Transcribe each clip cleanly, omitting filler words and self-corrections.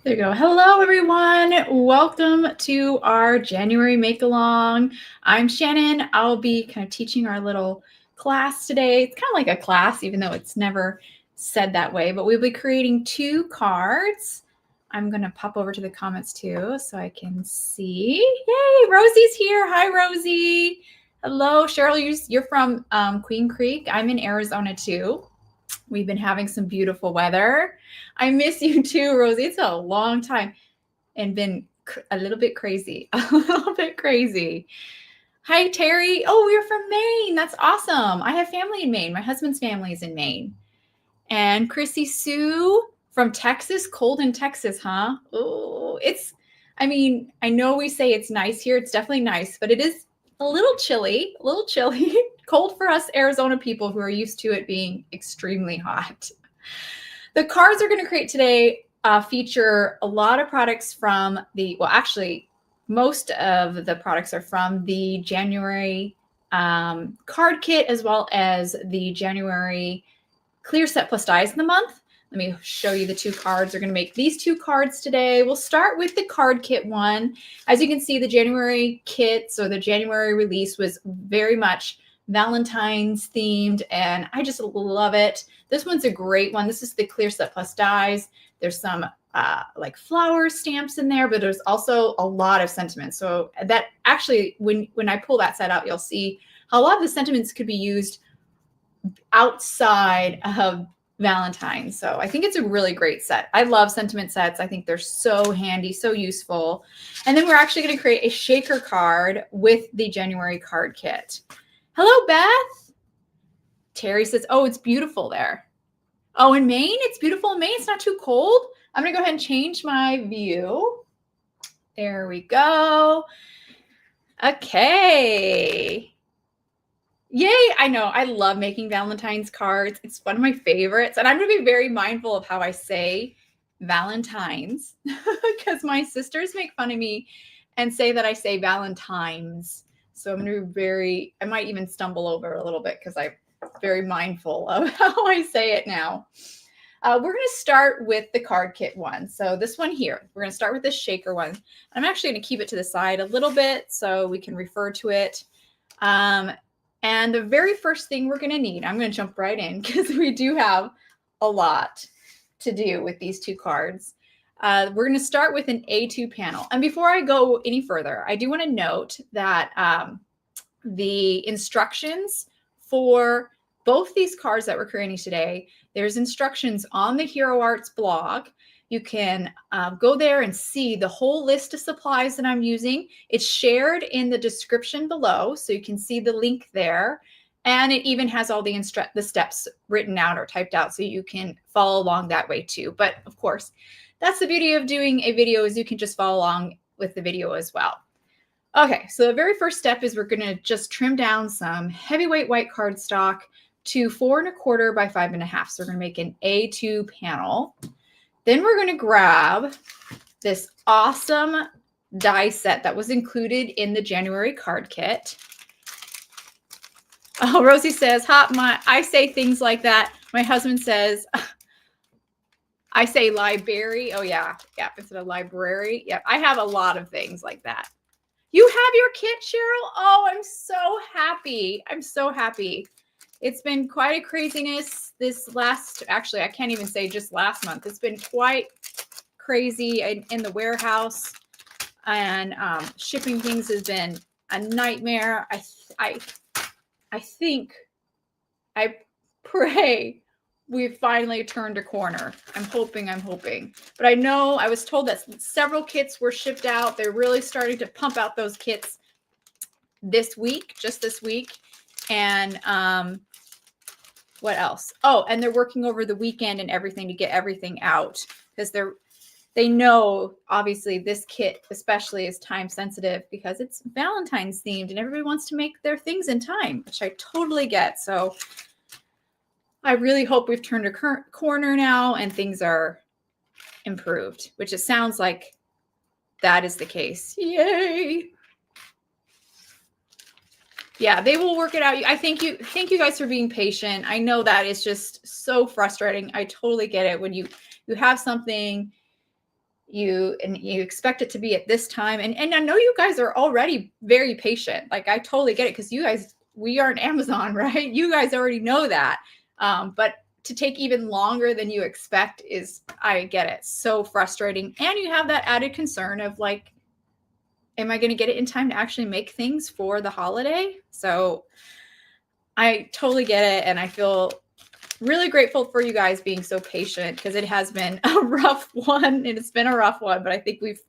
There you go. Hello, everyone. Welcome to our January make-along. I'm Shannon. I'll be kind of teaching our little class today. It's kind of like a class, even though it's never said that way, but we'll be creating 2 cards. I'm going to pop over to the comments too so I can see. Yay, Rosie's here. Hi, Rosie. Hello, Cheryl. You're from Queen Creek. I'm in Arizona too. We've been having some beautiful weather. I miss you too, Rosie. It's a long time and been a little bit crazy. A little bit crazy. Hi, Terry. Oh, you're from Maine. That's awesome. I have family in Maine. My husband's family is in Maine. And Chrissy Sue from Texas. Cold in Texas, huh? Oh, I know we say it's nice here. It's definitely nice, but it is a little chilly. Cold for us Arizona people who are used to it being extremely hot. The cards we're going to create today feature a lot of products from most of the products are from the January card kit, as well as the January clear set plus dies in the month. Let me show you the 2 cards. We're going to make these 2 cards today. We'll start with the card kit one. As you can see, the January kit, so the January release was very much Valentine's themed, and I just love it. This one's a great one. This is the clear set plus dies. There's some like flower stamps in there, but there's also a lot of sentiments. So that actually, when I pull that set out, you'll see how a lot of the sentiments could be used outside of Valentine's. So I think it's a really great set. I love sentiment sets. I think they're so handy, so useful. And then we're actually going to create a shaker card with the January card kit. Hello, Beth. Terry says, oh, it's beautiful there. Oh, in Maine? It's beautiful in Maine. It's not too cold. I'm going to go ahead and change my view. There we go. Okay. Yay. I know. I love making Valentine's cards. It's one of my favorites. And I'm going to be very mindful of how I say Valentine's because my sisters make fun of me and say that I say Valentine's. So I'm going to be I might even stumble over a little bit because I'm very mindful of how I say it now. We're going to start with the card kit one. So this one here, we're going to start with this shaker one. I'm actually going to keep it to the side a little bit so we can refer to it. And the very first thing we're going to need, I'm going to jump right in because we do have a lot to do with these 2 cards. We're going to start with an A2 panel. And before I go any further, I do want to note that the instructions for both these cards that we're creating today, there's instructions on the Hero Arts blog. You can go there and see the whole list of supplies that I'm using. It's shared in the description below, so you can see the link there. And it even has all the steps written out or typed out, so you can follow along that way too. But of course, that's the beauty of doing a video, is you can just follow along with the video as well. Okay, so the very first step is we're going to just trim down some heavyweight white cardstock to 4 1/4 by 5 1/2. So we're going to make an A2 panel. Then we're going to grab this awesome die set that was included in the January card kit. Oh, Rosie says, I say things like that. My husband says, I say library. Oh, yeah. Yeah. Instead of library. Yep. I have a lot of things like that. You have your kit, Cheryl? Oh, I'm so happy. I'm so happy. It's been quite a craziness actually, I can't even say just last month. It's been quite crazy in the warehouse, and shipping things has been a nightmare. I pray we've finally turned a corner. I'm hoping. But I know I was told that several kits were shipped out. They're really starting to pump out those kits just this week. And what else? Oh, and they're working over the weekend and everything to get everything out because they know, obviously, this kit especially is time sensitive because it's Valentine's themed and everybody wants to make their things in time, which I totally get. So I really hope we've turned a corner now and things are improved, which it sounds like that is the case. Yay. Yeah, they will work it out. I thank you guys for being patient. I know that is just so frustrating. I totally get it when you have something you expect it to be at this time. And I know you guys are already very patient. Like, I totally get it, because you guys, we aren't Amazon, right? You guys already know that. But to take even longer than you expect is, I get it, so frustrating. And you have that added concern of like, am I going to get it in time to actually make things for the holiday? So I totally get it. And I feel really grateful for you guys being so patient, because it has been a rough one, and it's been a rough one, but I think we've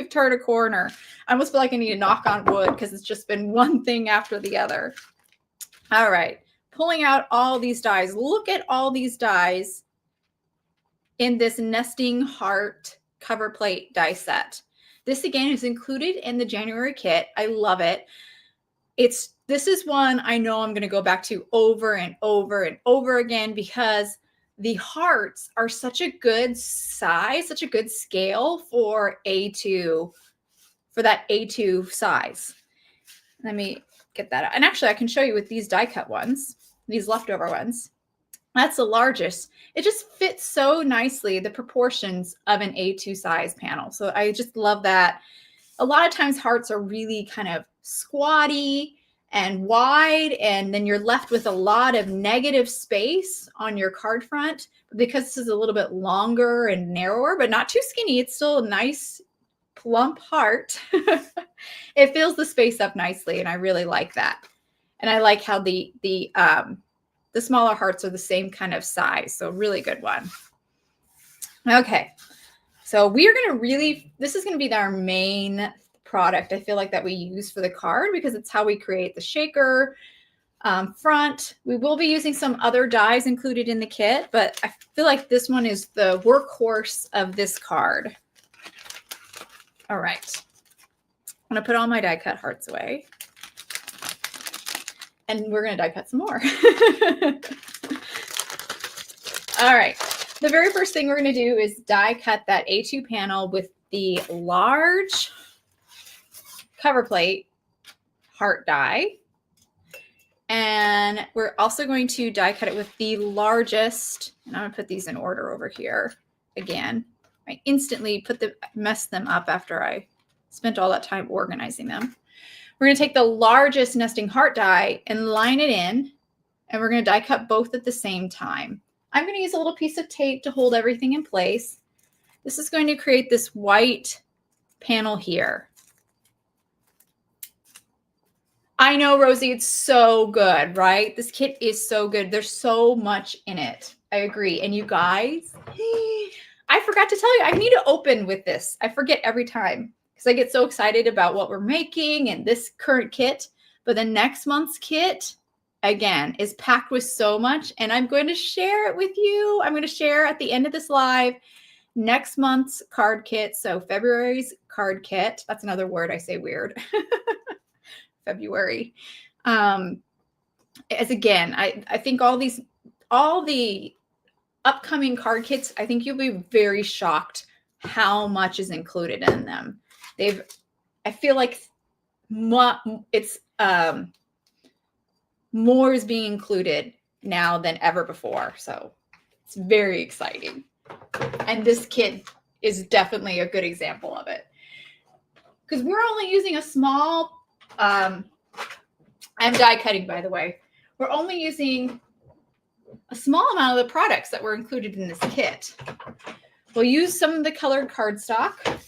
turned a corner. I almost feel like I need to knock on wood, because it's just been one thing after the other. All right, pulling out all these dies. Look at all these dies in this nesting heart cover plate die set. This again is included in the January kit. I love it. This is one I know I'm going to go back to over and over and over again, because the hearts are such a good size, such a good scale for A2, for that A2 size. Let me get that out. And actually, I can show you with these die cut ones, these leftover ones. That's the largest. It just fits so nicely, the proportions of an A2 size panel. So I just love that. A lot of times hearts are really kind of squatty and wide, and then you're left with a lot of negative space on your card front. Because this is a little bit longer and narrower, but not too skinny, it's still a nice plump heart. It fills the space up nicely, and I really like that. And I like how the smaller hearts are the same kind of size, so really good one. Okay, so we are going to this is going to be our main product, I feel like, that we use for the card, because it's how we create the shaker front. We will be using some other dies included in the kit, but I feel like this one is the workhorse of this card. All right, I'm going to put all my die cut hearts away, and we're going to die cut some more. All right, the very first thing we're going to do is die cut that A2 panel with the large cover plate heart die. And we're also going to die cut it with the largest, and I'm going to put these in order over here again. I instantly messed them up after I spent all that time organizing them. We're going to take the largest nesting heart die and line it in, and we're going to die cut both at the same time. I'm going to use a little piece of tape to hold everything in place. This is going to create this white panel here. I know, Rosie, it's so good, right? This kit is so good. There's so much in it. I agree. And you guys, I forgot to tell you, I need to open with this. I forget every time, because I get so excited about what we're making and this current kit. But the next month's kit, again, is packed with so much, and I'm going to share it with you. I'm going to share at the end of this live next month's card kit. So February's card kit. That's another word I say weird. February. As again, I think all the upcoming card kits, I think you'll be very shocked how much is included in them. I feel like it's more is being included now than ever before. So it's very exciting. And this kit is definitely a good example of it, because we're only using a small, I'm die cutting, by the way. We're only using a small amount of the products that were included in this kit. We'll use some of the colored cardstock,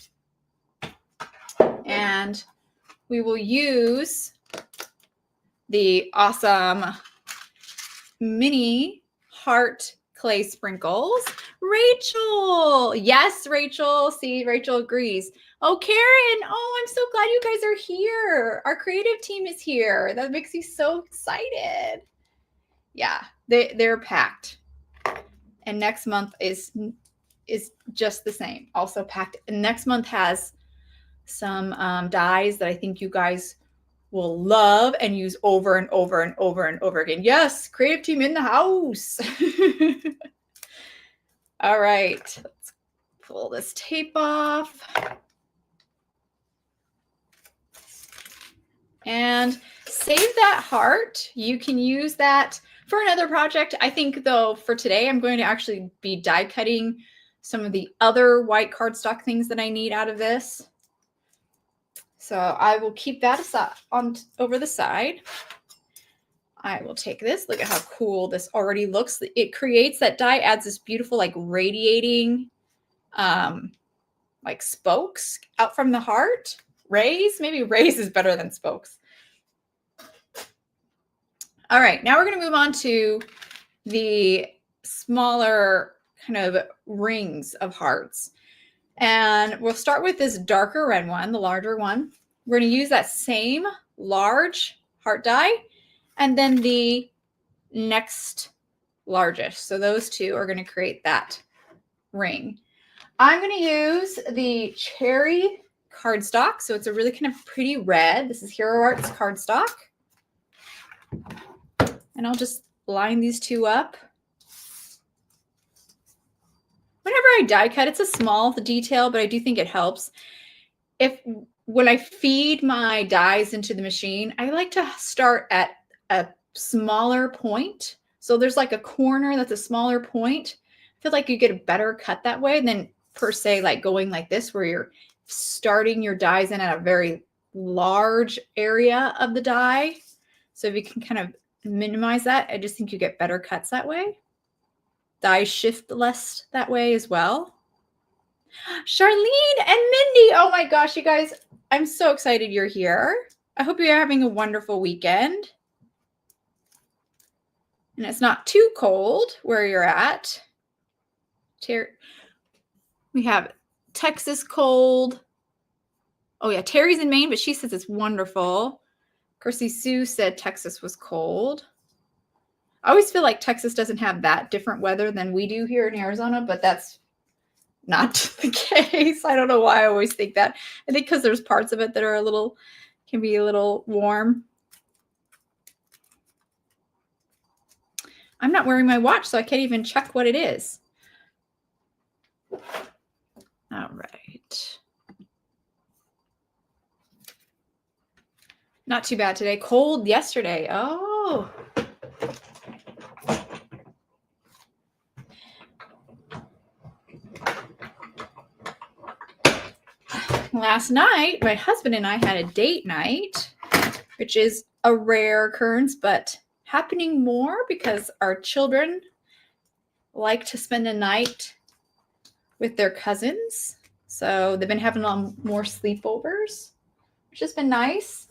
and we will use the awesome mini heart clay sprinkles. Rachel, yes, Rachel. See, Rachel agrees. Oh, Karen, oh, I'm so glad you guys are here. Our creative team is here. That makes me so excited. Yeah, they're packed. And next month is just the same, also packed. And next month has some dies that I think you guys will love and use over and over and over and over again. Yes, creative team in the house. All right, let's pull this tape off. And save that heart. You can use that for another project. I think, though, for today, I'm going to actually be die cutting some of the other white cardstock things that I need out of this. So I will keep that aside over the side. I will take this. Look at how cool this already looks. It creates, that die adds this beautiful like radiating like spokes out from the heart. Rays, maybe rays is better than spokes. All right, now we're going to move on to the smaller kind of rings of hearts. And we'll start with this darker red one, the larger one. We're going to use that same large heart die and then the next largest. So those two are going to create that ring. I'm going to use the cherry cardstock. So it's a really kind of pretty red. This is Hero Arts cardstock. And I'll just line these two up. Whenever I die cut, it's a small detail, but I do think it helps. When I feed my dies into the machine, I like to start at a smaller point. So there's like a corner that's a smaller point. I feel like you get a better cut that way than per se like going like this, where you're starting your dies in at a very large area of the die. So if you can kind of minimize that, I just think you get better cuts that way. Dies shift less that way as well. Charlene and Mindy, oh my gosh, you guys, I'm so excited you're here. I hope you're having a wonderful weekend. And it's not too cold where you're at. We have Texas cold. Oh yeah, Terry's in Maine, but she says it's wonderful. Kirsty Sue said Texas was cold. I always feel like Texas doesn't have that different weather than we do here in Arizona, but that's not the case. I don't know why I always think that. I think because there's parts of it that are can be a little warm. I'm not wearing my watch, so I can't even check what it is. All right. Not too bad today. Cold yesterday. Oh. Last night, my husband and I had a date night, which is a rare occurrence, but happening more because our children like to spend a night with their cousins. So they've been having more sleepovers, which has been nice.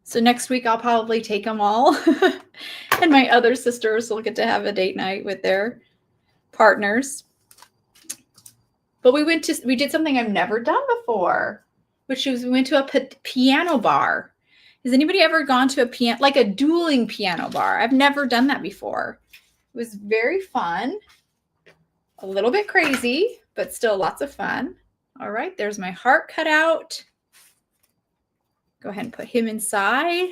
So next week, I'll probably take them all. And my other sisters will get to have a date night with their partners. But we did something I've never done before, which was we went to a piano bar. Has anybody ever gone to like a dueling piano bar? I've never done that before. It was very fun. A little bit crazy, but still lots of fun. All right, there's my heart cut out. Go ahead and put him inside.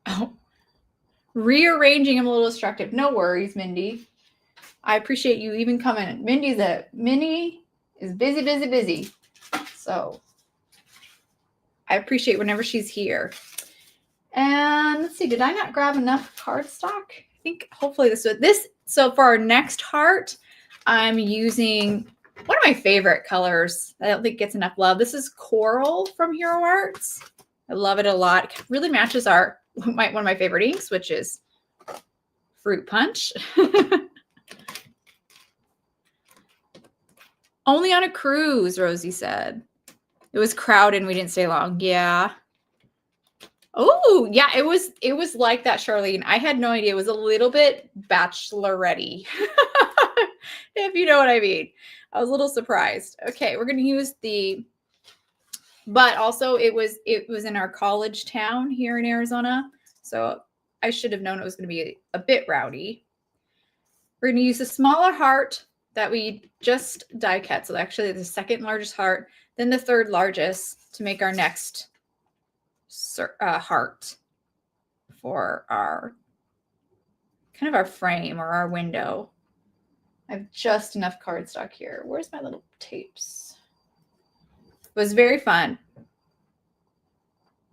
Oh, rearranging him a little destructive. No worries, Mindy. I appreciate you even coming. Mindy is busy. So I appreciate whenever she's here. And let's see, did I not grab enough cardstock? I think hopefully so for our next heart, I'm using one of my favorite colors. I don't think gets enough love. This is Coral from Hero Arts. I love it a lot. It really matches one of my favorite inks, which is Fruit Punch. Only on a cruise, Rosie said. It was crowded and we didn't stay long. Yeah. Oh, yeah, it was like that, Charlene. I had no idea. It was a little bit bachelorette-y, if you know what I mean. I was a little surprised. Okay, we're going to use but also it was in our college town here in Arizona, so I should have known it was going to be a bit rowdy. We're going to use a smaller heart that we just die cut. So actually the second largest heart, then the third largest to make our next heart for our kind of our frame or our window. I have just enough cardstock here. Where's my little tapes? It was very fun.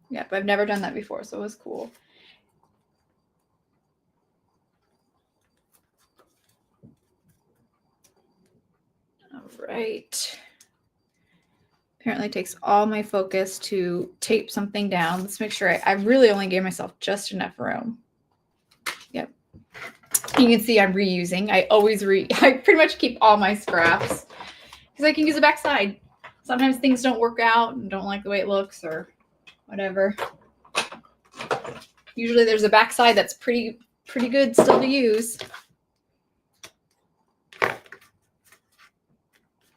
Yep, I've never done that before, so it was cool. right. Apparently it takes all my focus to tape something down. Let's make sure I really only gave myself just enough room. Yep. You can see I'm reusing. I pretty much keep all my scraps because I can use the back side. Sometimes things don't work out and don't like the way it looks or whatever. Usually there's a back side that's pretty good still to use.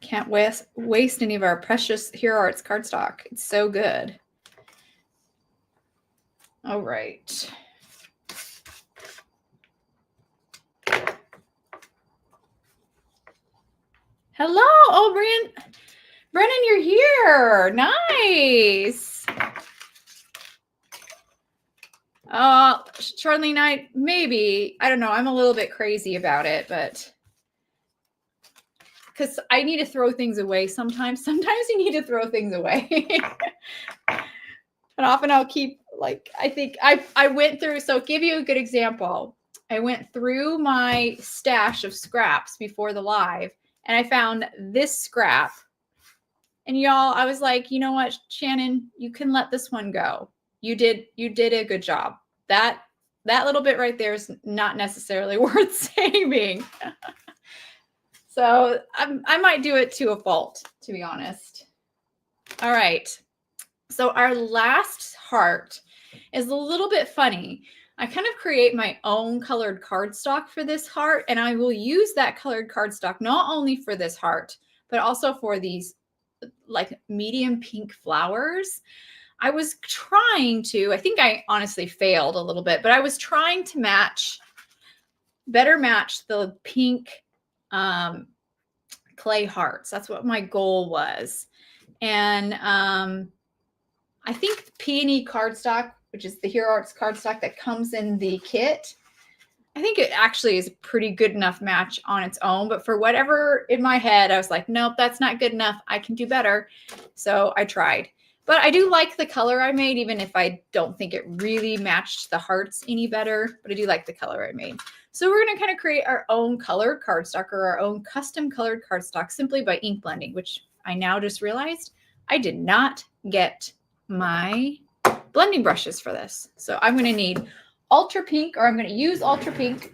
Can't waste any of our precious Hero Arts cardstock. It's so good. All right. Hello. Oh, Brennan, you're here. Nice. Charlene, maybe. I don't know. I'm a little bit crazy about it, but because I need to throw things away sometimes. Sometimes you need to throw things away. And often I'll keep, like, I think I went through, so give you a good example. I went through my stash of scraps before the live, and I found this scrap. And y'all, I was like, you know what, Channin, you can let this one go. You did a good job. That little bit right there is not necessarily worth saving. So I might do it to a fault, to be honest. All right. So our last heart is a little bit funny. I kind of create my own colored cardstock for this heart, and I will use that colored cardstock not only for this heart, but also for these like medium pink flowers. I was trying to, I think I honestly failed a little bit, but I was trying to better match the pink clay hearts. That's what my goal was. And I think peony cardstock, which is the Hero Arts cardstock that comes in the kit, I think it actually is a pretty good enough match on its own. But for whatever in my head, I was like, nope, that's not good enough. I can do better. So I tried. But I do like the color I made, even if I don't think it really matched the hearts any better. But I do like the color I made. So we're going to kind of create our own colored cardstock, or our own custom colored cardstock, simply by ink blending, which I now just realized I did not get my blending brushes for this. So I'm going to need Ultra Pink, or I'm going to use Ultra Pink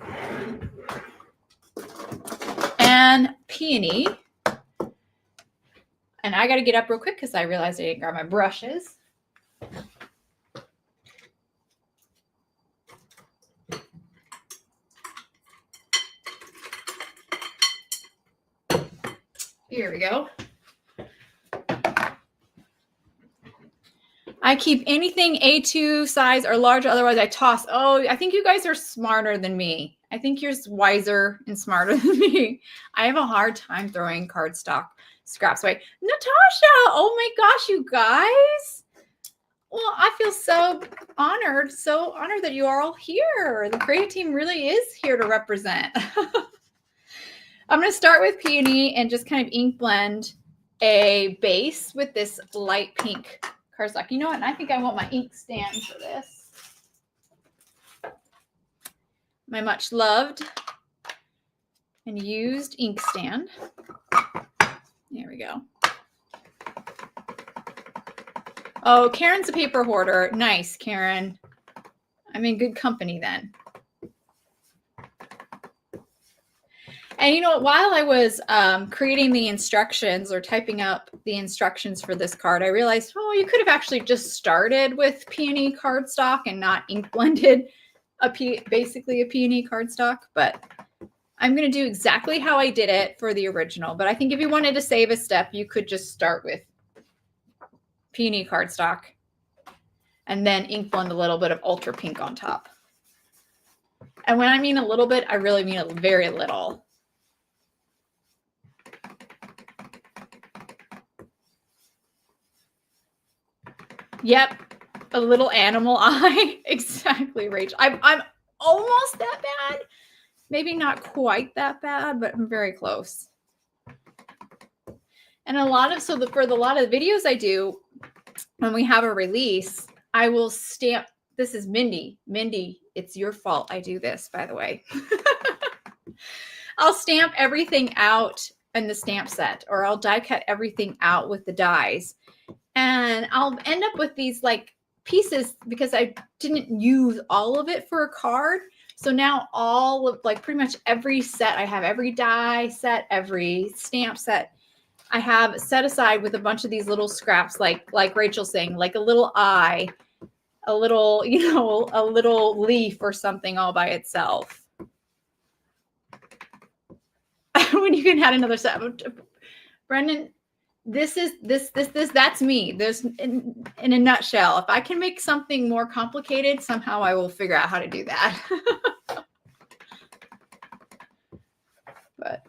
and Peony. And I got to get up real quick because I realized I didn't grab my brushes. Here we go. I keep anything A2 size or larger, otherwise I toss. Oh, I think you guys are smarter than me. I think you're wiser and smarter than me. I have a hard time throwing cardstock scraps away. Natasha, oh my gosh, you guys. Well, I feel so honored that you are all here. The creative team really is here to represent. I'm going to start with Peony and just kind of ink blend a base with this light pink cardstock. You know what? I think I want my ink stand for this. My much loved and used ink stand. There we go. Oh, Karen's a paper hoarder. Nice, Karen. I'm in good company then. And you know, while I was creating the instructions or typing up the instructions for this card, I realized, oh, you could have actually just started with peony cardstock and not ink blended basically a peony cardstock. But I'm going to do exactly how I did it for the original. But I think if you wanted to save a step, you could just start with peony cardstock and then ink blend a little bit of Ultra Pink on top. And when I mean a little bit, I really mean a very little. Yep, a little animal eye. Exactly, Rachel. I'm almost that bad. Maybe not quite that bad, but I'm very close. And a lot of for a lot of the videos I do, when we have a release, I will stamp. This is Mindy. Mindy, it's your fault I do this, by the way. I'll stamp everything out in the stamp set, or I'll die cut everything out with the dies. And I'll end up with these like pieces because I didn't use all of it for a card. So now all of like pretty much every set I have, every die set, every stamp set, I have set aside with a bunch of these little scraps, like Rachel's saying, like a little eye, a little, you know, a little leaf or something all by itself. When you can add another set. Brendan, that's me. There's in a nutshell. If I can make something more complicated, somehow I will figure out how to do that. But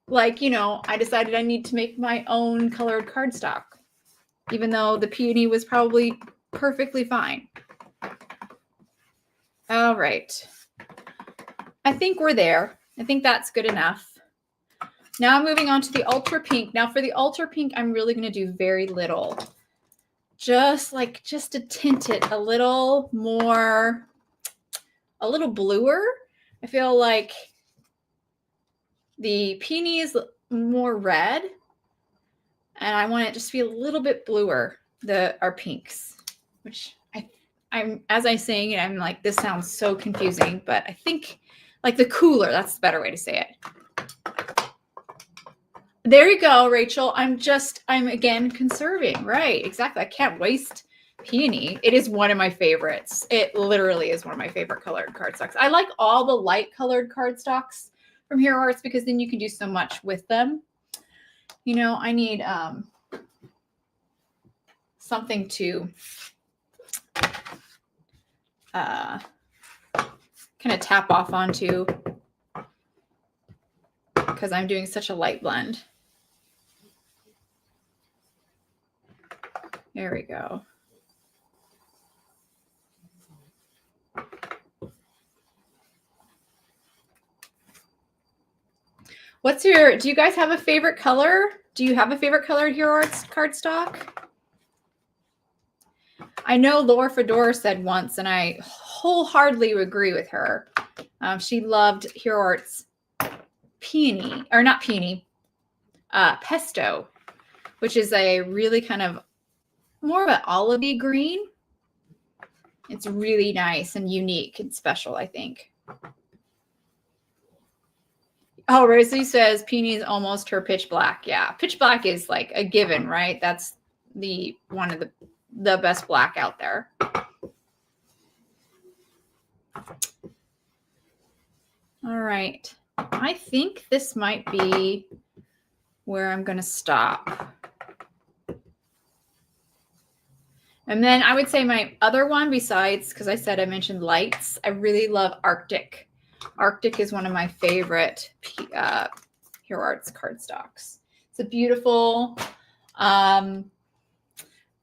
like, you know, I decided I need to make my own colored cardstock, even though the peony was probably perfectly fine. All right. I think we're there. I think that's good enough. Now I'm moving on to the ultra pink. Now for the ultra pink, I'm really going to do very little. Just to tint it a little more, a little bluer. I feel like the peony is more red, and I want it just to be a little bit bluer, our pinks, which as I'm saying it, I'm like, this sounds so confusing, but I think like the cooler, that's the better way to say it. There you go, Rachel. I'm again conserving. Right, exactly. I can't waste peony. It is one of my favorites. It literally is one of my favorite colored cardstocks. I like all the light colored cardstocks from Hero Arts because then you can do so much with them. You know, I need something to kind of tap off onto because I'm doing such a light blend. There we go. Do you guys have a favorite color? Do you have a favorite color Hero Arts cardstock? I know Laura Fedora said once, and I wholeheartedly agree with her. She loved Hero Arts peony, or not peony, pesto, which is a really kind of more of an olivey green. It's really nice and unique and special, I think. Oh, Rosie says peony is almost her pitch black. Yeah, pitch black is like a given, right? That's one of the best black out there. All right. I think this might be where I'm going to stop. And then I would say my other one besides, because I said I mentioned lights, I really love Arctic. Arctic is one of my favorite Hero Arts cardstocks. It's a beautiful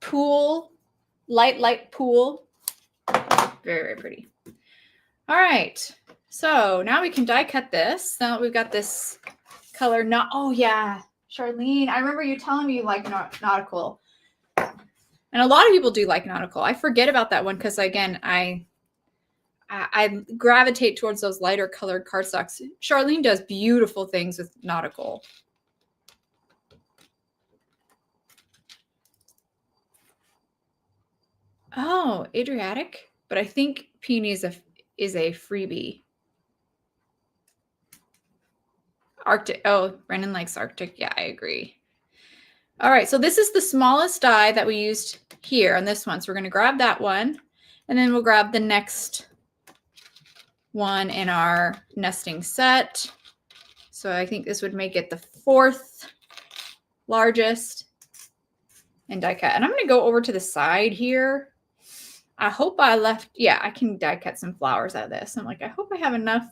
pool, light pool. Very, very pretty. All right. So now we can die cut this. Now that we've got this color. Oh, yeah. Charlene, I remember you telling me you like nautical. And a lot of people do like nautical. I forget about that one because, again, I gravitate towards those lighter colored cardstocks. Charlene does beautiful things with nautical. Oh, Adriatic. But I think peony is a freebie. Arctic. Oh, Brendan likes Arctic. Yeah, I agree. All right, so this is the smallest die that we used here on this one. So we're going to grab that one, and then we'll grab the next one in our nesting set. So I think this would make it the fourth largest and die cut. And I'm going to go over to the side here. I hope I left, yeah, I can die cut some flowers out of this. I'm like, I hope I have enough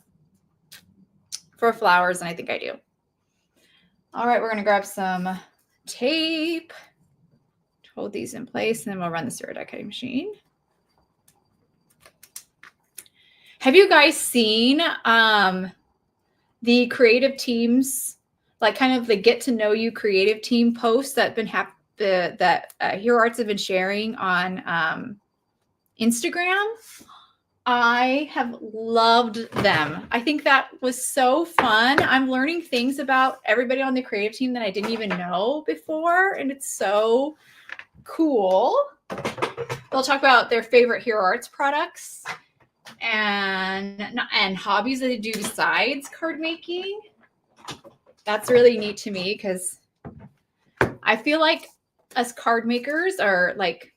for flowers, and I think I do. All right, we're going to grab some tape to hold these in place, and then we'll run the zero die cutting machine. Have you guys seen the creative teams, like kind of the get to know you creative team posts that Hero Arts have been sharing on Instagram? I have loved them. I think that was so fun. I'm learning things about everybody on the creative team that I didn't even know before, and it's so cool. They'll talk about their favorite Hero Arts products and hobbies that they do besides card making. That's really neat to me because I feel like us card makers are like,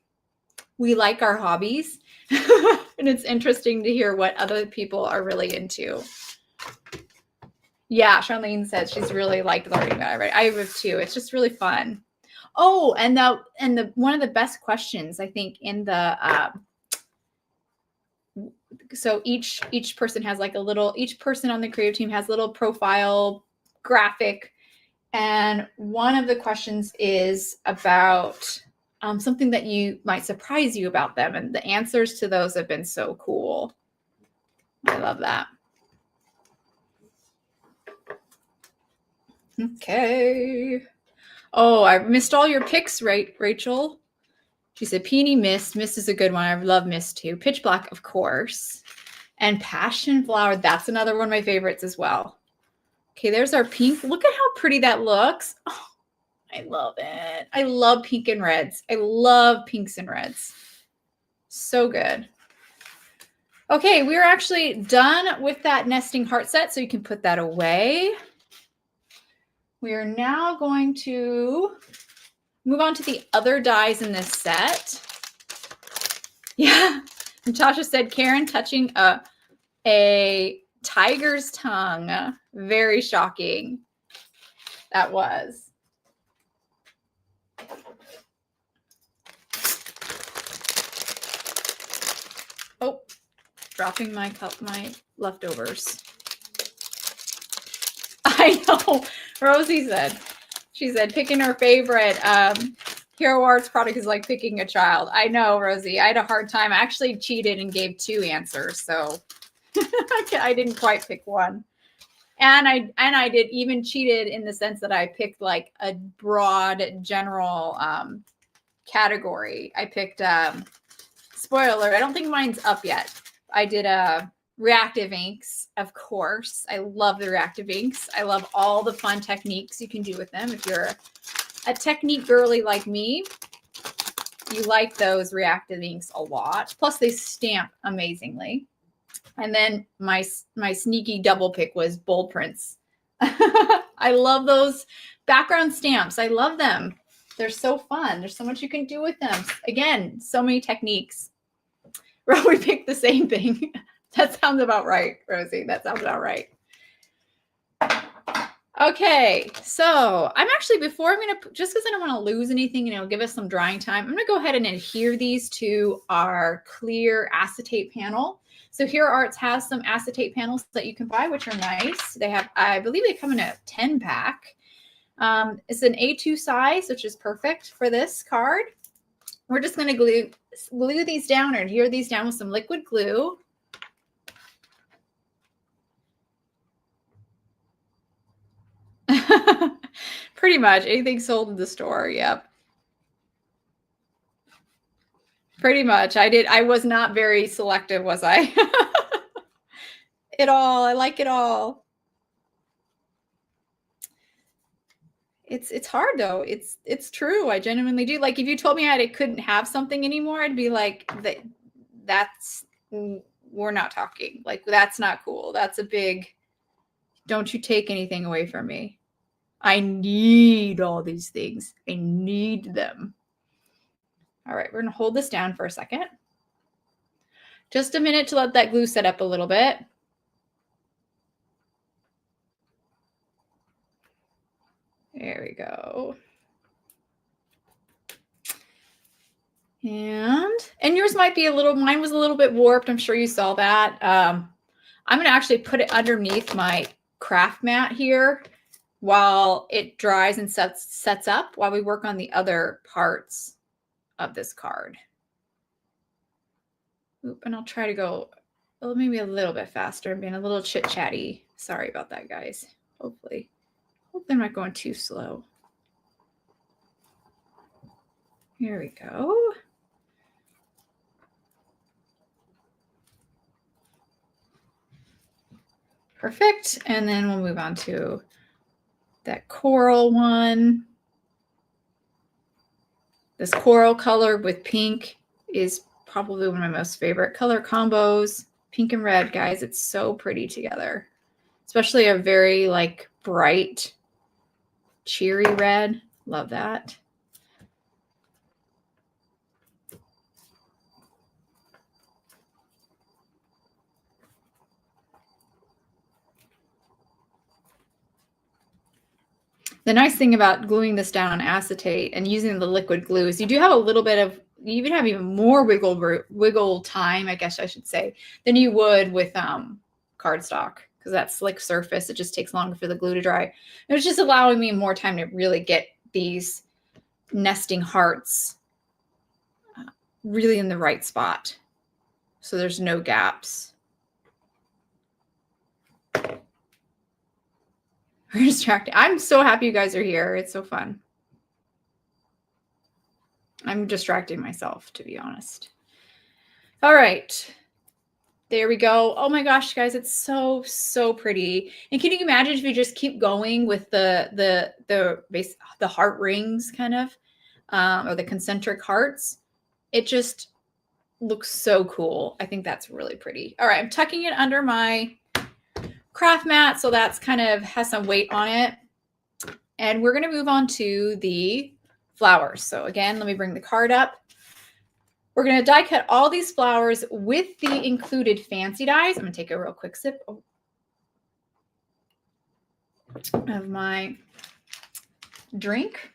we like our hobbies. And it's interesting to hear what other people are really into. Yeah, Charlene says she's really liked learning about it. I have too. It's just really fun. Oh, and the one of the best questions I think in the so each person has like a little, each person on the creative team has a little profile graphic, and one of the questions is about something that you might surprise you about them, and the answers to those have been so cool. I love that. Okay. Oh, I missed all your picks, right, Rachel? She said Peony Mist. Mist is a good one. I love Mist too. Pitch Black, of course. And Passion Flower. That's another one of my favorites as well. Okay, there's our pink. Look at how pretty that looks. Oh, I love it. I love pink and reds. I love pinks and reds. So good. Okay, we're actually done with that nesting heart set, so you can put that away. We are now going to move on to the other dies in this set. Yeah, Natasha said Karen touching a tiger's tongue. Very shocking. That was. Oh, dropping my leftovers. I know. Rosie said. She said picking her favorite Hero Arts product is like picking a child. I know, Rosie. I had a hard time. I actually cheated and gave 2 answers, so I didn't quite pick one. And I did even cheated in the sense that I picked like a broad general category. I picked spoiler alert, I don't think mine's up yet. I did reactive inks, of course. I love the reactive inks. I love all the fun techniques you can do with them. If you're a technique girly like me, you like those reactive inks a lot. Plus they stamp amazingly. And then my sneaky double pick was bold prints. I love those background stamps. I love them. They're so fun. There's so much you can do with them. Again, so many techniques. We picked the same thing. That sounds about right, Rosie. That sounds about right. Okay, so I'm actually, before I'm going to, just because I don't want to lose anything, give us some drying time, I'm going to go ahead and adhere these to our clear acetate panel. So Hero Arts has some acetate panels that you can buy, which are nice. They have, I believe they come in a 10-pack. It's an A2 size, which is perfect for this card. We're just going to glue these down or adhere these down with some liquid glue. Pretty much anything sold in the store. Yep. Pretty much. I was not very selective, was I? It all. I like it all. It's hard though. It's true. I genuinely do. Like if you told me I couldn't have something anymore, I'd be like, we're not talking. Like that's not cool. That's a big, don't you take anything away from me. I need all these things. I need them. All right, we're going to hold this down for a second. Just a minute to let that glue set up a little bit. There we go. And yours might be mine was a little bit warped. I'm sure you saw that. I'm going to actually put it underneath my craft mat here while it dries and sets up while we work on the other parts of this card. Oop, and I'll try to go maybe a little bit faster. I'm being a little chit-chatty. Sorry about that, guys. Hopefully I'm not going too slow. Here we go. Perfect. And then we'll move on to that coral one. This coral color with pink is probably one of my most favorite color combos. Pink and red, guys. It's so pretty together. Especially a very like bright, cheery red. Love that. The nice thing about gluing this down on acetate and using the liquid glue is you do have a little bit of, you even have even more wiggle time, I guess I should say, than you would with cardstock, because that slick surface, it just takes longer for the glue to dry. And it's just allowing me more time to really get these nesting hearts really in the right spot, so there's no gaps. We're distracted. I'm so happy you guys are here. It's so fun. I'm distracting myself, to be honest. All right. There we go. Oh my gosh, guys, it's so, so pretty. And can you imagine if you just keep going with the heart rings kind of, or the concentric hearts? It just looks so cool. I think that's really pretty. All right, I'm tucking it under my craft mat, so that's kind of has some weight on it. And we're going to move on to the flowers. So again, let me bring the card up. We're going to die cut all these flowers with the included fancy dies. I'm going to take a real quick sip of my drink.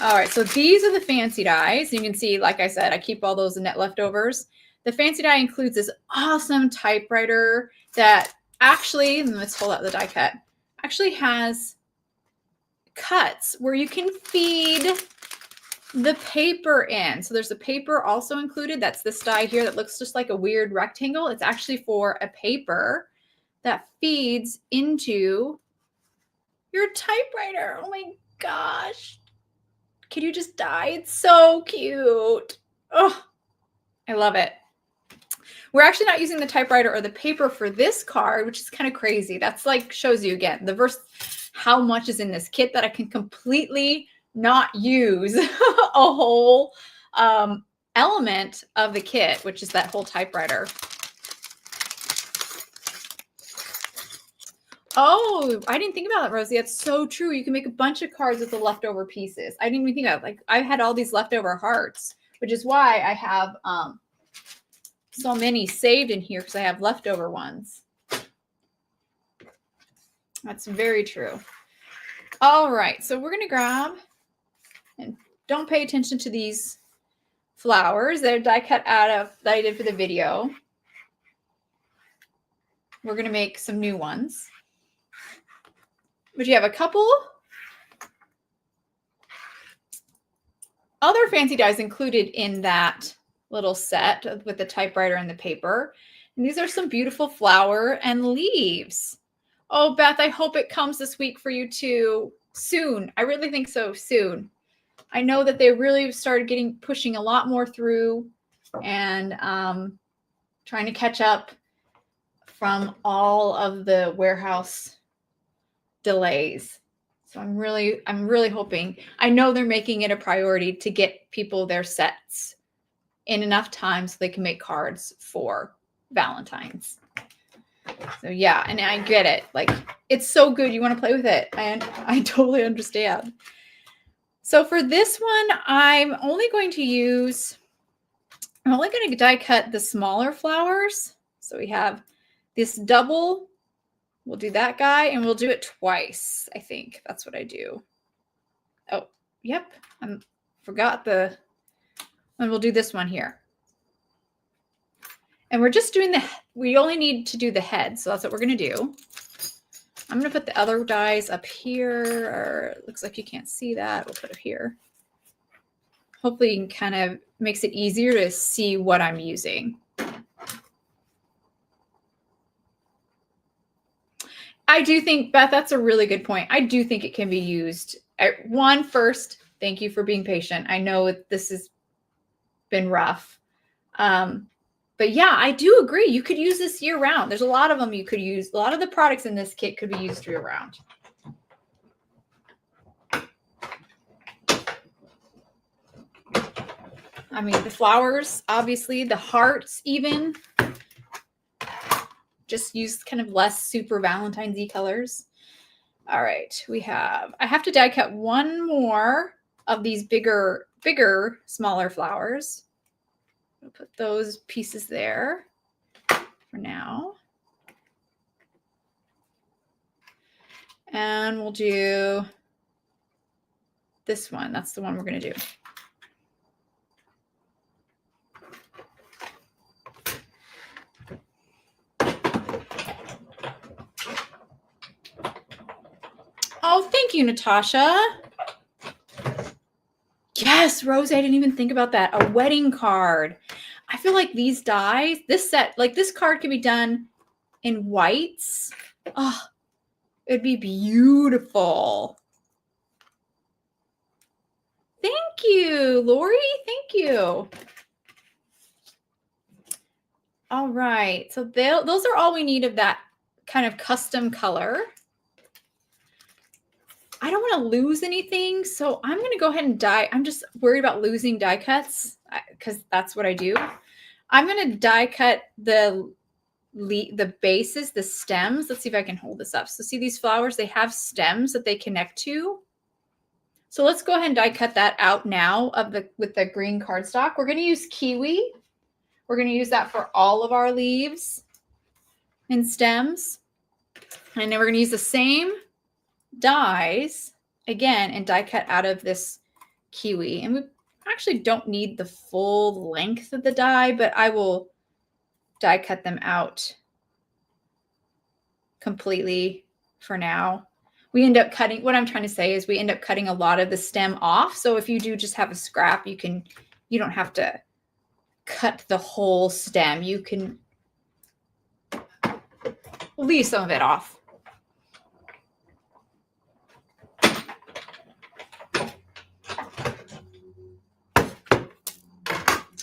All right, so these are the fancy dies. You can see, like I said, I keep all those net leftovers. The fancy die includes this awesome typewriter that actually, let's hold out the die cut, actually has cuts where you can feed the paper in. So there's a paper also included. That's this die here that looks just like a weird rectangle. It's actually for a paper that feeds into your typewriter. Oh my gosh. Can you just die? It's so cute. Oh, I love it. We're actually not using the typewriter or the paper for this card, which is kind of crazy. That's like shows you again how much is in this kit that I can completely not use a whole element of the kit, which is that whole typewriter. Oh, I didn't think about that, Rosie. That's so true. You can make a bunch of cards with the leftover pieces. I didn't even think of it. Like I had all these leftover hearts, which is why I have so many saved in here because I have leftover ones. That's very true. All right, so we're going to grab, and don't pay attention to these flowers. They're die cut out of that I did for the video. We're going to make some new ones. But you have a couple other fancy dies included in that little set with the typewriter and the paper. And these are some beautiful flower and leaves. Oh, Beth, I hope it comes this week for you too. Soon. I really think so. Soon. I know that they really started pushing a lot more through and trying to catch up from all of the warehouse delays. So I'm really hoping. I know they're making it a priority to get people their sets in enough time so they can make cards for Valentine's. So yeah, and I get it. Like it's so good. You want to play with it. And I totally understand. So for this one, I'm only going to die cut the smaller flowers. So we have this double. We'll do that guy and we'll do it twice. I think that's what I do. Oh, yep. I forgot and we'll do this one here. And we're just doing we only need to do the head. So that's what we're going to do. I'm going to put the other dies up here, or it looks like you can't see that. We'll put it here. Hopefully you can kind of makes it easier to see what I'm using. I do think, Beth, that's a really good point. I do think it can be used. First, thank you for being patient. I know this has been rough. But yeah, I do agree. You could use this year round. There's a lot of them you could use. A lot of the products in this kit could be used year round. I mean, the flowers, obviously, the hearts even. Just use kind of less super Valentine's-y colors. All right, I have to die cut one more of these bigger, smaller flowers. I'll put those pieces there for now. And we'll do this one. That's the one we're going to do. Oh, thank you, Natasha. Yes, Rose, I didn't even think about that. A wedding card. I feel like these dies, this set, like this card can be done in whites. Oh, it'd be beautiful. Thank you, Lori. Thank you. All right. So those are all we need of that kind of custom color. I don't want to lose anything, so I'm going to go ahead and die. I'm just worried about losing die cuts because that's what I do. I'm going to die cut the bases, the stems. Let's see if I can hold this up. So see these flowers, they have stems that they connect to. So let's go ahead and die cut that out now with the green cardstock. We're going to use kiwi. We're going to use that for all of our leaves and stems. And then we're going to use the same dies again and die cut out of this kiwi. And we actually don't need the full length of the die, but I will die cut them out completely for now. We end up cutting, what I'm trying to say is we end up cutting a lot of the stem off. So if you do just have a scrap, you don't have to cut the whole stem. You can leave some of it off.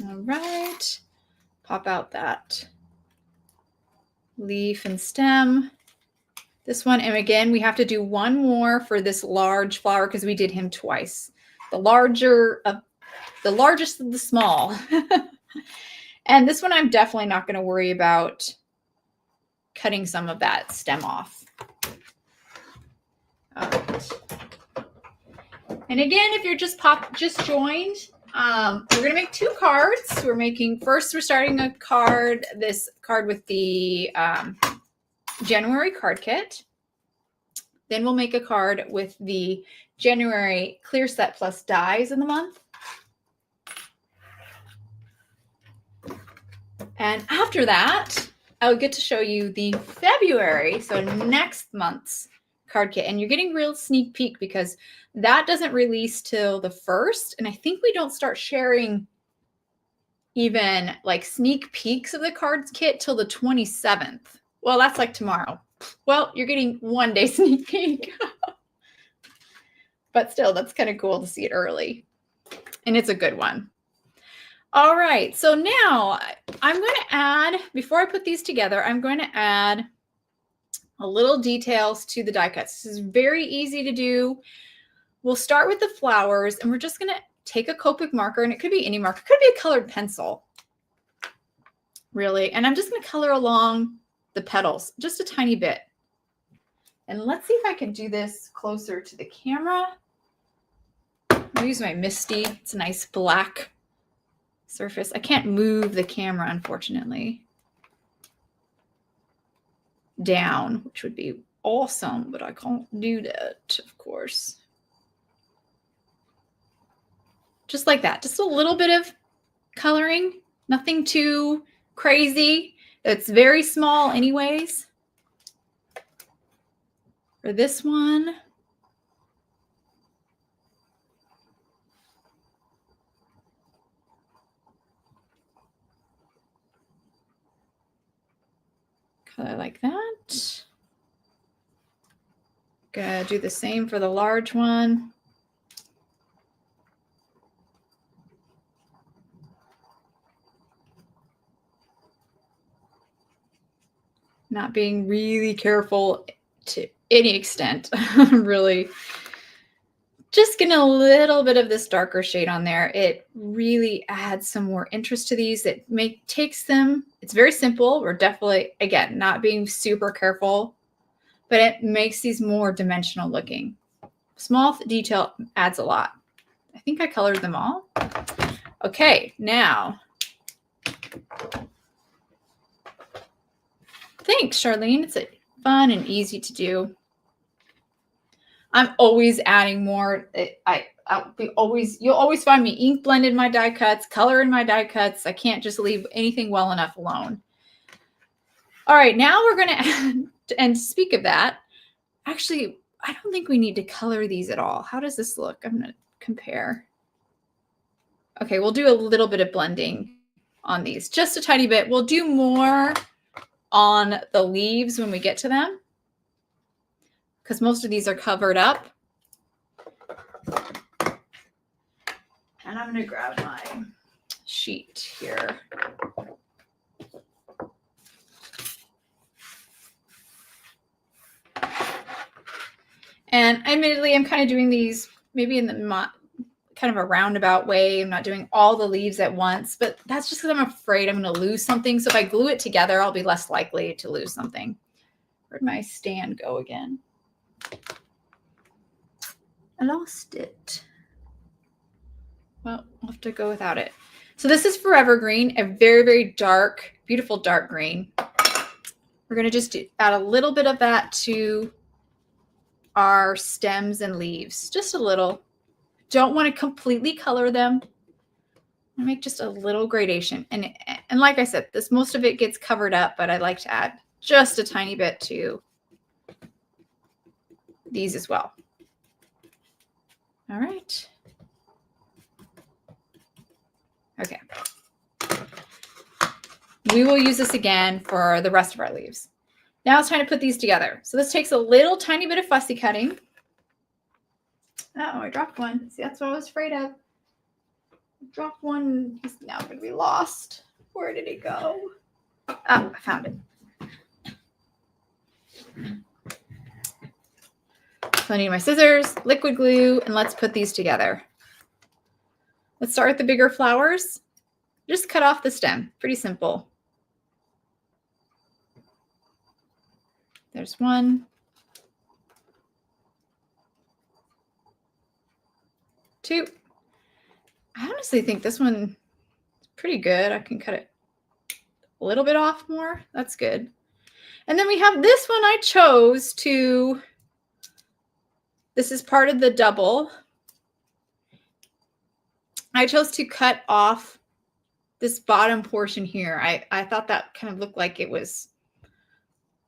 All right, pop out that leaf and stem. This one, and again, we have to do one more for this large flower because we did him twice. The largest of the small. And this one, I'm definitely not going to worry about cutting some of that stem off. All right. And again, if you're just joined, we're going to make two cards. We're starting a card, this card with the January card kit. Then we'll make a card with the January clear set plus dies in the month. And after that, I'll get to show you the February, so next month's card kit. And you're getting real sneak peek because that doesn't release till the 1st. And I think we don't start sharing even like sneak peeks of the cards kit till the 27th. Well, that's like tomorrow. Well, you're getting 1 day sneak peek. But still, that's kind of cool to see it early. And it's a good one. All right, so now I'm going to add, before I put these together, I'm going to add a little details to the die cuts. This is very easy to do. We'll start with the flowers, and we're just going to take a Copic marker, and it could be any marker. It could be a colored pencil, really. And I'm just going to color along the petals just a tiny bit. And let's see if I can do this closer to the camera. I'll use my Misty. It's a nice black surface. I can't move the camera, unfortunately, down, which would be awesome, but I can't do that, of course. Just like that. Just a little bit of coloring. Nothing too crazy. It's very small anyways. For this one, color like that. Gonna do the same for the large one. not being really careful to any extent. Really just getting a little bit of this darker shade on there. It really adds some more interest to these. It takes them, it's very simple. We're definitely, again, not being super careful, but it makes these more dimensional looking. Small detail adds a lot. I think I colored them all. Okay, now. Thanks, Charlene. It's fun and easy to do. I'm always adding more. You'll always find me ink blended my die cuts, color in my die cuts. I can't just leave anything well enough alone. All right, now we're going to add, and speak of that, actually, I don't think we need to color these at all. How does this look? I'm going to compare. Okay, we'll do a little bit of blending on these, just a tiny bit. We'll do more on the leaves when we get to them, because most of these are covered up. And I'm going to grab my sheet here. And admittedly, I'm kind of doing these maybe in the kind of a roundabout way. I'm not doing all the leaves at once, but that's just because I'm afraid I'm going to lose something. So if I glue it together, I'll be less likely to lose something. Where'd my stand go again? I lost it. Well, I'll have to go without it. So this is Forever Green, a very, very dark, beautiful dark green. We're going to just add a little bit of that to our stems and leaves, just a little. Don't want to completely color them. I make just a little gradation. And like I said, most of it gets covered up, but I like to add just a tiny bit to these as well. All right. Okay. We will use this again for the rest of our leaves. Now it's time to put these together. So this takes a little tiny bit of fussy cutting. Oh, I dropped one. See, that's what I was afraid of. I dropped one. He's now going to be lost. Where did he go? Oh, I found it. So I need my scissors, liquid glue, and let's put these together. Let's start with the bigger flowers. Just cut off the stem. Pretty simple. There's one. Two. I honestly think this one is pretty good. I can cut it a little bit off more. That's good. And then we have this one I chose to, this is part of the double. I chose to cut off this bottom portion here. I thought that kind of looked like it was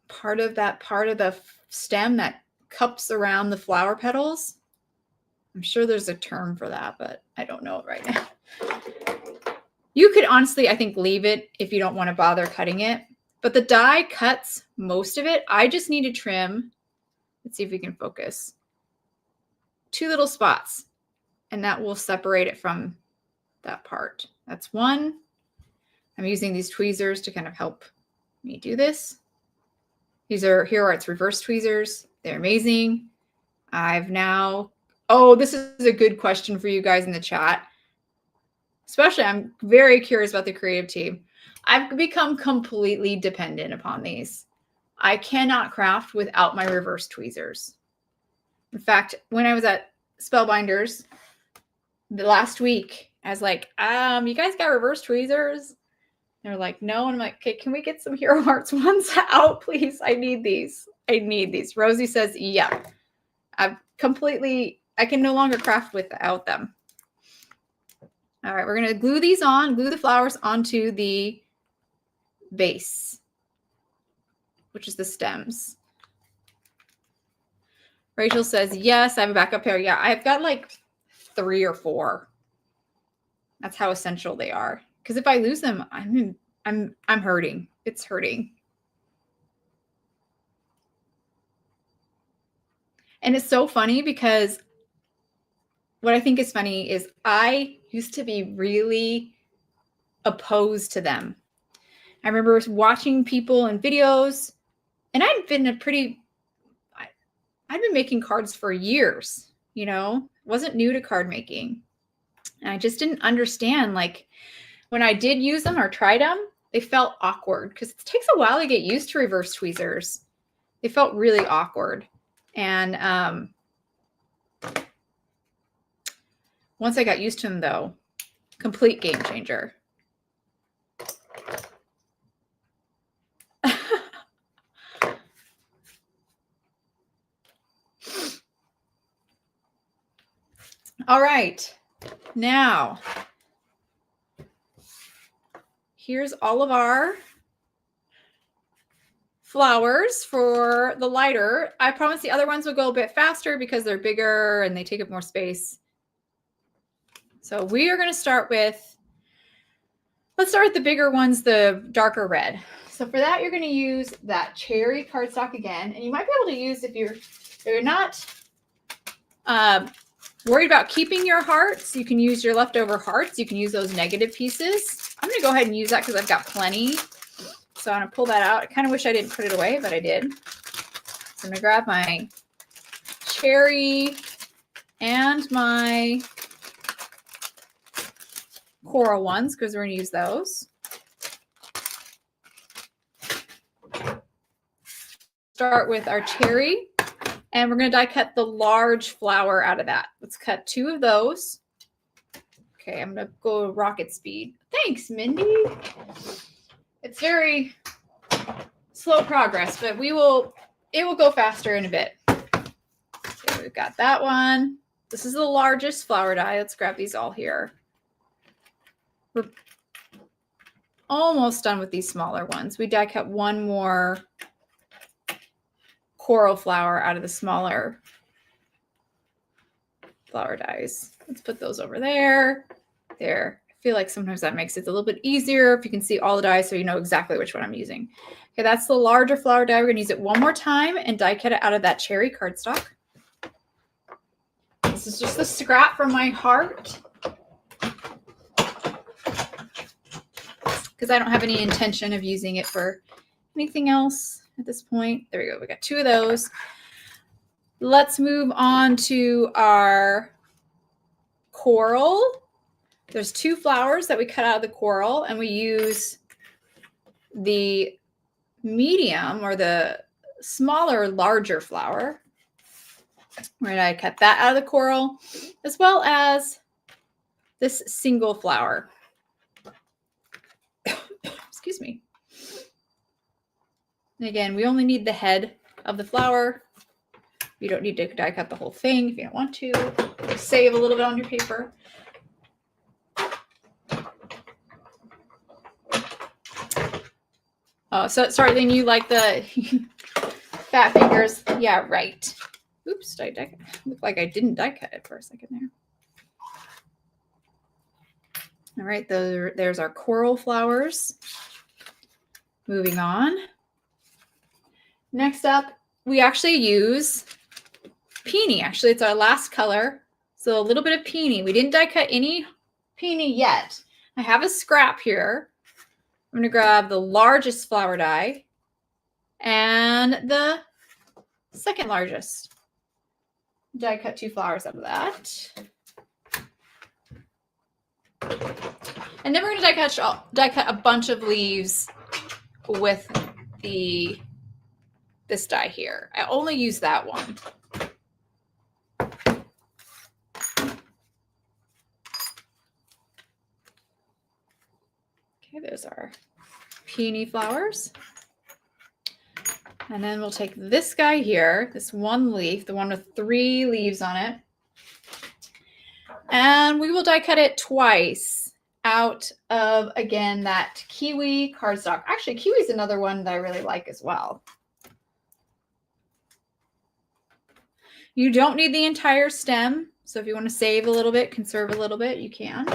part of the stem that cups around the flower petals. I'm sure there's a term for that, but I don't know it right now. You could honestly, I think, leave it if you don't want to bother cutting it. But the die cuts most of it. I just need to trim. Let's see if we can focus. 2 little spots, and that will separate it from that part. That's one. I'm using these tweezers to kind of help me do this. Here are its reverse tweezers. They're amazing. I've now, oh, this is a good question for you guys in the chat. Especially, I'm very curious about the creative team. I've become completely dependent upon these. I cannot craft without my reverse tweezers. In fact, when I was at Spellbinders the last week, I was like, you guys got reverse tweezers? They're like, no. And I'm like, okay, can we get some Hero Hearts ones out, please? I need these. I need these. Rosie says, yeah. I can no longer craft without them. All right, we're going to glue these on, glue the flowers onto the base, which is the stems. Rachel says, yes, I have a backup pair. Yeah, I've got like 3 or 4. That's how essential they are. Because if I lose them, I'm hurting. It's hurting. And it's so funny because what I think is funny is I used to be really opposed to them. I remember watching people in videos And I'd been I'd been making cards for years, you know, wasn't new to card making. And I just didn't understand, like, when I did use them or tried them, they felt awkward because it takes a while to get used to reverse tweezers. They felt really awkward. And once I got used to them, though, complete game changer. All right, now here's all of our flowers for the lighter. I promise the other ones will go a bit faster because they're bigger and they take up more space. So we are going to start with, let's start with the bigger ones, the darker red. So for that, you're going to use that cherry cardstock again. And you might be able to use, if you're not worried about keeping your hearts, you can use your leftover hearts. You can use those negative pieces. I'm going to go ahead and use that because I've got plenty. So I'm going to pull that out. I kind of wish I didn't put it away, but I did. So I'm going to grab my cherry and my coral ones because we're going to use those. Start with our cherry, and we're going to die cut the large flower out of that. Let's cut 2 of those. Okay, I'm going to go rocket speed. Thanks, Mindy. It's very slow progress, but it will go faster in a bit. Okay, we've got that one. This is the largest flower die. Let's grab these all here. We're almost done with these smaller ones. We die cut 1 more coral flower out of the smaller flower dies. Let's put those over there. There. I feel like sometimes that makes it a little bit easier if you can see all the dies so you know exactly which one I'm using. Okay, that's the larger flower die. We're going to use it 1 more time and die cut it out of that cherry cardstock. This is just the scrap from my heart because I don't have any intention of using it for anything else at this point. There we go. We got 2 of those. Let's move on to our coral. There's 2 flowers that we cut out of the coral, and we use the medium or the smaller, larger flower. We're going to cut that out of the coral, as well as this single flower. Excuse me. And again, we only need the head of the flower. You don't need to die cut the whole thing if you don't want to. Save a little bit on your paper. Oh, so sorry, then you like the fat fingers. Yeah, right. Oops, did I die cut? Looked like I didn't die cut it for a second there. All right, there's our coral flowers. Moving on. Next up, we actually use peony. Actually, it's our last color. So a little bit of peony. We didn't die cut any peony yet. I have a scrap here. I'm going to grab the largest flower die and the second largest. Die cut 2 flowers out of that. And then we're going to die cut a bunch of leaves with this die here. I only use that one. Okay, there's our peony flowers. And then we'll take this guy here, this one leaf, the one with 3 leaves on it. And we will die cut it twice out of, again, that kiwi cardstock. Actually, kiwi is another one that I really like as well. You don't need the entire stem. So if you want to save a little bit, conserve a little bit, you can.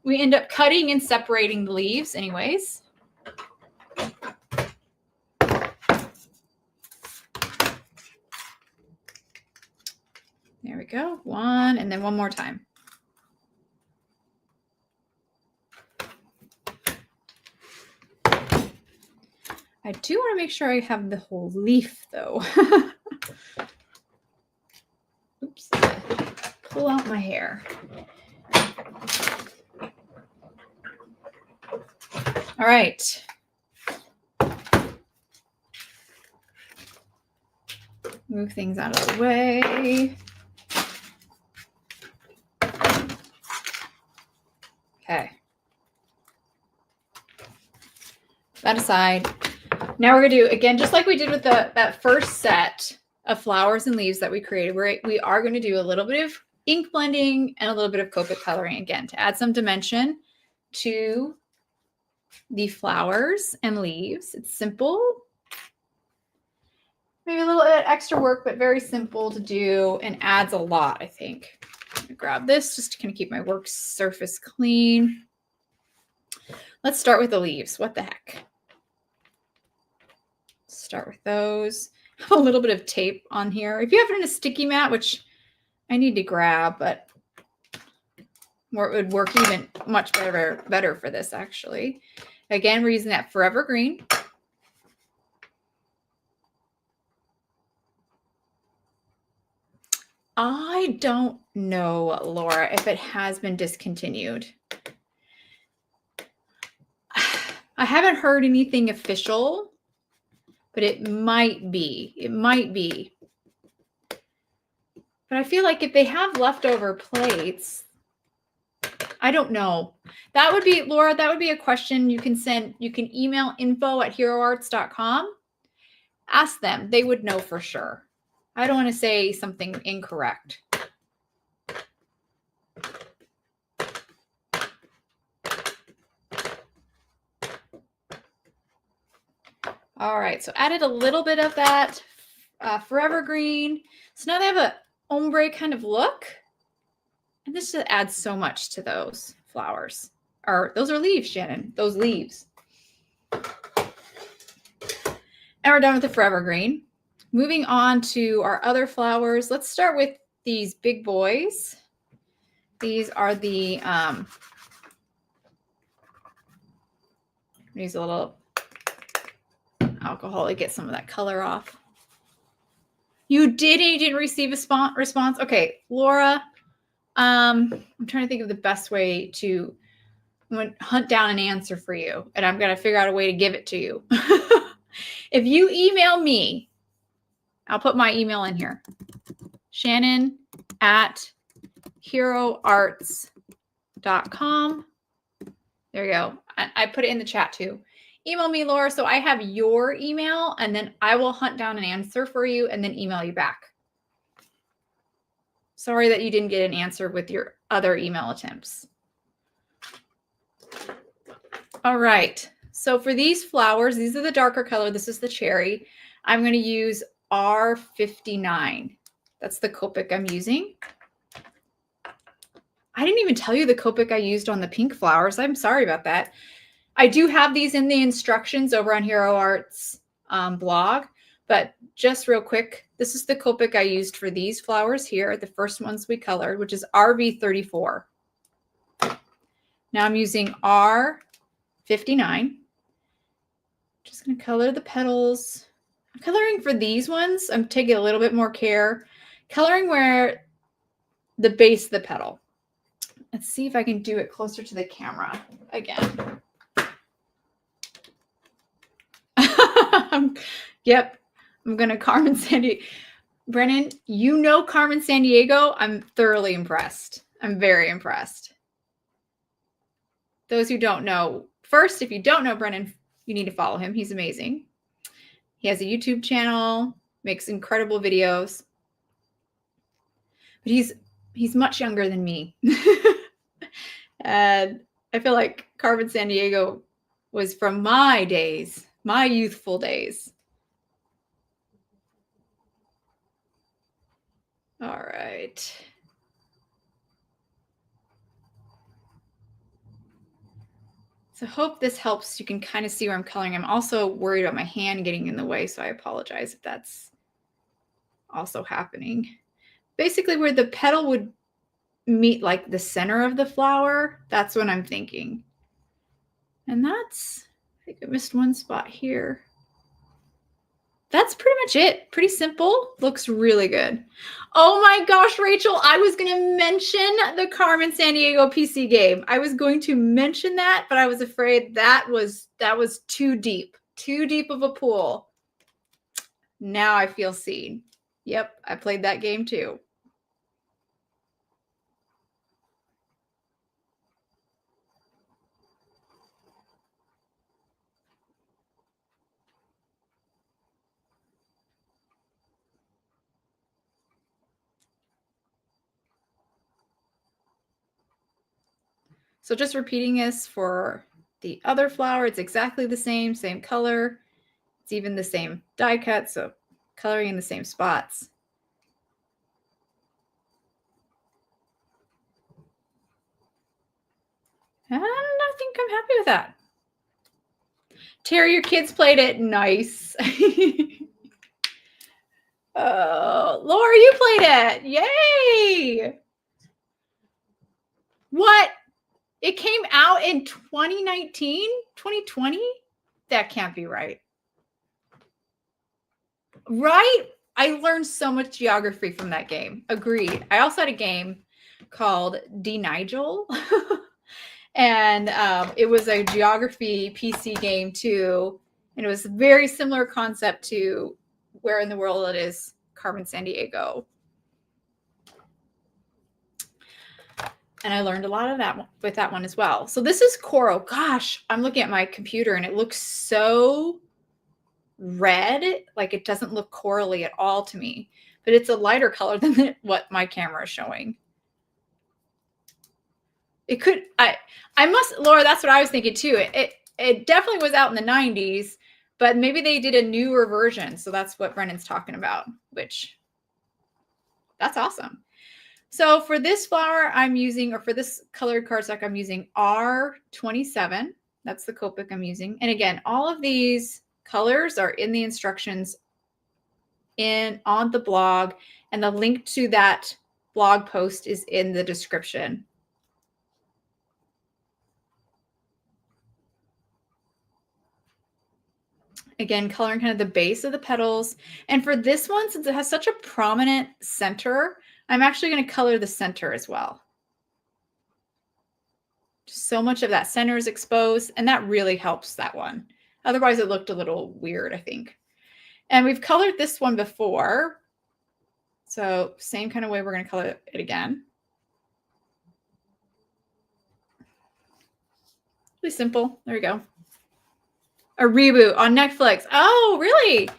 We end up cutting and separating the leaves anyways. There we go. 1, and then 1 more time. I do want to make sure I have the whole leaf though. Oops. Pull out my hair. All right. Move things out of the way. Okay. That aside. Now we're going to do, again, just like we did with that first set of flowers and leaves that we created, we are going to do a little bit of ink blending and a little bit of Copic coloring again to add some dimension to the flowers and leaves. It's simple. Maybe a little bit extra work, but very simple to do and adds a lot, I think. I'm going to grab this just to kind of keep my work surface clean. Let's start with the leaves. What the heck? Start with those. Have a little bit of tape on here. If you have it in a sticky mat, which I need to grab, but it would work even much better for this, actually. Again, we're using that Forever Green. I don't know, Laura, if it has been discontinued. I haven't heard anything official, but it might be. It might be. But I feel like if they have leftover plates, I don't know. That would be, Laura, that would be a question you can send. You can email info@heroarts.com. Ask them. They would know for sure. I don't want to say something incorrect. All right, so added a little bit of that Forever Green. So now they have a ombre kind of look. And this just adds so much to those flowers. Or those are leaves, Shannon. Those leaves. And we're done with the Forever Green. Moving on to our other flowers. Let's start with these big boys. These are the use a little alcohol to get some of that color off. You didn't receive a response? Okay, Laura, I'm trying to think of the best way to hunt down an answer for you, and I'm going to figure out a way to give it to you. If you email me, I'll put my email in here, Channin@heroarts.com. There you go. I put it in the chat too. Email me, Laura, so I have your email, and then I will hunt down an answer for you and then email you back. Sorry that you didn't get an answer with your other email attempts. All right. So for these flowers, these are the darker color. This is the cherry. I'm going to use R59. That's the Copic I'm using. I didn't even tell you the Copic I used on the pink flowers. I'm sorry about that. I do have these in the instructions over on Hero Arts blog, but just real quick, this is the Copic I used for these flowers here, the first ones we colored, which is RV34. Now I'm using R59. Just going to color the petals. I'm coloring for these ones. I'm taking a little bit more care. Coloring where the base of the petal. Let's see if I can do it closer to the camera again. Yep, I'm going to Carmen Sandiego. Brennan, you know Carmen Sandiego. I'm thoroughly impressed. I'm very impressed. Those who don't know, first, if you don't know Brennan, you need to follow him. He's amazing. He has a YouTube channel, makes incredible videos. But he's much younger than me. And I feel like Carmen Sandiego was from my days, my youthful days. All right. So I hope this helps. You can kind of see where I'm coloring. I'm also worried about my hand getting in the way, so I apologize if that's also happening. Basically, where the petal would meet like the center of the flower, that's what I'm thinking. And that's, I think I missed one spot here. That's pretty much it. Pretty simple. Looks really good. Oh my gosh, Rachel, I was going to mention the Carmen Sandiego PC game. I was going to mention that, but I was afraid that was too deep of a pool. Now I feel seen. Yep, I played that game too. So just repeating this for the other flower, it's exactly the same color. It's even the same die cut, so coloring in the same spots. And I think I'm happy with that. Terry, your kids played it. Nice. Laura, you played it. Yay! What? It came out in 2019? 2020? That can't be right. Right? I learned so much geography from that game. Agreed. I also had a game called D. Nigel. And it was a geography PC game too. And it was a very similar concept to Where in the World It Is, Carmen Sandiego. And I learned a lot of that with that one as well. So this is coral. Gosh, I'm looking at my computer and it looks so red. Like it doesn't look corally at all to me, but it's a lighter color than what my camera is showing. It could, I must, Laura, that's what I was thinking too. It definitely was out in the 90s, but maybe they did a newer version. So that's what Brennan's talking about, which that's awesome. So for this flower I'm using, or for this colored cardstock, I'm using R27. That's the Copic I'm using. And again, all of these colors are in the instructions on the blog, and the link to that blog post is in the description. Again, coloring kind of the base of the petals. And for this one, since it has such a prominent center, I'm actually going to color the center as well. So much of that center is exposed, and that really helps that one. Otherwise, it looked a little weird, I think. And we've colored this one before. So same kind of way we're going to color it again. Really simple. There we go. A reboot on Netflix. Oh, really?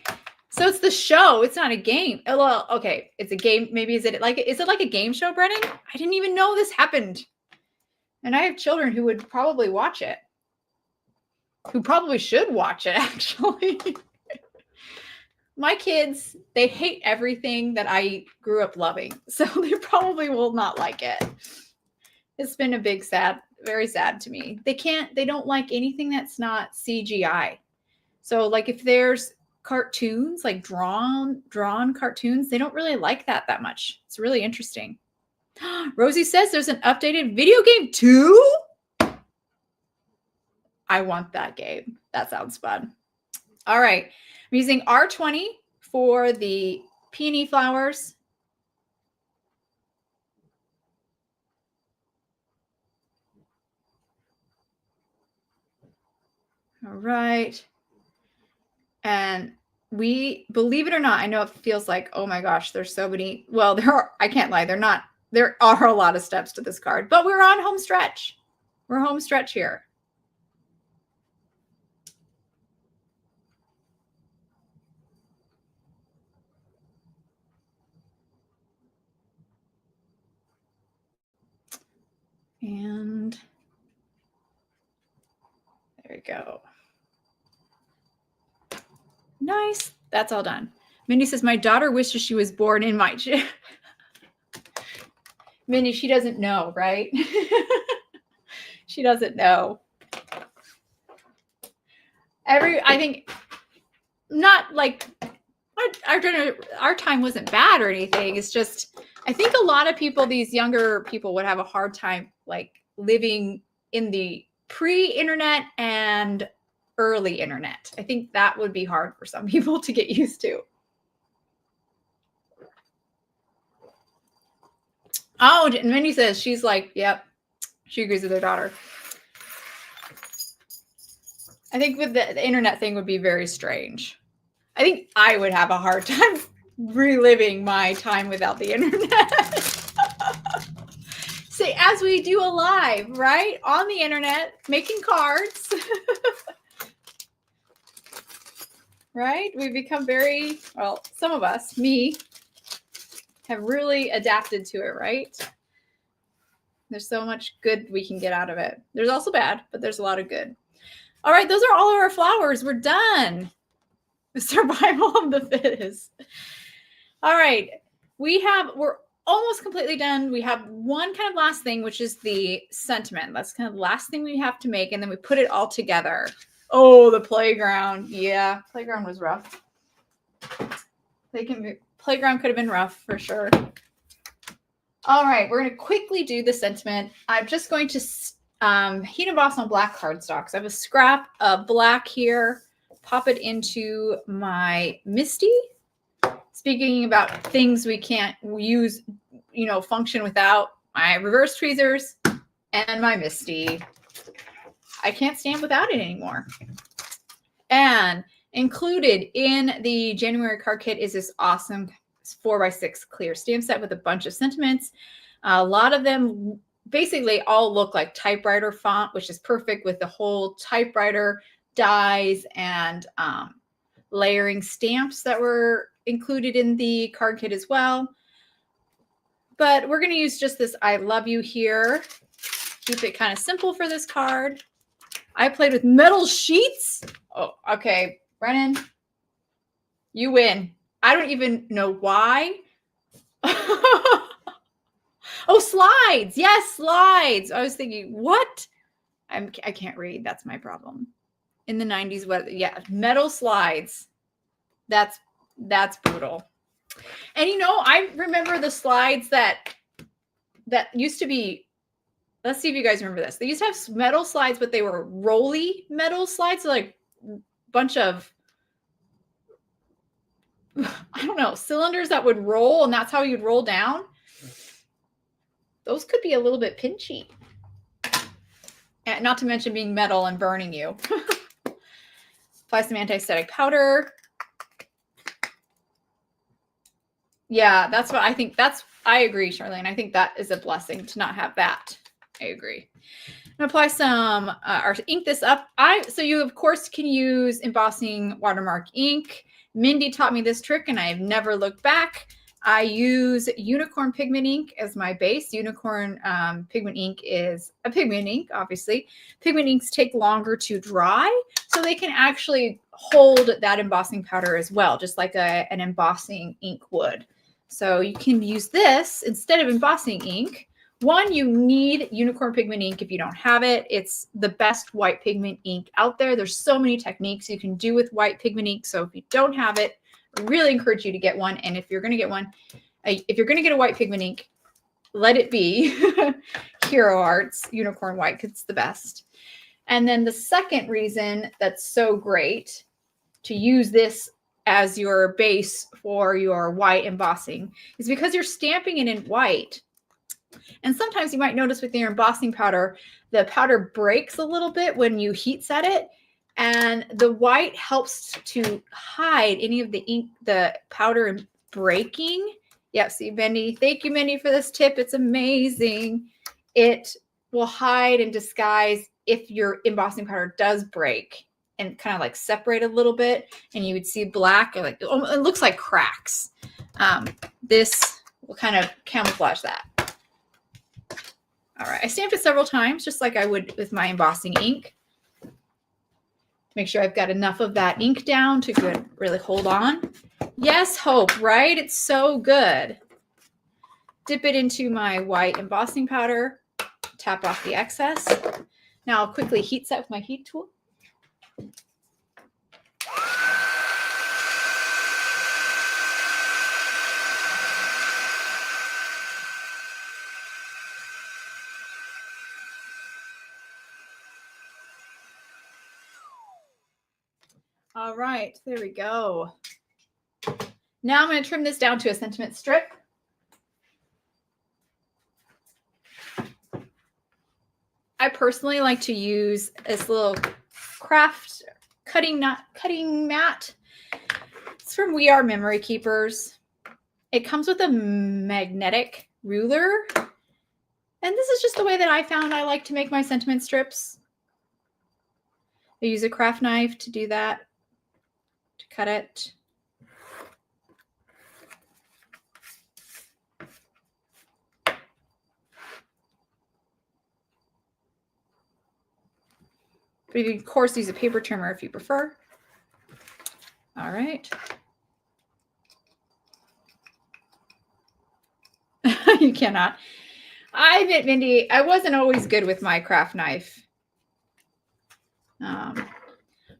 So it's the show. It's not a game. Well, okay. It's a game. Maybe is it like a game show, Brennan? I didn't even know this happened. And I have children who would probably watch it. Who probably should watch it, actually. My kids, they hate everything that I grew up loving. So they probably will not like it. It's been a big very sad to me. They don't like anything that's not CGI. So like if there's cartoons, like drawn cartoons, they don't really like that much. It's really interesting. Rosie says there's an updated video game too. I want that game. That sounds fun. All right. I'm using R20 for the peony flowers. All right. And we, believe it or not, I know it feels like, oh my gosh, there's so many. Well, I can't lie. There are a lot of steps to this card, but we're on home stretch. We're home stretch here. And there we go. Nice. That's all done. Mindy says, my daughter wishes she was born in my... Mindy, she doesn't know, right? She doesn't know. I think, not like our time wasn't bad or anything. It's just, I think a lot of people, these younger people, would have a hard time like living in the pre-internet and early internet. I think that would be hard for some people to get used to. Oh, and Mindy says she's like, yep, she agrees with her daughter. I think with the internet thing would be very strange. I think I would have a hard time reliving my time without the internet. Say, as we do a live, right? On the internet, making cards. Right? We've become very, well, some of us, me, have really adapted to it, right? There's so much good we can get out of it. There's also bad, but there's a lot of good. All right, those are all of our flowers. We're done. The survival of the fittest. All right, we're almost completely done. We have one kind of last thing, which is the sentiment. That's kind of the last thing we have to make, and then we put it all together. Oh, the playground. Yeah, playground was rough. Playground could have been rough for sure. All right, we're going to quickly do the sentiment. I'm just going to heat emboss on black cardstock. So I have a scrap of black here. Pop it into my Misty. Speaking about things we can't use, function without, my reverse tweezers and my Misty. I can't stand without it anymore. And included in the January card kit is this awesome 4x6 clear stamp set with a bunch of sentiments. A lot of them basically all look like typewriter font, which is perfect with the whole typewriter dies and layering stamps that were included in the card kit as well. But we're going to use just this I love you here. Keep it kind of simple for this card. I played with metal sheets. Oh, okay. Brennan, you win. I don't even know why. Oh, slides. Yes, slides. I was thinking, what? I can't read. That's my problem. In the 90s, metal slides. That's brutal. And I remember the slides that used to be, let's see if you guys remember this. They used to have metal slides, but they were rolly metal slides. So like a bunch of, I don't know, cylinders that would roll, and that's how you'd roll down. Those could be a little bit pinchy. And not to mention being metal and burning you. Apply some anti-static powder. Yeah, that's what I think. I agree, Charlene. I think that is a blessing to not have that. I agree. I'm gonna apply some or ink this up. So you of course can use embossing watermark ink. Mindy taught me this trick and I've never looked back. I use unicorn pigment ink as my base. Unicorn pigment ink is a pigment ink, obviously. Pigment inks take longer to dry, so they can actually hold that embossing powder as well, just like an embossing ink would. So you can use this instead of embossing ink. One, you need unicorn pigment ink if you don't have it. It's the best white pigment ink out there. There's so many techniques you can do with white pigment ink. So if you don't have it, I really encourage you to get one. And if you're going to get one, if you're going to get a white pigment ink, let it be Hero Arts Unicorn White, because it's the best. And then the second reason that's so great to use this as your base for your white embossing is because you're stamping it in white. And sometimes you might notice with your embossing powder, the powder breaks a little bit when you heat set it. And the white helps to hide any of the ink, the powder breaking. Yeah, see, Mindy. Thank you, Mindy, for this tip. It's amazing. It will hide and disguise if your embossing powder does break and kind of like separate a little bit. And you would see black, like it looks like cracks. This will kind of camouflage that. All right, I stamped it several times, just like I would with my embossing ink. Make sure I've got enough of that ink down to really hold on. Yes, Hope, right? It's so good. Dip it into my white embossing powder. Tap off the excess. Now I'll quickly heat set with my heat tool. All right, there we go. Now I'm going to trim this down to a sentiment strip. I personally like to use this little craft cutting mat. It's from We Are Memory Keepers. It comes with a magnetic ruler. And this is just the way that I found I like to make my sentiment strips. I use a craft knife to do that, to cut it. But you can, of course, use a paper trimmer if you prefer. All right. You cannot. I admit, Mindy, I wasn't always good with my craft knife.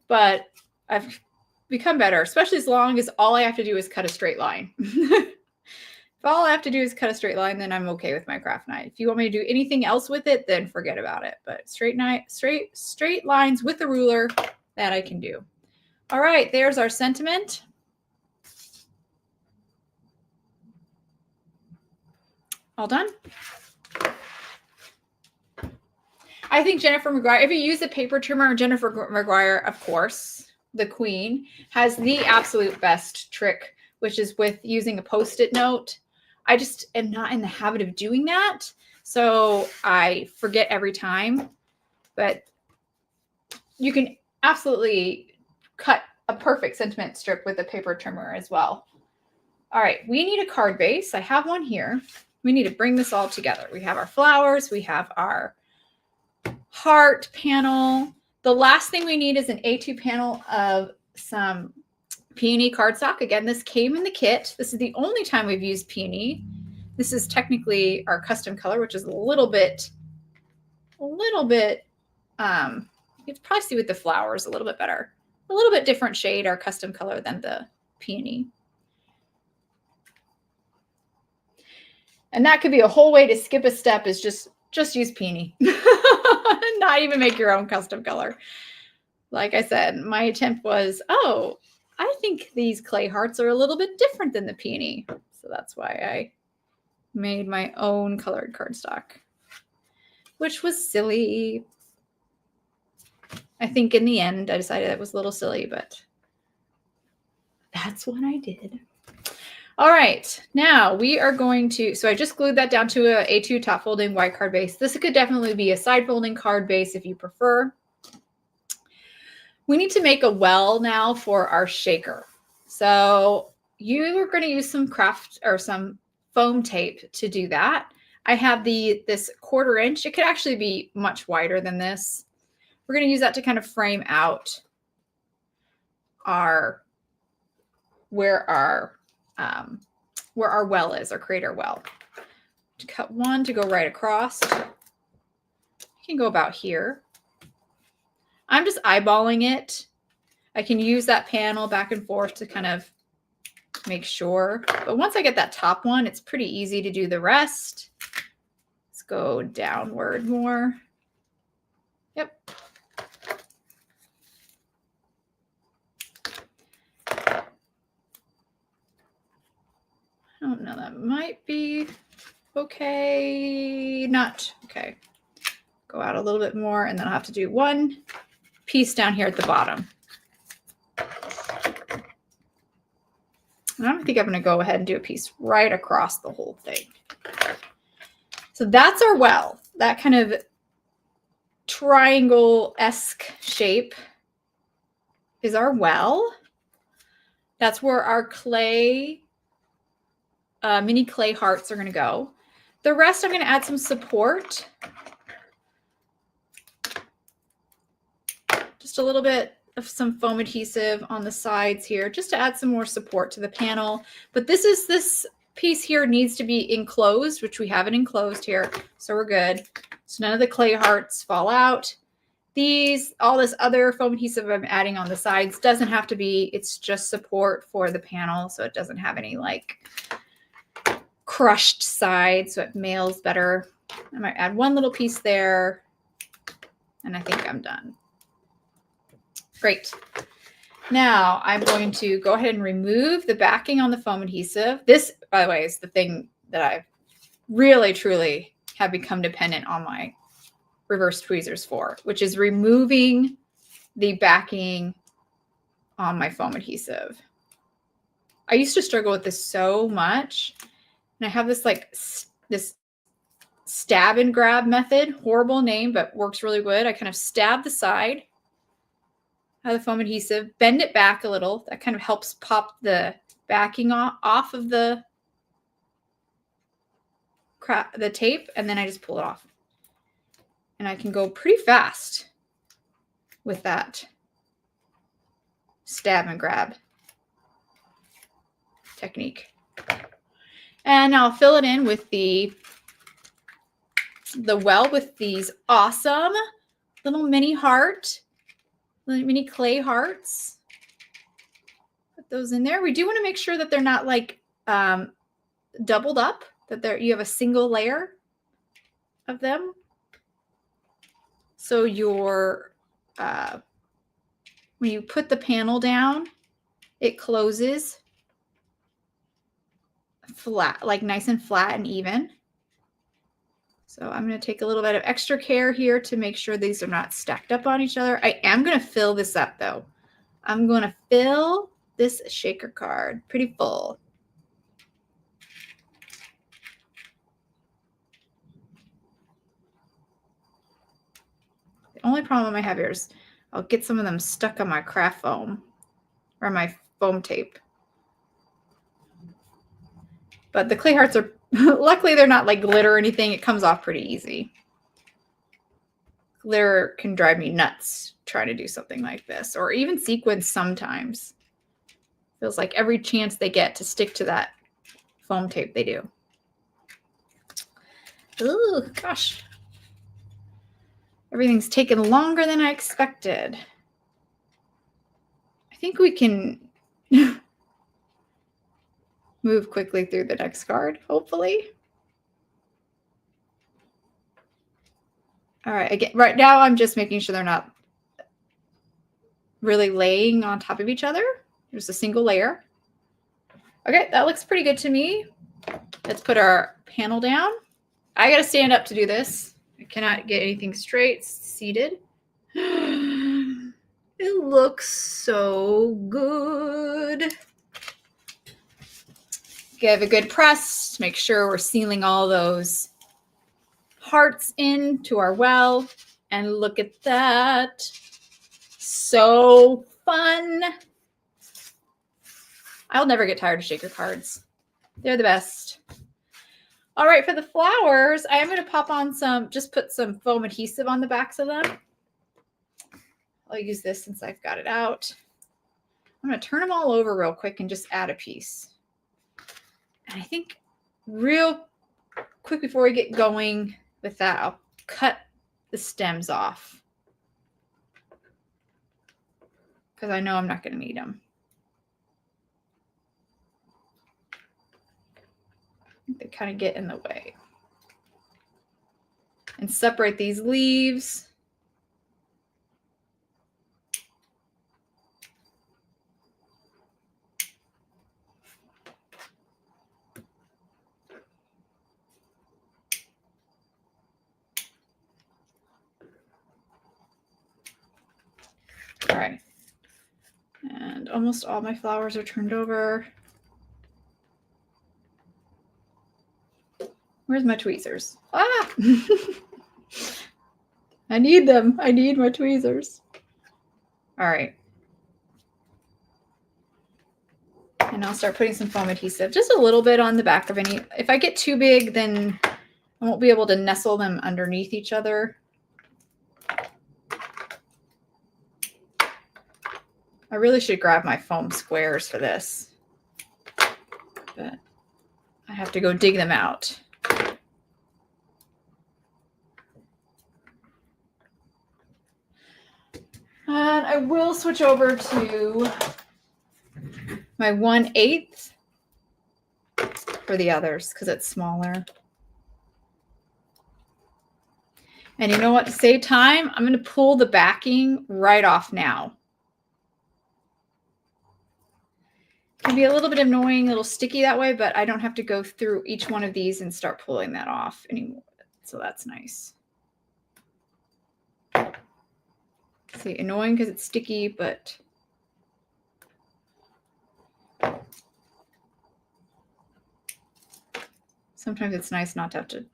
But I've become better, especially as long as all I have to do is cut a straight line. If all I have to do is cut a straight line, then I'm okay with my craft knife. If you want me to do anything else with it, then forget about it. But straight lines with the ruler, that I can do. All right, there's our sentiment. All done. I think Jennifer McGuire, if you use a paper trimmer, Jennifer McGuire, of course, the queen, has the absolute best trick, which is with using a Post-it note. I just am not in the habit of doing that, so I forget every time. But you can absolutely cut a perfect sentiment strip with a paper trimmer as well. All right, we need a card base. I have one here. We need to bring this all together. We have our flowers. We have our heart panel. The last thing we need is an A2 panel of some peony cardstock. Again, this came in the kit. This is the only time we've used peony. This is technically our custom color, which is a little bit, you can probably see with the flowers a little bit better. A little bit different shade, our custom color, than the peony. And that could be a whole way to skip a step, is just use peony. Not even make your own custom color. Like I said, my attempt was, oh, I think these clay hearts are a little bit different than the peony. So that's why I made my own colored cardstock, which was silly. I think in the end, I decided that was a little silly, but that's what I did. All right, now we are going to, so I just glued that down to a A2 top folding white card base. This could definitely be a side folding card base if you prefer. We need to make a well now for our shaker. So you are going to use some craft or some foam tape to do that. I have this 1/4 inch. It could actually be much wider than this. We're going to use that to kind of frame out where our well is, our crater well. To cut one to go right across. You can go about here. I'm just eyeballing it. I can use that panel back and forth to kind of make sure. But once I get that top one, it's pretty easy to do the rest. Let's go downward more. Yep. I don't know, that might be okay. Not okay. Go out a little bit more, and then I'll have to do one piece down here at the bottom. And I don't think I'm going to go ahead and do a piece right across the whole thing. So that's our well. That kind of triangle-esque shape is our well. That's where our clay, mini clay hearts are going to go. The rest, I'm going to add some support. Just a little bit of some foam adhesive on the sides here, just to add some more support to the panel. But this piece here needs to be enclosed, which we have it enclosed here, so we're good. So none of the clay hearts fall out. All this other foam adhesive I'm adding on the sides doesn't have to be, it's just support for the panel, so it doesn't have any like crushed sides, so it mails better. I might add one little piece there, and I think I'm done. Great. Now I'm going to go ahead and remove the backing on the foam adhesive. This, by the way, is the thing that I really, truly have become dependent on my reverse tweezers for, which is removing the backing on my foam adhesive. I used to struggle with this so much. And I have this like this stab and grab method, horrible name, but works really good. I kind of stab the side of the foam adhesive, bend it back a little. That kind of helps pop the backing off of the tape, and then I just pull it off. And I can go pretty fast with that stab and grab technique. And I'll fill it in with the well with these awesome little mini clay hearts. Put those in there. We do want to make sure that they're not like doubled up, that you have a single layer of them. So your when you put the panel down, it closes flat, like nice and flat and even. So I'm going to take a little bit of extra care here to make sure these are not stacked up on each other. I am going to fill this up though. I'm going to fill this shaker card pretty full. The only problem I have here is I'll get some of them stuck on my craft foam or my foam tape. But the clay hearts are, luckily they're not like glitter or anything. It comes off pretty easy. Glitter can drive me nuts trying to do something like this, or even sequins sometimes. Feels like every chance they get to stick to that foam tape, they do. Ooh, gosh. Everything's taken longer than I expected. I think we can move quickly through the next card, hopefully. All right, again, right now I'm just making sure they're not really laying on top of each other. There's a single layer. Okay, that looks pretty good to me. Let's put our panel down. I gotta stand up to do this. I cannot get anything straight, seated. It looks so good. Give a good press to make sure we're sealing all those hearts into our well. And look at that. So fun. I'll never get tired of shaker cards. They're the best. All right, for the flowers, I am going to pop on just put some foam adhesive on the backs of them. I'll use this since I've got it out. I'm going to turn them all over real quick and just add a piece. And I think real quick before we get going with that, I'll cut the stems off because I know I'm not going to need them. They kind of get in the way. And separate these leaves. All right. And almost all my flowers are turned over. Where's my tweezers? Ah! I need them. I need my tweezers. All right. And I'll start putting some foam adhesive, just a little bit on the back of any. If I get too big, then I won't be able to nestle them underneath each other. I really should grab my foam squares for this, but I have to go dig them out. And I will switch over to my 1/8 for the others because it's smaller. And you know what? To save time, I'm going to pull the backing right off now. Can be a little bit annoying, a little sticky that way, but I don't have to go through each one of these and start pulling that off anymore. So that's nice. See, annoying because it's sticky, but sometimes it's nice not to have to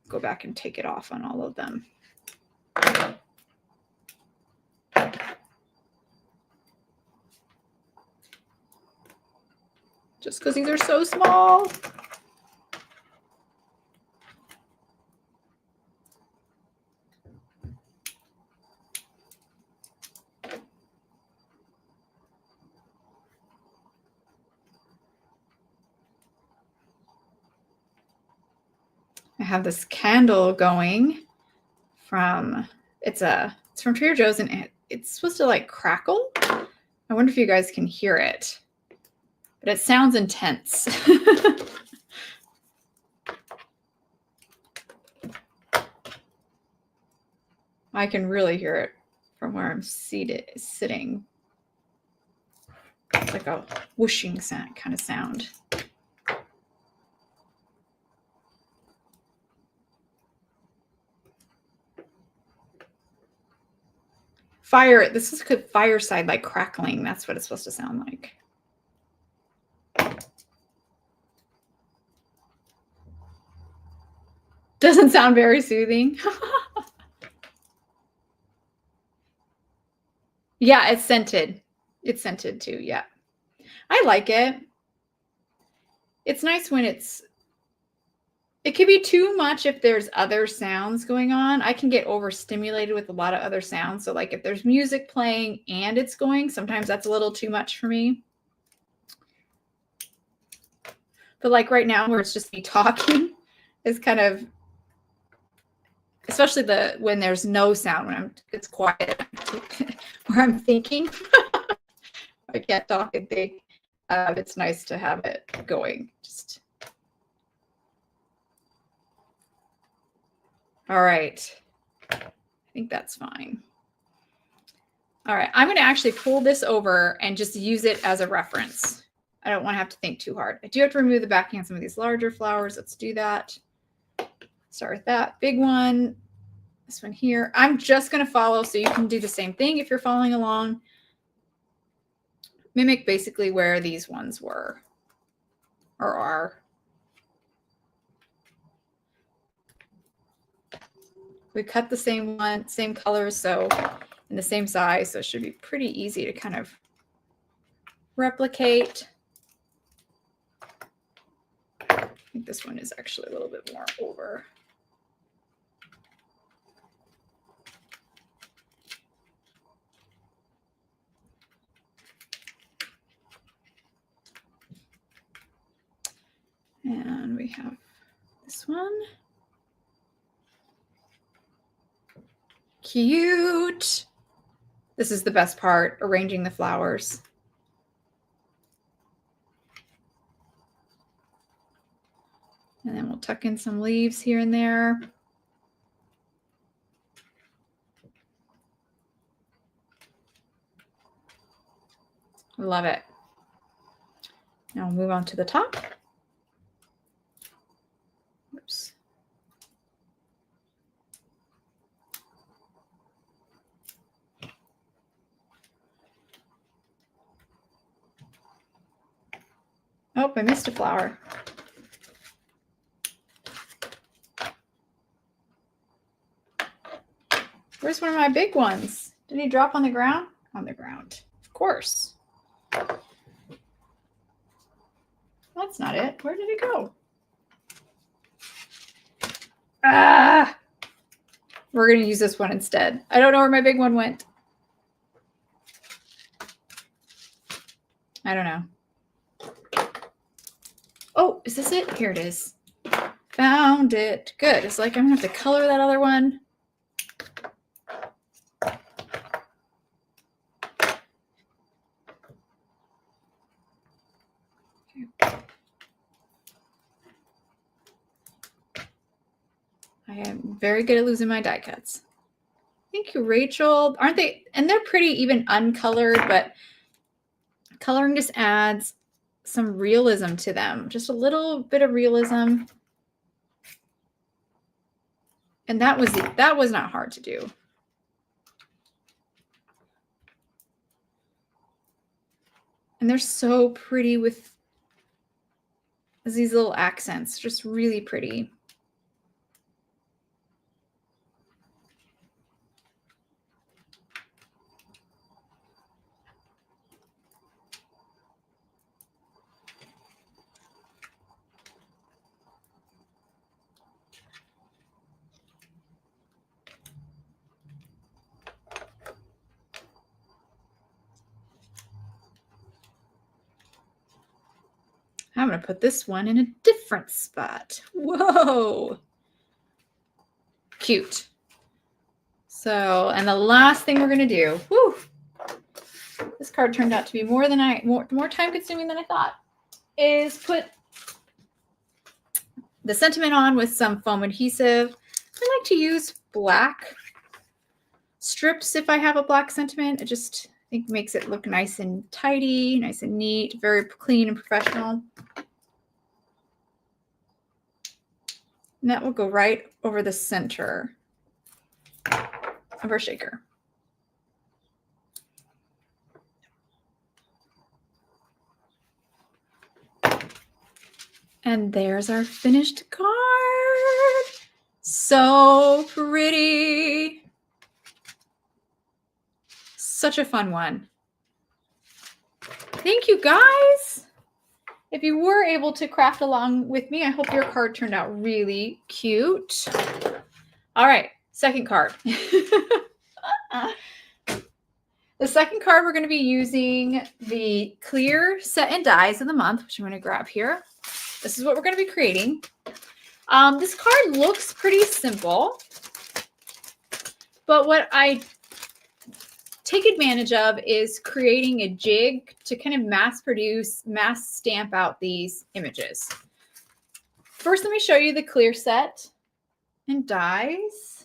go back and take it off on all of them. Just because these are so small. I have this candle going from, it's from Trader Joe's, and it's supposed to like crackle. I wonder if you guys can hear it, but it sounds intense. I can really hear it from where I'm sitting. It's like a whooshing sound, kind of sound. Fire, this is good fireside, like crackling. That's what it's supposed to sound like. Doesn't sound very soothing. Yeah, it's scented. It's scented too, yeah. I like it. It's nice when it can be too much if there's other sounds going on. I can get overstimulated with a lot of other sounds. So like if there's music playing and it's going, sometimes that's a little too much for me. But like right now where it's just me talking is kind of, especially when there's no sound, when it's quiet, where I'm thinking. I can't talk and think. It's nice to have it going. All right. I think that's fine. All right. I'm going to actually pull this over and just use it as a reference. I don't want to have to think too hard. I do have to remove the backing on some of these larger flowers. Let's do that. Start with that big one. This one here. I'm just going to follow, so you can do the same thing if you're following along. Mimic basically where these ones were or are. We cut the same one, same colors, so in the same size, so it should be pretty easy to kind of replicate. I think this one is actually a little bit more over. And we have this one. Cute. This is the best part, arranging the flowers. And then we'll tuck in some leaves here and there. Love it. Now we'll move on to the top. Oops. Oh, I missed a flower. Where's one of my big ones? Did he drop on the ground? On the ground. Of course. That's not it. Where did it go? Ah! We're going to use this one instead. I don't know where my big one went. I don't know. Oh, is this it? Here it is. Found it. Good. It's like I'm going to have to color that other one. I am very good at losing my die cuts. Thank you, Rachel. Aren't they? And they're pretty even uncolored, but coloring just adds some realism to them, just a little bit of realism. And that was not hard to do. And they're so pretty with these little accents, just really pretty. I'm going to put this one in a different spot. Whoa. Cute. So, and the last thing we're going to do, whew, this card turned out to be more time consuming than I thought, is put the sentiment on with some foam adhesive. I like to use black strips if I have a black sentiment. It just, I think, makes it look nice and tidy, nice and neat, very clean and professional. And that will go right over the center of our shaker. And there's our finished card. So pretty. Such a fun one. Thank you, guys. If you were able to craft along with me, I hope your card turned out really cute. All right, second card. The second card, we're going to be using the clear set and dies of the month, which I'm going to grab here. This is what we're going to be creating. This card looks pretty simple, but what I take advantage of is creating a jig to kind of mass stamp out these images. First, let me show you the clear set and dies.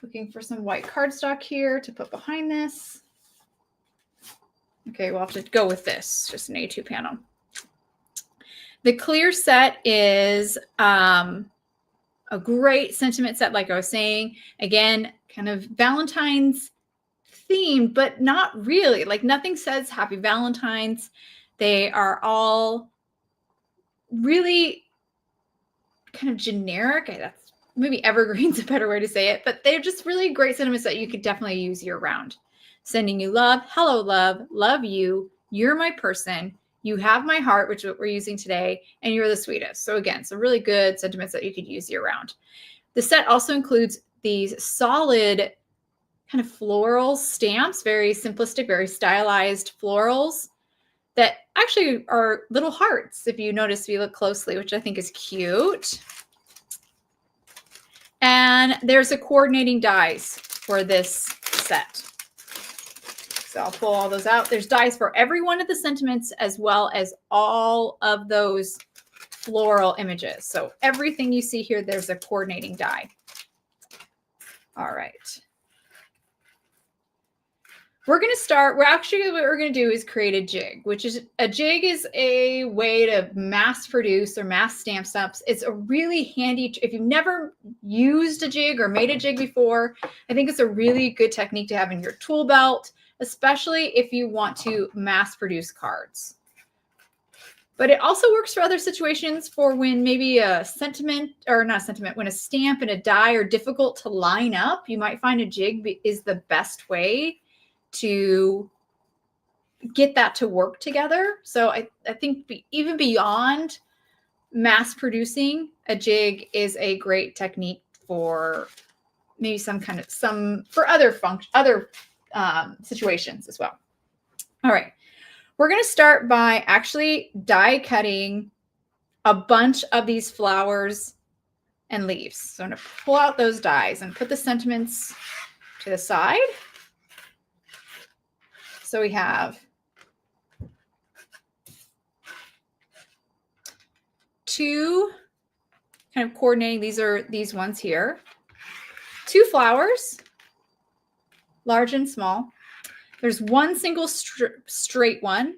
Looking for some white cardstock here to put behind this. Okay, we'll have to go with this, just an A2 panel. The clear set is a great sentiment set, like I was saying. Again, kind of Valentine's themed, but not really. Like, nothing says Happy Valentine's. They are all really kind of generic. That's maybe evergreen's a better way to say it, but they're just really great sentiments that you could definitely use year round. Sending you love, hello love you, you're my person, you have my heart, which is what we're using today, and you're the sweetest. So again, some really good sentiments that you could use year round. The set also includes these solid kind of floral stamps, very simplistic, very stylized florals that actually are little hearts, if you notice, if you look closely, which I think is cute. And there's a coordinating dies for this set. So I'll pull all those out. There's dies for every one of the sentiments as well as all of those floral images. So everything you see here, there's a coordinating die. All right. We're going to start, what we're going to do is create a jig, which is a way to mass produce or mass stamp stuff. It's a really handy, if you've never used a jig or made a jig before, I think it's a really good technique to have in your tool belt, especially if you want to mass produce cards. But it also works for other situations, for when maybe a sentiment, or not a sentiment, when a stamp and a die are difficult to line up, you might find a jig is the best way to get that to work together. So I think even beyond mass producing, a jig is a great technique for maybe for other situations as well. All right, we're going to start by actually die cutting a bunch of these flowers and leaves. So I'm going to pull out those dies and put the sentiments to the side. So we have 2 kind of coordinating. These are these ones here. 2 flowers, large and small. There's 1 single straight one.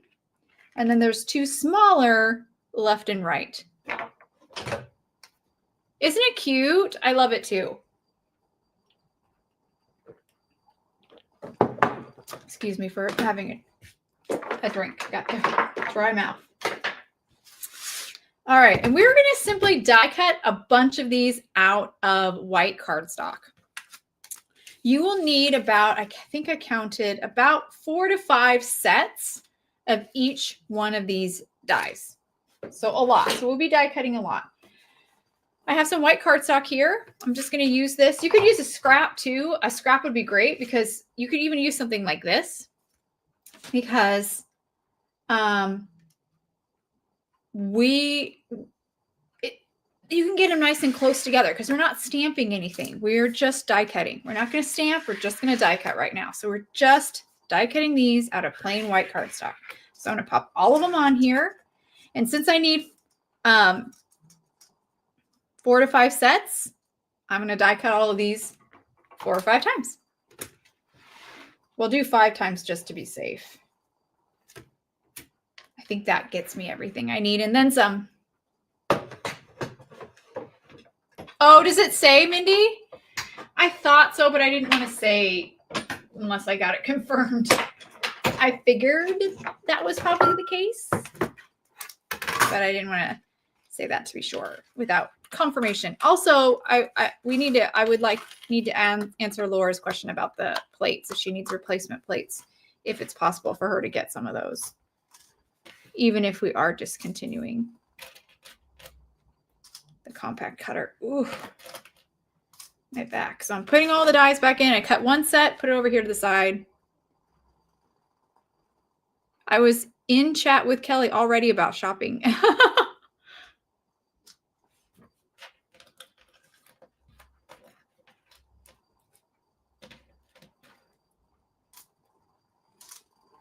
And then there's 2 smaller left and right. Isn't it cute? I love it too. Excuse me for having a drink. Got dry mouth. All right, and we're going to simply die cut a bunch of these out of white cardstock. You will need about, I think I counted, about 4 to 5 sets of each one of these dies. So a lot. So we'll be die cutting a lot. I have some white cardstock here. I'm just going to use this. You could use a scrap too. A scrap would be great because you could even use something like this because you can get them nice and close together because we're not stamping anything. We're just die cutting. We're not going to stamp. We're just going to die cut right now. So we're just die cutting these out of plain white cardstock. So I'm going to pop all of them on here. And since I need 4 to 5 sets, I'm going to die cut all of these 4 or 5 times. We'll do 5 times just to be safe. I think that gets me everything I need and then some. Oh, does it say, Mindy? I thought so, but I didn't want to say unless I got it confirmed. I figured that was probably the case, but I didn't want to say that to be sure without confirmation. Also, I would need to answer Laura's question about the plates if she needs replacement plates, if it's possible for her to get some of those, even if we are discontinuing the compact cutter. Ooh, my back. So I'm putting all the dies back in. I cut one set, put it over here to the side. I was in chat with Kelly already about shopping.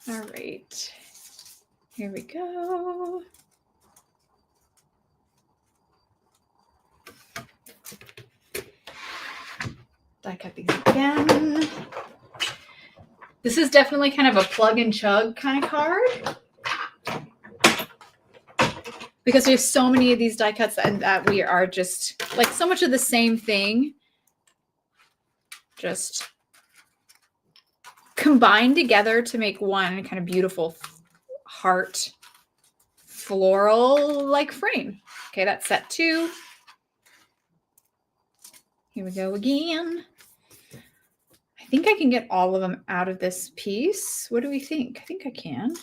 All right, here we go. Die cut these again. This is definitely kind of a plug and chug kind of card because we have so many of these die cuts and that we are just like so much of the same thing, just combined together to make one kind of beautiful heart floral like frame. Okay, that's set 2. Here we go again. I think I can get all of them out of this piece. What do we think? I think I can.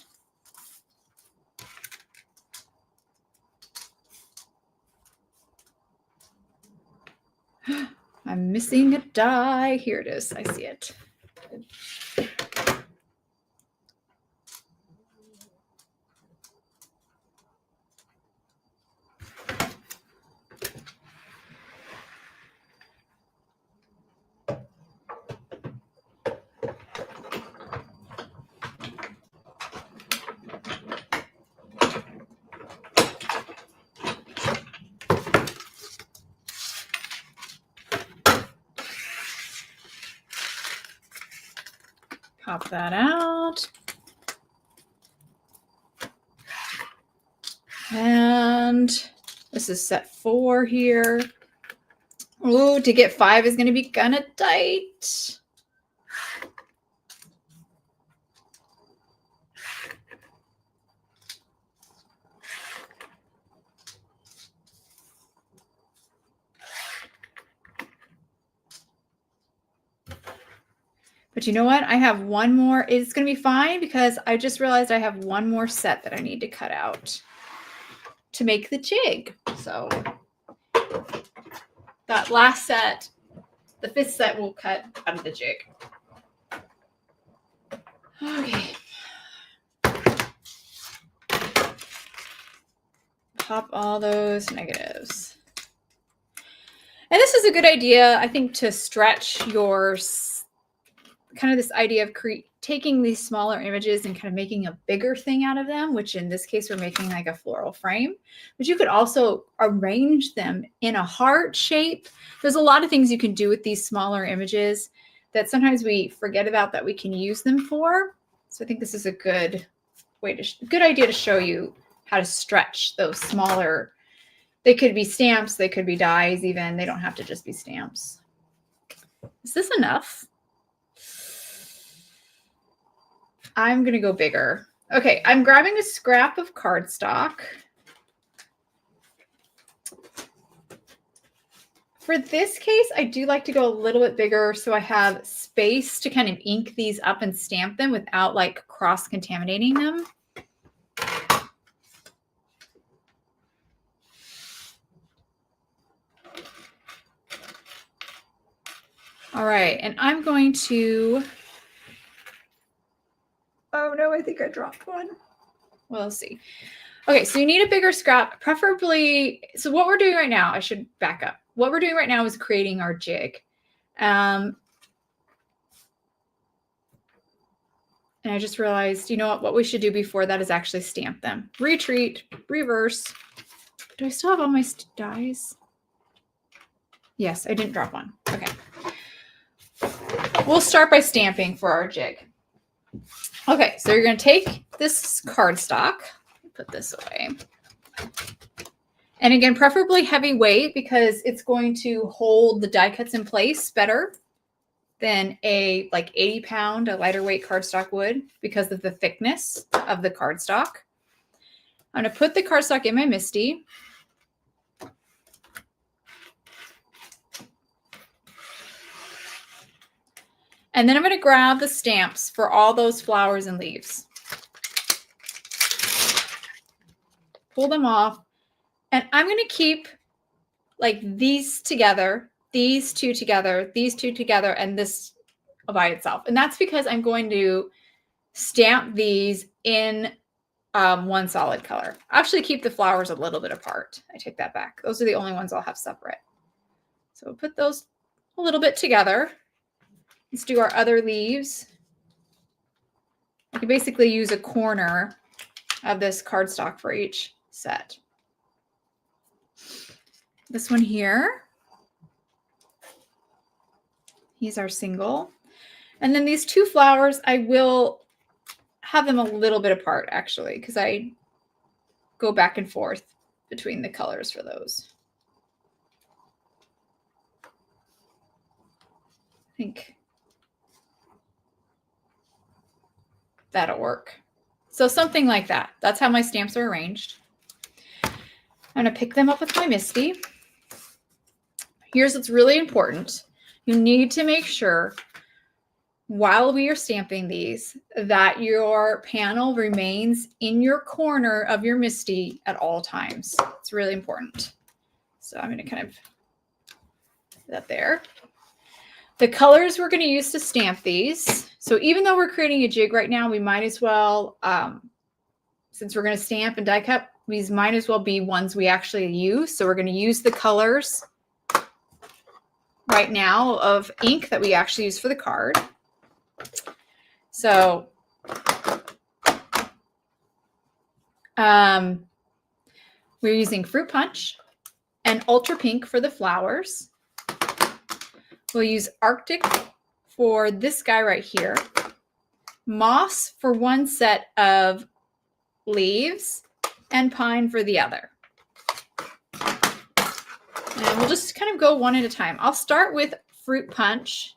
I'm missing a die. Here it is. I see it. Pop that out. And this is set 4 here. Ooh, to get 5 is going to be kind of tight. But you know what? I have one more. It's going to be fine because I just realized I have one more set that I need to cut out to make the jig. So that last set, the 5th set, will cut out of the jig. Okay. Pop all those negatives. And this is a good idea, I think, to stretch your kind of this idea of taking these smaller images and kind of making a bigger thing out of them, which in this case, we're making like a floral frame, but you could also arrange them in a heart shape. There's a lot of things you can do with these smaller images that sometimes we forget about that we can use them for. So I think this is a good good idea to show you how to stretch those smaller. They could be stamps, they could be dies even. They don't have to just be stamps. Is this enough? I'm going to go bigger. Okay, I'm grabbing a scrap of cardstock. For this case, I do like to go a little bit bigger so I have space to kind of ink these up and stamp them without like cross-contaminating them. All right, and I'm going to, oh no, I think I dropped one. Well, let's see. Okay, so you need a bigger scrap, preferably. So what we're doing right now, I should back up. What we're doing right now is creating our jig. And I just realized, you know what we should do before that is actually stamp them. Retreat, reverse. Do I still have all my dies? Yes, I didn't drop one. Okay. We'll start by stamping for our jig. Okay, so you're going to take this cardstock, put this away. And again, preferably heavyweight because it's going to hold the die cuts in place better than a like 80-pound, a lighter weight cardstock would because of the thickness of the cardstock. I'm going to put the cardstock in my MISTI. And then I'm going to grab the stamps for all those flowers and leaves. Pull them off. And I'm going to keep like these together, these two together, these two together, and this by itself. And that's because I'm going to stamp these in one solid color. I'll actually keep the flowers a little bit apart. I take that back. Those are the only ones I'll have separate. So we'll put those a little bit together. Let's do our other leaves. I can basically use a corner of this cardstock for each set. This one here, he's our single. And then these two flowers, I will have them a little bit apart actually, because I go back and forth between the colors for those. I think that'll work. So something like that. That's how my stamps are arranged. I'm going to pick them up with my MISTI. Here's what's really important. You need to make sure while we are stamping these that your panel remains in your corner of your MISTI at all times. It's really important. So I'm going to kind of put that there. The colors we're going to use to stamp these. So even though we're creating a jig right now, we might as well, since we're going to stamp and die cut, these might as well be ones we actually use. So we're going to use the colors right now of ink that we actually use for the card. So we're using Fruit Punch and Ultra Pink for the flowers. We'll use Arctic for this guy right here. Moss for one set of leaves and Pine for the other. And we'll just kind of go one at a time. I'll start with Fruit Punch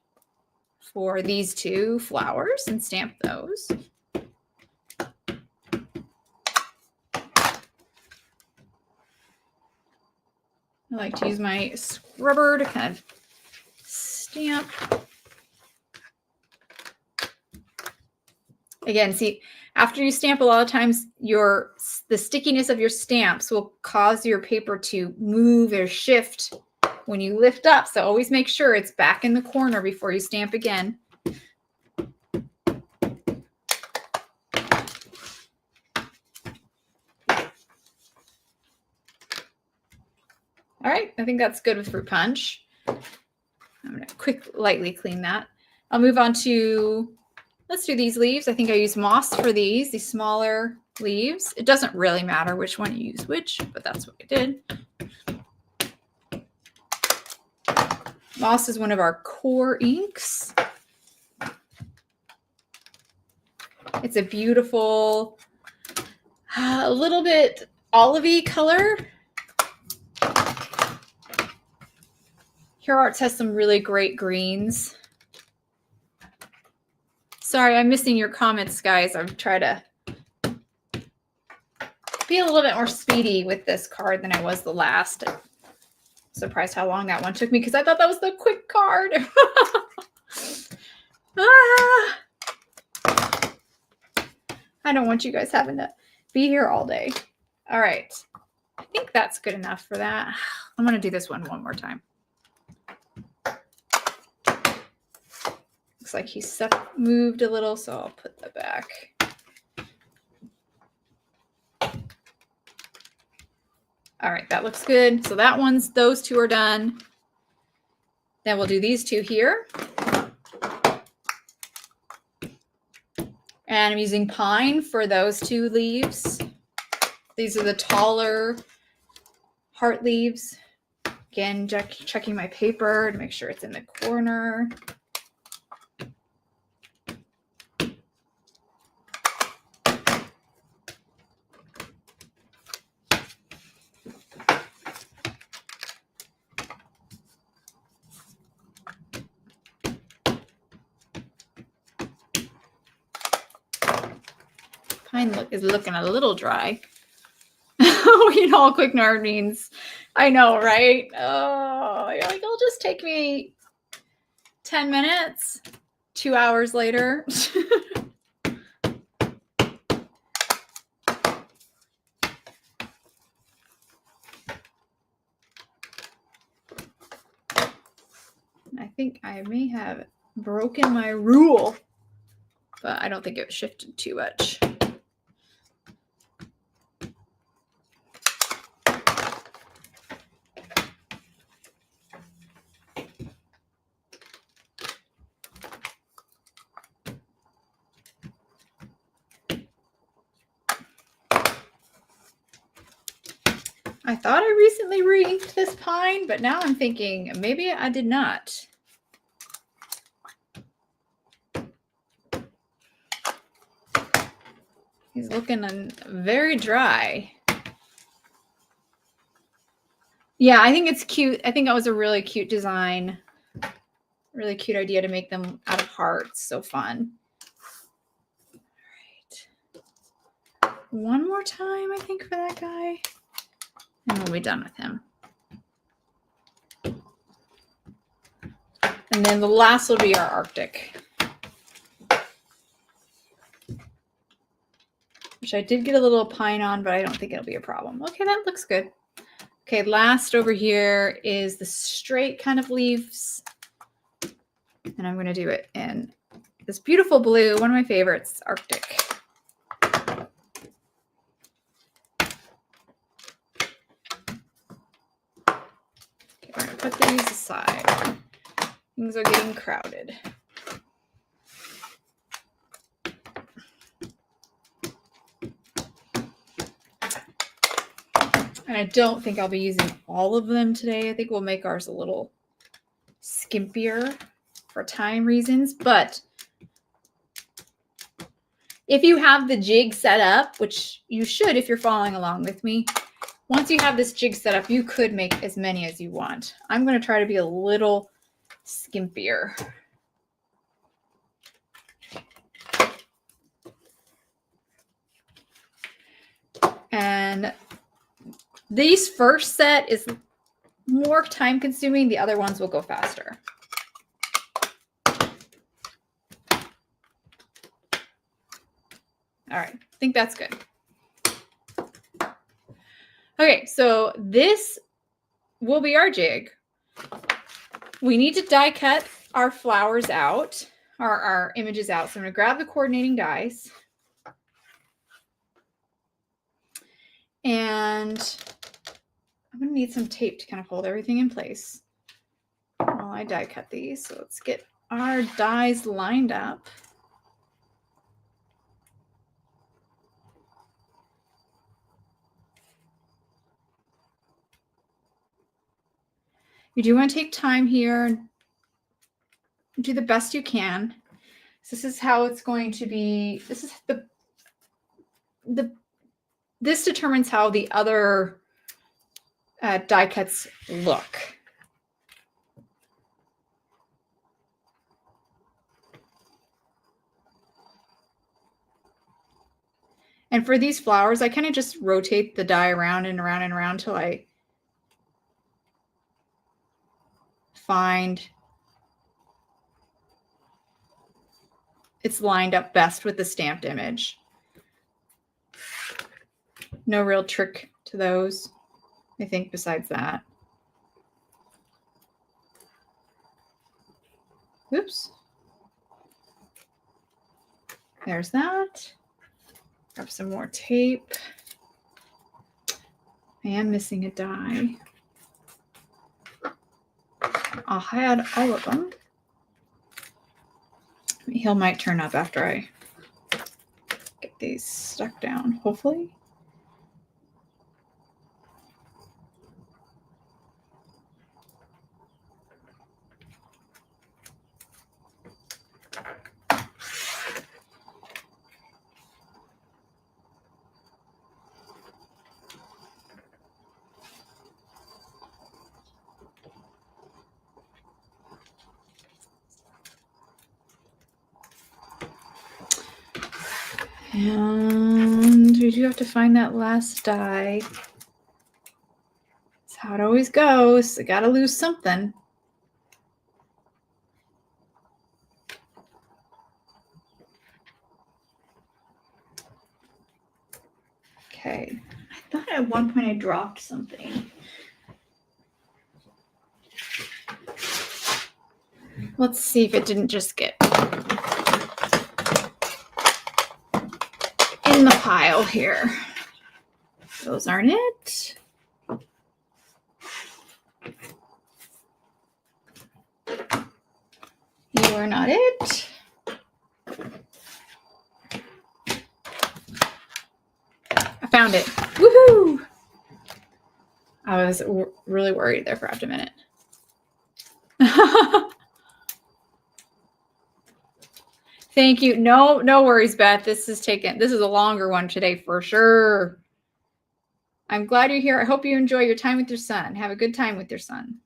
for these two flowers and stamp those. I like to use my scrubber to kind of stamp. Again, see, after you stamp, a lot of times the stickiness of your stamps will cause your paper to move or shift when you lift up. So always make sure it's back in the corner before you stamp again. All right, I think that's good with Fruit Punch. I'm going to lightly clean that. I'll move on to, let's do these leaves. I think I use moss for these smaller leaves. It doesn't really matter which one you use which, but that's what I did. Moss is one of our core inks. It's a beautiful A little bit olivey color. Hero Arts has some really great greens. Sorry, I'm missing your comments, guys. I'm trying to be a little bit more speedy with this card than I was the last. I'm surprised how long that one took me because I thought that was the quick card. I don't want you guys having to be here all day. All right. I think that's good enough for that. I'm going to do this one more time. Looks like he's moved a little, so I'll put that back. All right, that looks good. So those two are done. Then we'll do these two here. And I'm using pine for those two leaves. These are the taller heart leaves. Again, checking my paper to make sure it's in the corner. Pine is looking a little dry. We know quick nard means. I know, right? Oh, you're like, it'll just take me 10 minutes. 2 hours later. I think I may have broken my rule, but I don't think it shifted too much. I thought I recently re-inked this pine, but now I'm thinking maybe I did not. He's looking very dry. Yeah, I think it's cute. I think that was a really cute design. Really cute idea to make them out of hearts. So fun. All right. One more time, I think, for that guy. And we'll be done with him. And then the last will be our Arctic. Which I did get a little pine on, but I don't think it'll be a problem. Okay, that looks good. Okay, last over here is the straight kind of leaves. And I'm going to do it in this beautiful blue, one of my favorites, Arctic. Okay, we're going to put these aside. Things are getting crowded. And I don't think I'll be using all of them today. I think we'll make ours a little skimpier for time reasons. But if you have the jig set up, which you should if you're following along with me, once you have this jig set up, you could make as many as you want. I'm going to try to be a little skimpier. And these first set is more time consuming. The other ones will go faster. All right, I think that's good. Okay, so this will be our jig. We need to die cut our flowers out, or our images out. So I'm going to grab the coordinating dies. And I'm going to need some tape to kind of hold everything in place while I die cut these. So let's get our dies lined up. You do want to take time here and do the best you can. So this is how it's going to be. This is the this determines how the other die cuts look. And for these flowers, I kind of just rotate the die around and around and around till I find it's lined up best with the stamped image. No real trick to those, I think, besides that. Oops. There's that. Grab some more tape. I am missing a die. I'll add all of them. He might turn up after I get these stuck down, hopefully. And we do have to find that last die. That's how it always goes. I gotta lose something. Okay. I thought at one point I dropped something. Let's see if it didn't just get in the pile here. Those aren't it. You are not it. I found it. Woohoo! I was really worried there for a minute. Thank you. No worries, Beth. This is a longer one today for sure. I'm glad you're here. I hope you enjoy your time with your son. Have a good time with your son.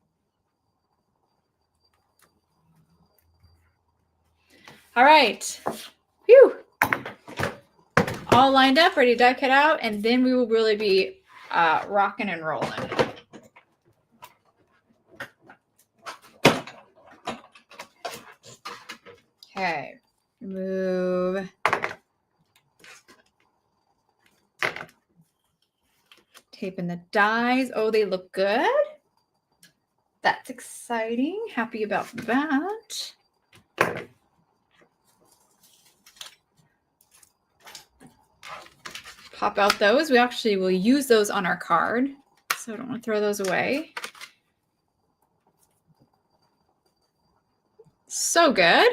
All right. Phew. All lined up, ready to die cut out, and then we will really be rocking and rolling. Okay. Remove. Taping the dies. Oh, they look good. That's exciting. Happy about that. Pop out those. We actually will use those on our card, so I don't want to throw those away. So good.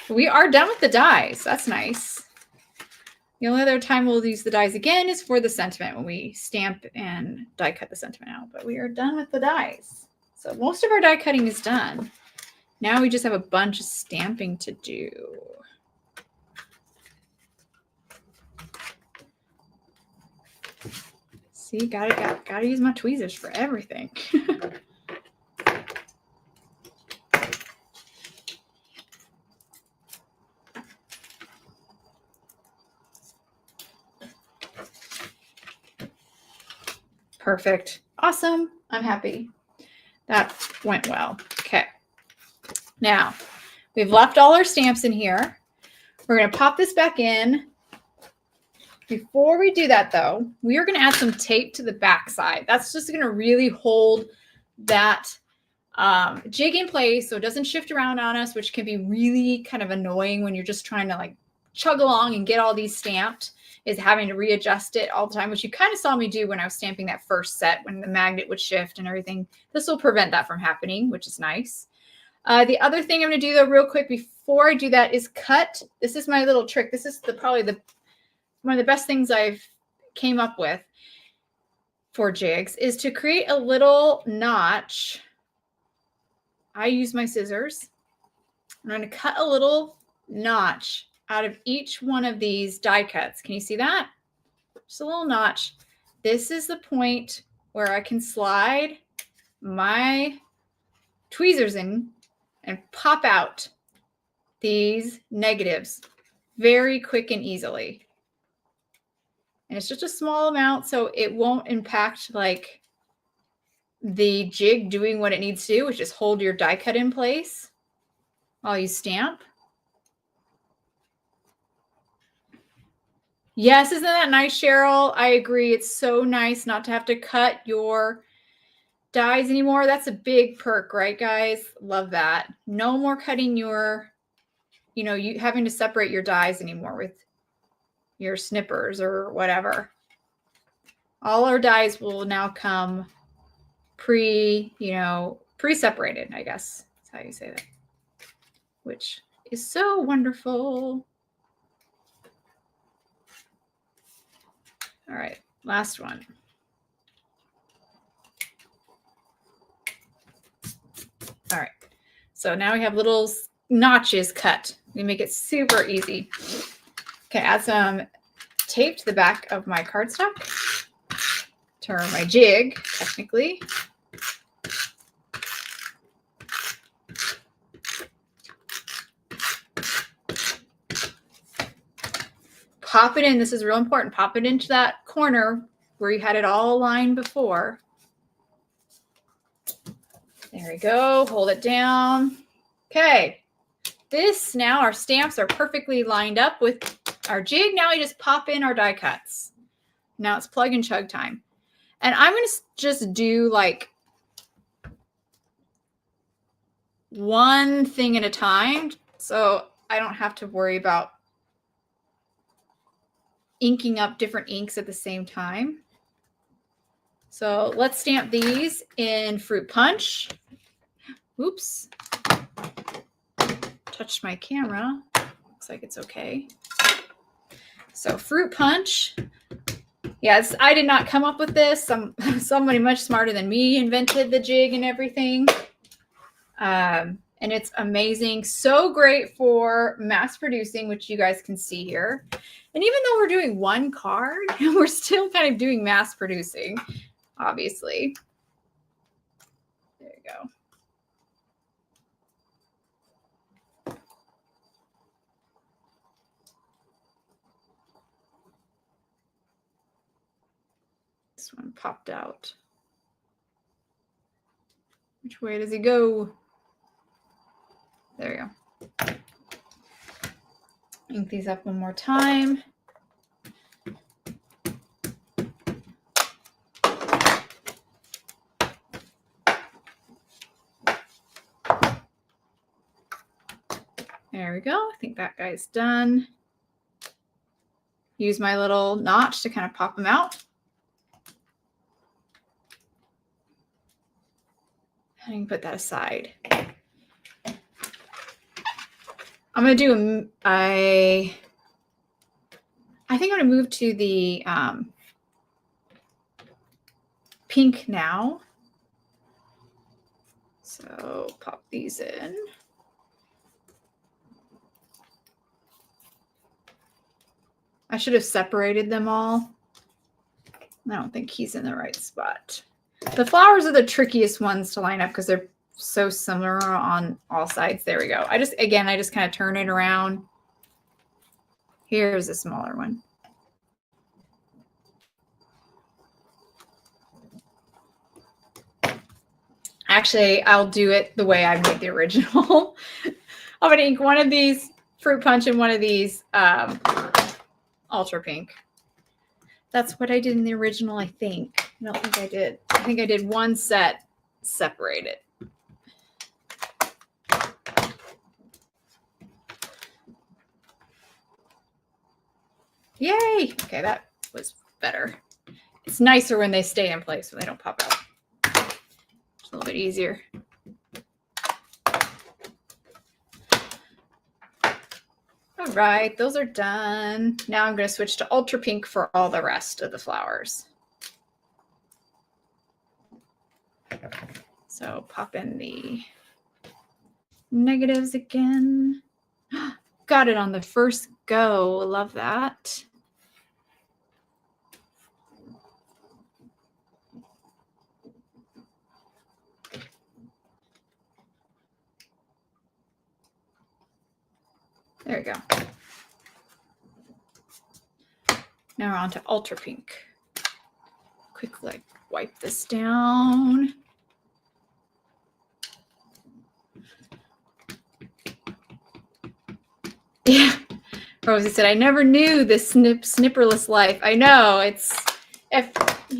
We are done with the dies. That's nice. The only other time we'll use the dies again is for the sentiment, when we stamp and die cut the sentiment out. But we are done with the dies. So most of our die cutting is done. Now we just have a bunch of stamping to do. See, gotta use my tweezers for everything. Perfect. Awesome. I'm happy. That went well. Okay. Now, we've left all our stamps in here. We're going to pop this back in. Before we do that, though, we are going to add some tape to the back side. That's just going to really hold that jig in place so it doesn't shift around on us, which can be really kind of annoying when you're just trying to like chug along and get all these stamped, is having to readjust it all the time, which you kind of saw me do when I was stamping that first set when the magnet would shift and everything. This will prevent that from happening, which is nice. The other thing I'm going to do, though, real quick before I do that is cut. This is my little trick. This is probably one of the best things I've came up with for jigs, is to create a little notch. I use my scissors. I'm going to cut a little notch out of each one of these die cuts. Can you see that? just a little notch. This is the point where I can slide my tweezers in and pop out these negatives very quick and easily. And it's just a small amount, so it won't impact like the jig doing what it needs to do, which is hold your die cut in place while you stamp. Yes, isn't that nice, Cheryl? I agree. It's so nice not to have to cut your dies anymore. That's a big perk, right, guys? Love that. No more cutting your, you having to separate your dies anymore with your snippers or whatever. All our dies will now come pre-separated, I guess. That's how you say that. Which is so wonderful. All right, last one. All right, so now we have little notches cut. We make it super easy. Okay, add some tape to the back of my cardstock. Turn my jig, technically. Pop it in. This is real important. Pop it into that corner where you had it all aligned before. There we go. Hold it down. Okay. Now our stamps are perfectly lined up with our jig. Now we just pop in our die cuts. Now it's plug and chug time. And I'm going to just do like one thing at a time, so I don't have to worry about inking up different inks at the same time. So let's stamp these in Fruit Punch. Oops. Touched my camera. Looks like it's okay. So Fruit Punch. Yes, I did not come up with this. Somebody much smarter than me invented the jig and everything. And it's amazing. So great for mass producing, which you guys can see here. And even though we're doing one card, we're still kind of doing mass producing, obviously. There you go. This one popped out. Which way does he go? There we go. Ink these up one more time. There we go. I think that guy's done. Use my little notch to kind of pop them out. And you can put that aside. I'm going to do I think I'm going to move to the pink now. So pop these in. I should have separated them all. I don't think he's in the right spot. The flowers are the trickiest ones to line up because they're so similar on all sides. There we go. I just kind of turn it around. Here's a smaller one. Actually, I'll do it the way I made the original. I'm going to ink one of these Fruit Punch and one of these Ultra Pink. That's what I did in the original, I think. I don't think I did. I think I did one set separated. Yay! Okay, that was better. It's nicer when they stay in place, when they don't pop out. It's a little bit easier. All right, those are done. Now I'm going to switch to Ultra Pink for all the rest of the flowers. So pop in the negatives again. Got it on the first go. Love that. There we go. Now we're on to ultra pink. Quick, like, wipe this down. Yeah. Rosie said, I never knew this snipperless life. I know.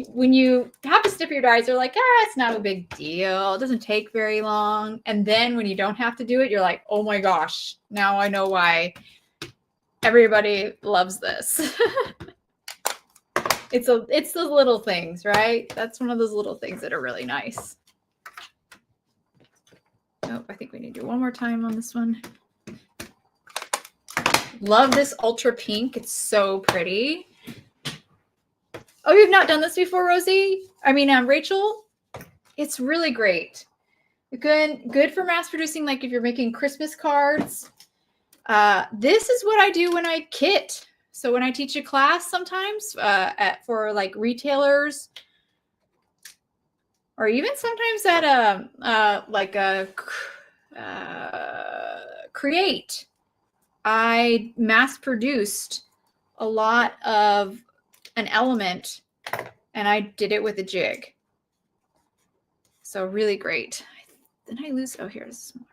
When you have to snip your dyes, you're like, it's not a big deal. It doesn't take very long. And then when you don't have to do it, you're like, oh my gosh, now I know why everybody loves this. It's those little things, right? That's one of those little things that are really nice. Oh, I think we need to do one more time on this one. Love this ultra pink. It's so pretty. Oh, you've not done this before, Rosie? I mean, Rachel? It's really great. Good for mass producing, like if you're making Christmas cards. This is what I do when I kit. So when I teach a class sometimes for like retailers, or even sometimes at Create, I mass produced a lot of an element and I did it with a jig. So really great. Did I lose? Oh, here's more.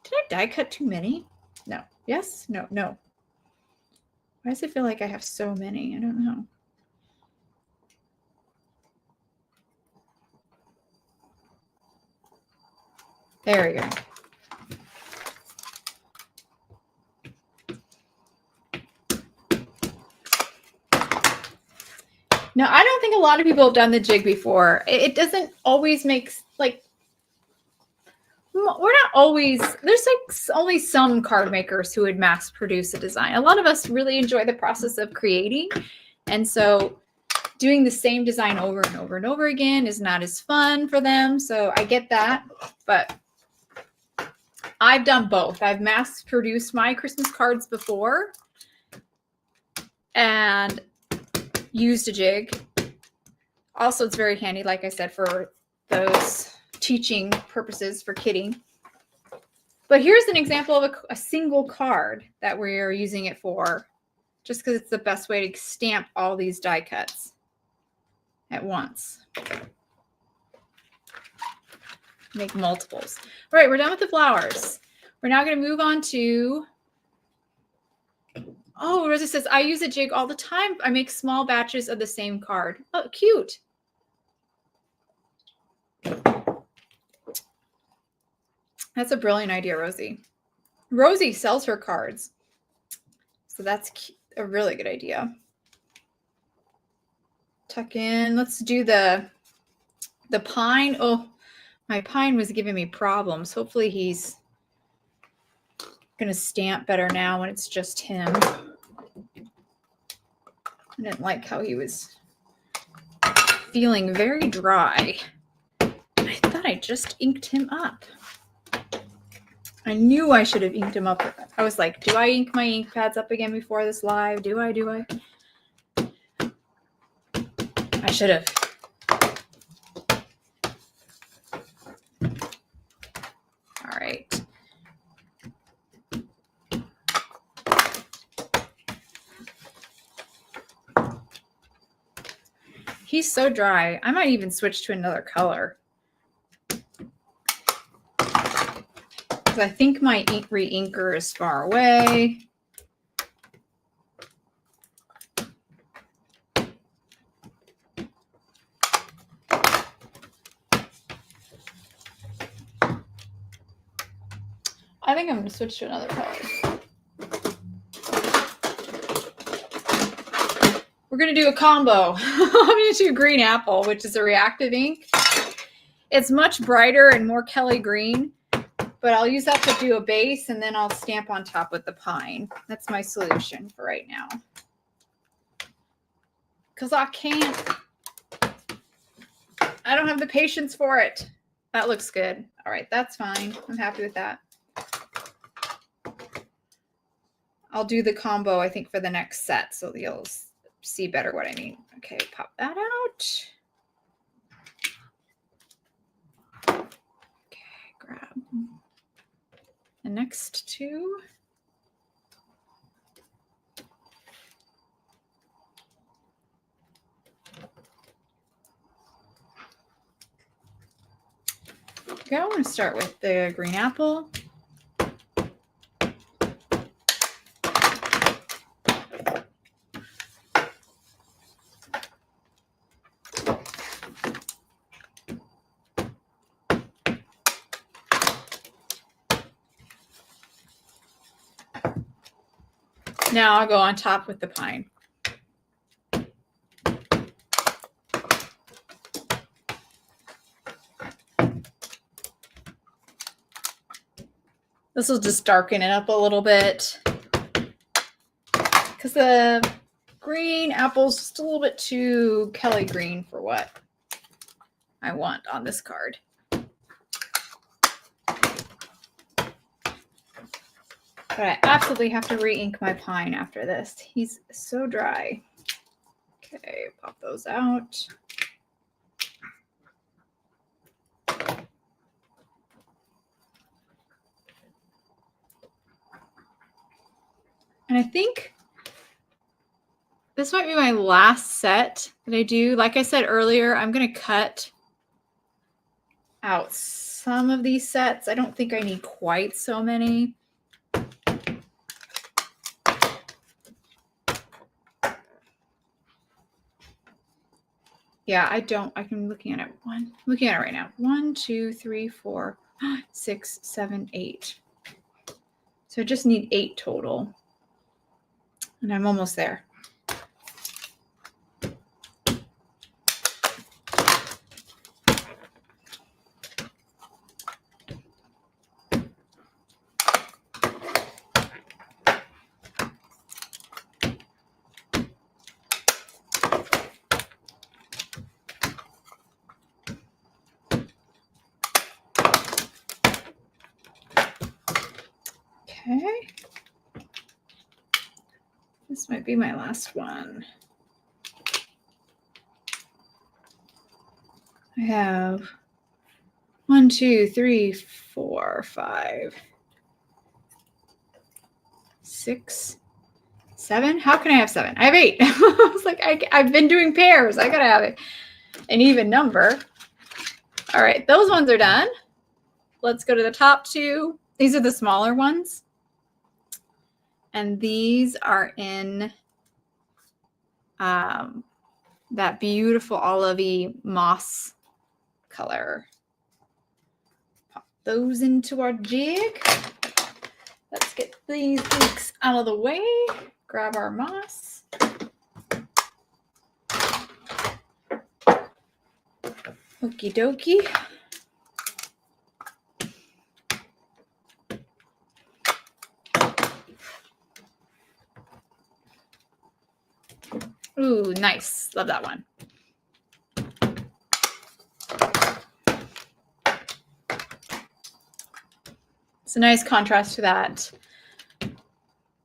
Did I die cut too many? No. Yes? No. Why does it feel like I have so many? I don't know. There we go. No, I don't think a lot of people have done the jig before. It doesn't always make, like, we're not always, there's like only some card makers who would mass produce a design. A lot of us really enjoy the process of creating. And so doing the same design over and over and over again is not as fun for them. So I get that, but I've done both. I've mass produced my Christmas cards before and used a jig. Also, it's very handy, like I said, for those teaching purposes for kitting. But here's an example of a single card that we're using it for, just because it's the best way to stamp all these die cuts at once. Make multiples. All right, we're done with the flowers. We're now going to move on to, oh, Rosa says, I use a jig all the time. I make small batches of the same card. Oh, cute. That's a brilliant idea, Rosie. Rosie sells her cards. So that's a really good idea. Tuck in. Let's do the pine. Oh, my pine was giving me problems. Hopefully he's going to stamp better now when it's just him. I didn't like how he was feeling very dry. I thought I just inked him up. I knew I should have inked him up. I was like, do I ink my ink pads up again before this live? Do I? I should have. All right. He's so dry. I might even switch to another color. I think my re-inker is far away. I think I'm going to switch to another color. We're going to do a combo. I'm going to do green apple, which is a reactive ink. It's much brighter and more Kelly green. But I'll use that to do a base, and then I'll stamp on top with the pine. That's my solution for right now. Because I don't have the patience for it. That looks good. All right, that's fine. I'm happy with that. I'll do the combo, I think, for the next set, so you'll see better what I mean. Okay, pop that out. Okay, grab. the next two. Okay, I'm going to start with the green apple. Now I'll go on top with the pine. This will just darken it up a little bit because the green apple's just a little bit too Kelly green for what I want on this card. But I absolutely have to re-ink my pine after this. He's so dry. Okay, pop those out. And I think this might be my last set that I do. Like I said earlier, I'm going to cut out some of these sets. I don't think I need quite so many. Yeah, I don't. I'm looking at it. Looking at it right now. 1, 2, 3, 4, 6, 7, 8. So I just need 8 total. And I'm almost there. Okay. This might be my last one. I have 1, 2, 3, 4, 5, 6, 7. How can I have 7? I have 8. I was like, I've been doing pairs. I gotta have an even number. All right, those ones are done. Let's go to the top two. These are the smaller ones. And these are in that beautiful olivey moss color. Pop those into our jig. Let's get these inks out of the way. Grab our moss. Okie dokie. Ooh, nice. Love that one. It's a nice contrast to that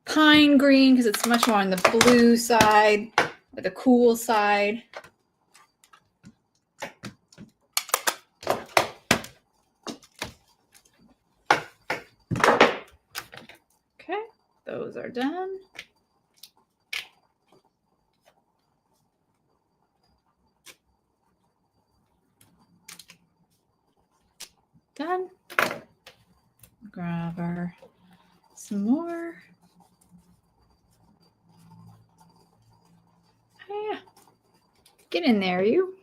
pine green because it's much more on the blue side, or the cool side. Okay, those are done. Done. Grab our some more. Oh, yeah. Get in there, you.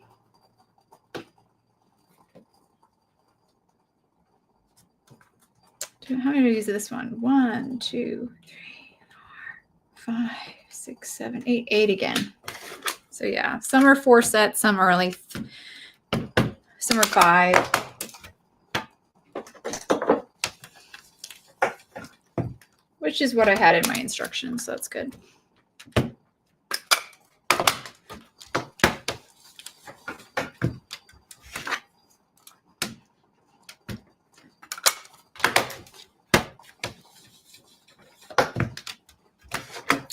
How many do I use this one? 1, 2, 3, 4, 5, 6, 7, 8. 8 again. So yeah, some are 4 sets, some are only, some are 5. Which is what I had in my instructions, so that's good.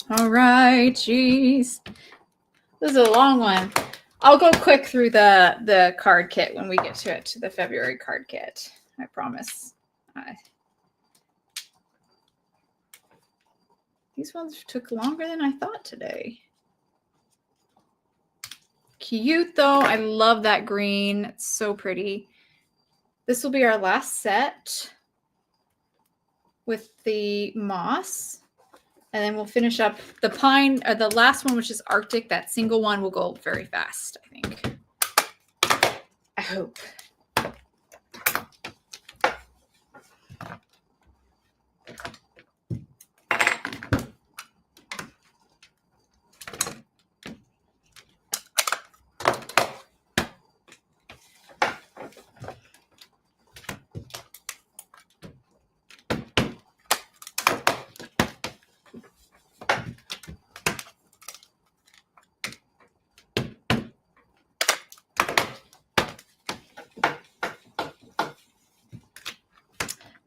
All right, geez. This is a long one. I'll go quick through the card kit when we get to it, to the February card kit. I promise. These ones took longer than I thought today. Cute though. I love that green. It's so pretty. This will be our last set with the moss. And then we'll finish up the pine, or the last one, which is Arctic. That single one will go very fast, I think. I hope.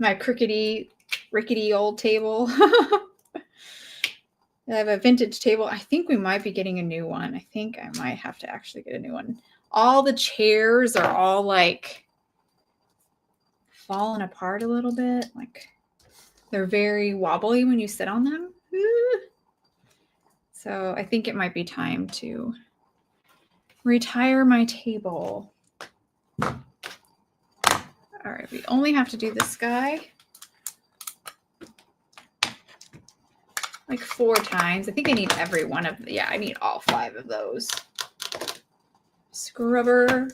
My rickety old table. I have a vintage table. I think we might be getting a new one. I think I might have to actually get a new one. All the chairs are all like falling apart a little bit. Like they're very wobbly when you sit on them. So I think it might be time to retire my table. All right, we only have to do this guy like 4 times. I think I need every one of the, yeah, I need all 5 of those. Scrubber.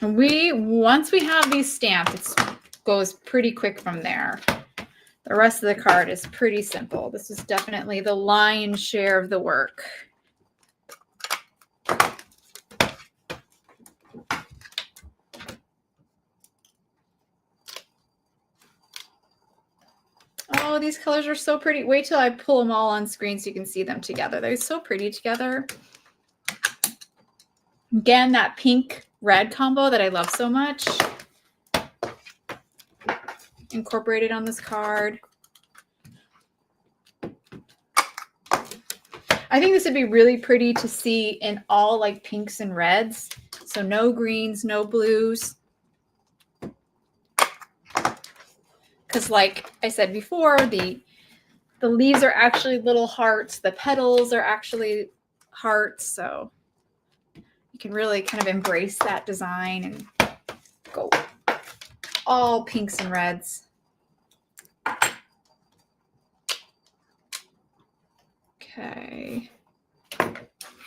And once we have these stamped, it goes pretty quick from there. The rest of the card is pretty simple. This is definitely the lion's share of the work. Oh, these colors are so pretty. Wait till I pull them all on screen so you can see them together. They're so pretty together. Again, that pink-red combo that I love so much. Incorporated on this card. I think this would be really pretty to see in all like pinks and reds. So no greens, no blues. Because like I said before, the leaves are actually little hearts. The petals are actually hearts. So you can really kind of embrace that design and go all pinks and reds. Okay.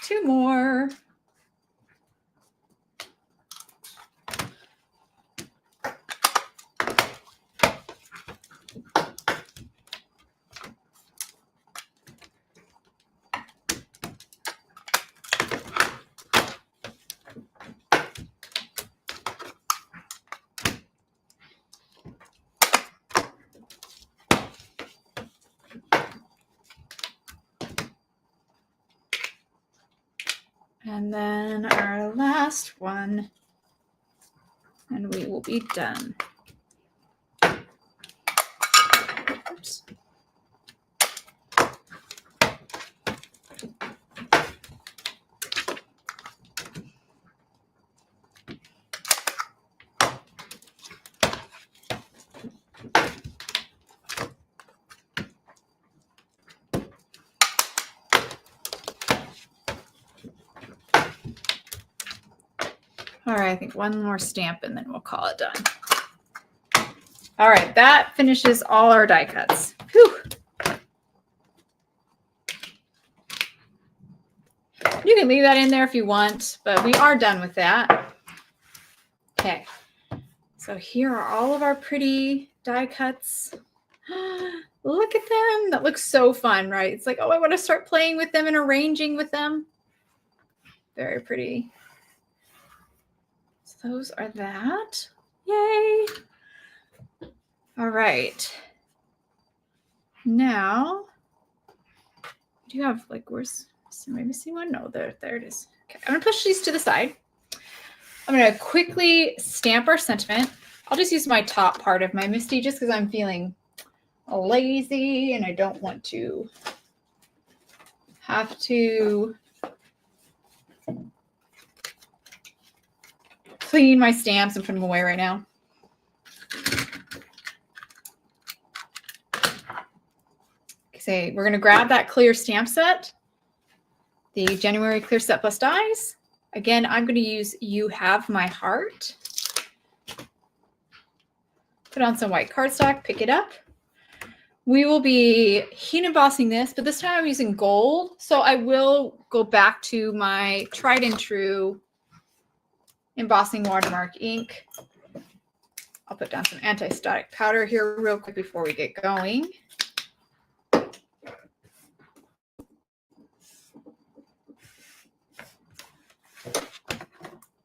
2 more. And then our last one, and we will be done. Oops. All right, I think one more stamp and then we'll call it done. All right, that finishes all our die cuts. Whew. You can leave that in there if you want, but we are done with that. Okay, so here are all of our pretty die cuts. Look at them. That looks so fun, right? It's like, oh, I want to start playing with them and arranging with them. Very pretty. So those are that. Yay. All right. Now, do you have like, where's, am I missing one? No, there it is. Okay, I'm gonna push these to the side. I'm gonna quickly stamp our sentiment. I'll just use my top part of my MISTI just because I'm feeling lazy and I don't want to have to clean my stamps and put them away right now. Okay, we're going to grab that clear stamp set, the January Clear Set Plus dies. Again, I'm going to use You Have My Heart. Put on some white cardstock, pick it up. We will be heat embossing this, but this time I'm using gold. So I will go back to my tried and true embossing watermark ink. I'll put down some anti-static powder here real quick before we get going.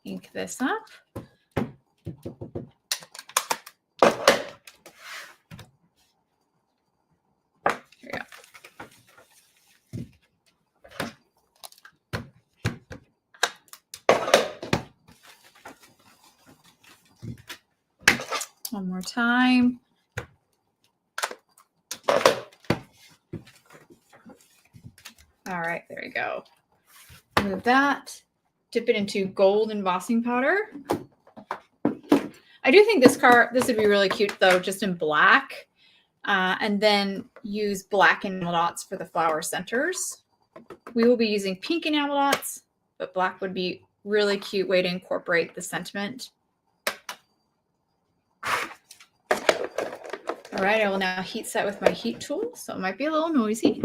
Ink this up. Here we go. One more time. All right, there we go. Move that. Dip it into gold embossing powder. I do think this would be really cute though, just in black. And then use black enamel dots for the flower centers. We will be using pink enamel dots, but black would be a really cute way to incorporate the sentiment. All right, I will now heat set with my heat tool, so it might be a little noisy.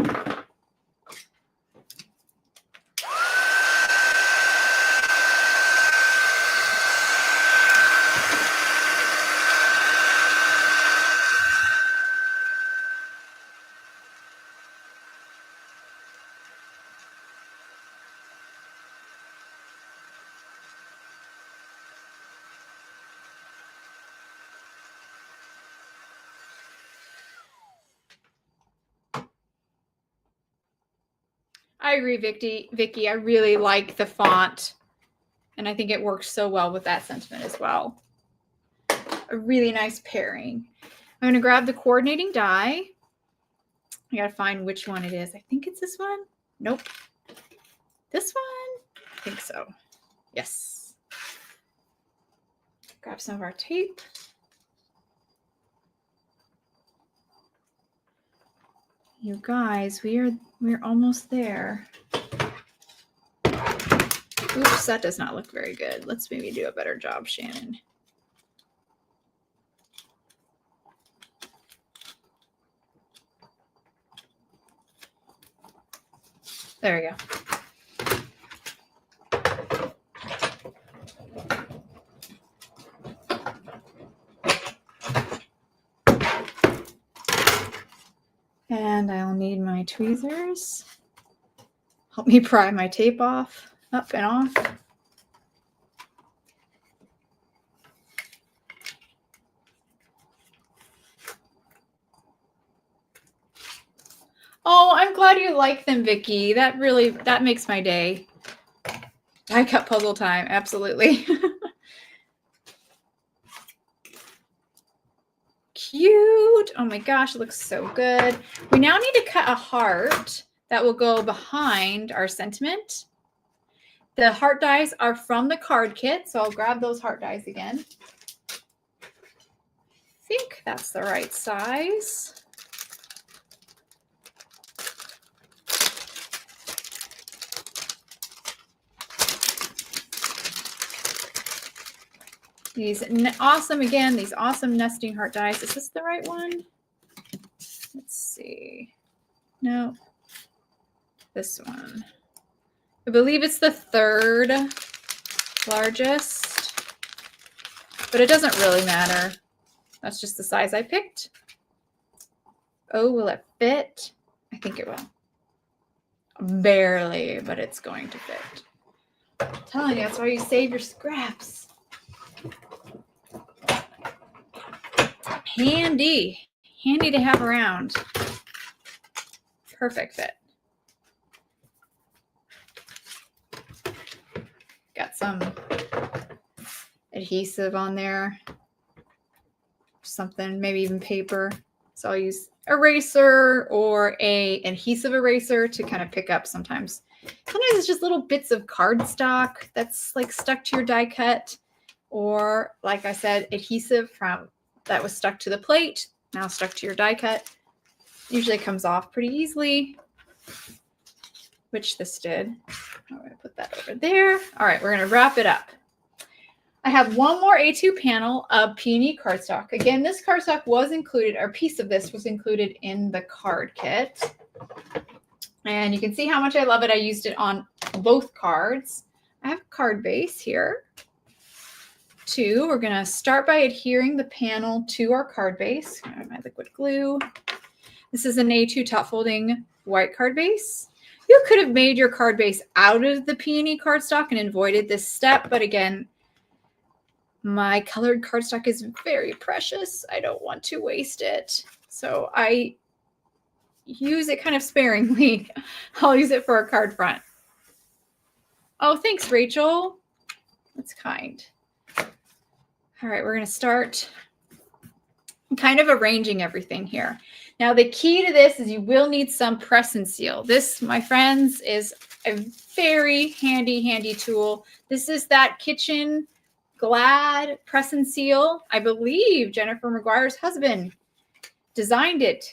I agree, Vicky. I really like the font, and I think it works so well with that sentiment as well. A really nice pairing. I'm going to grab the coordinating die. I got to find which one it is. I think it's this one. Nope. This one? I think so. Yes. Grab some of our tape. You guys, we're almost there. Oops, that does not look very good. Let's maybe do a better job, Shannon. There we go. And I'll need my tweezers. Help me pry my tape off, up and off. Oh, I'm glad you like them, Vicky. That makes my day. Die cut puzzle time, absolutely. Cute. Oh my gosh, it looks so good. We now need to cut a heart that will go behind our sentiment. The heart dies are from the card kit, so I'll grab those heart dies again. I think that's the right size. These awesome nesting heart dies. Is this the right one? Let's see. No, this one. I believe it's the third largest, but it doesn't really matter. That's just the size I picked. Oh, will it fit? I think it will. Barely, but it's going to fit. I'm telling you, that's why you save your scraps. Handy to have around. Perfect fit. Got some adhesive on there, something, maybe even paper. So I'll use eraser or a adhesive eraser to kind of pick up sometimes. Sometimes it's just little bits of cardstock that's like stuck to your die cut, or like I said, adhesive from that was stuck to the plate, now stuck to your die cut. Usually comes off pretty easily, which this did. I'm going to put that over there. All right, we're going to wrap it up. I have one more A2 panel of peony cardstock. Again, this cardstock was included, or a piece of this was included in the card kit. And you can see how much I love it. I used it on both cards. I have a card base here. Two, we're going to start by adhering the panel to our card base. I have my liquid glue. This is an A2 top folding white card base. You could have made your card base out of the peony cardstock and avoided this step, but again, my colored cardstock is very precious. I don't want to waste it. So I use it kind of sparingly. I'll use it for a card front. Oh, thanks, Rachel. That's kind. All right, we're going to start kind of arranging everything here. Now, the key to this is you will need some press and seal. This, my friends, is a very handy tool. This is that kitchen Glad press and seal. I believe Jennifer McGuire's husband designed it.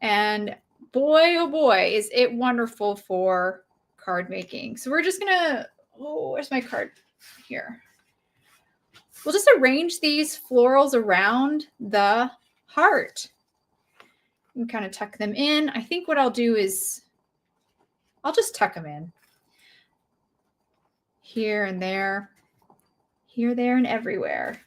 And boy, oh boy, is it wonderful for card making. So we're just gonna, oh, where's my card? Here. We'll just arrange these florals around the heart and kind of tuck them in. I think what I'll do is I'll just tuck them in here and there. Here, there, and everywhere.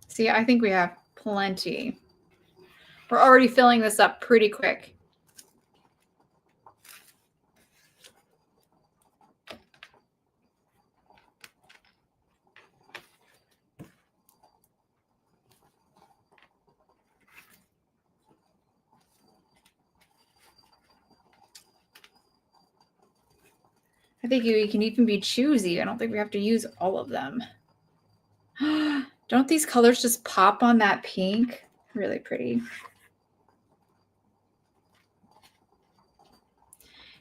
See, I think we have plenty. We're already filling this up pretty quick. I think you can even be choosy. I don't think we have to use all of them. Don't these colors just pop on that pink? Really pretty.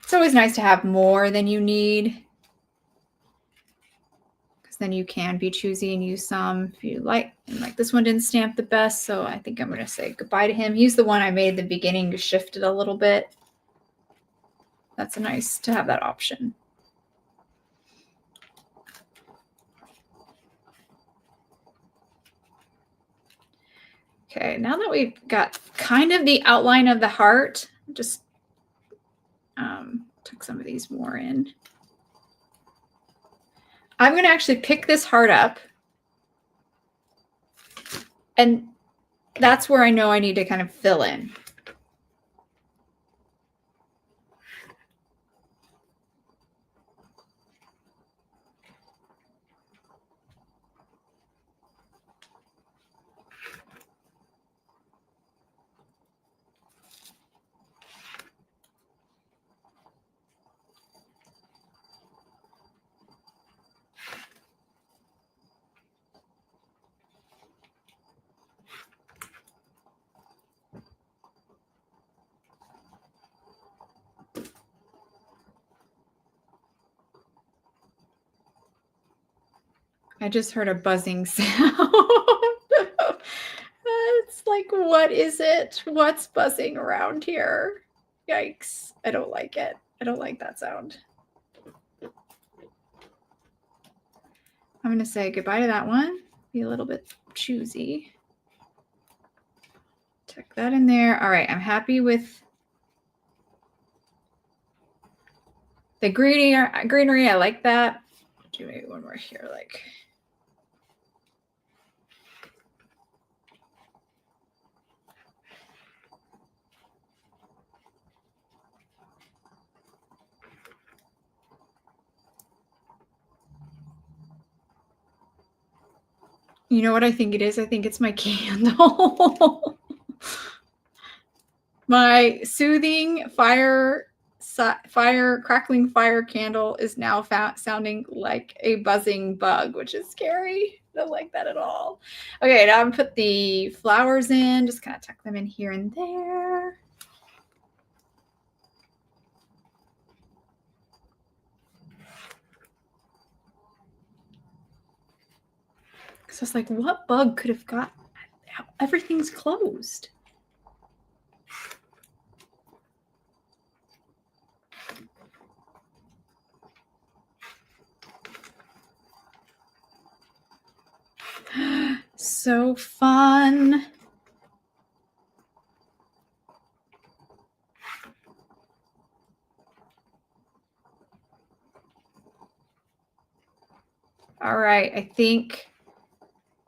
It's always nice to have more than you need, because then you can be choosy and use some if you like. And like this one didn't stamp the best, so I think I'm going to say goodbye to him. He's the one I made at the beginning to shift it a little bit. That's nice to have that option. Okay, now that we've got kind of the outline of the heart, just tuck some of these more in. I'm going to actually pick this heart up, and that's where I know I need to kind of fill in. I just heard a buzzing sound. It's like, what is it? What's buzzing around here? Yikes. I don't like it. I don't like that sound. I'm going to say goodbye to that one. Be a little bit choosy. Tuck that in there. All right, I'm happy with the greenery. I like that. Do maybe one more here, like. You know what I think it is? I think it's my candle. My soothing crackling fire candle is now sounding like a buzzing bug, which is scary. Don't like that at all. Okay, now I'm gonna put the flowers in, just kind of tuck them in here and there. So it's like, what bug could have got? Everything's closed. So fun. All right, I think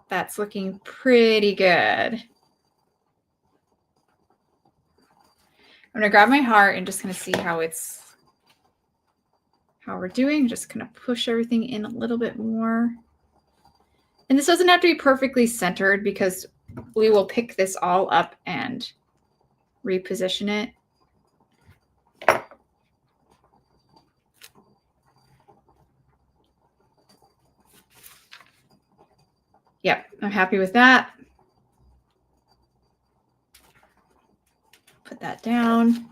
that's looking pretty good. I'm gonna grab my heart and just gonna see how we're doing. Just gonna push everything in a little bit more. And this doesn't have to be perfectly centered because we will pick this all up and reposition it. Yep, I'm happy with that. Put that down.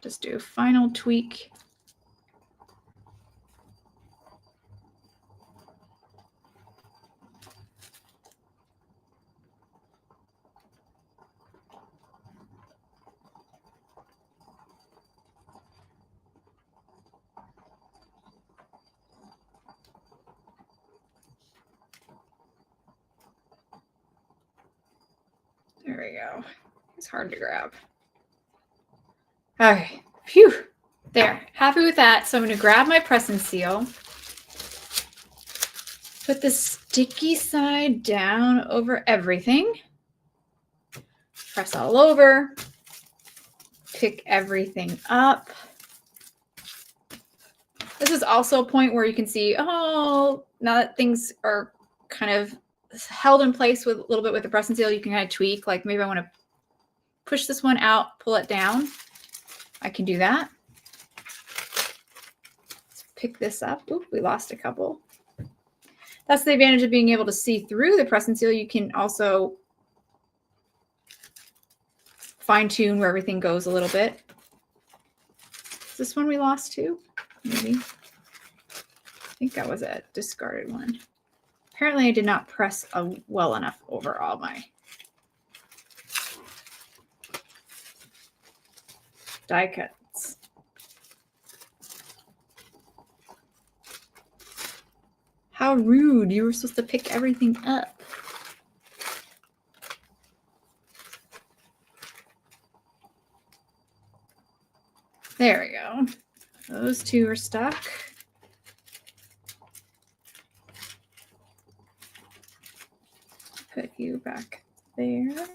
Just do a final tweak. There we go. It's hard to grab. Okay, phew. There, happy with that. So I'm going to grab my press and seal. Put the sticky side down over everything. Press all over. Pick everything up. This is also a point where you can see, oh, now that things are kind of held in place with a little bit with the press and seal, you can kind of tweak. Like maybe I want to push this one out, pull it down. I can do that. Let's pick this up. Oop, we lost a couple. That's the advantage of being able to see through the press and seal. You can also fine tune where everything goes a little bit. Is this one we lost too? Maybe. I think that was a discarded one. Apparently I did not press well enough over all my die cuts. How rude. You were supposed to pick everything up. There we go. Those two are stuck. Put you back there.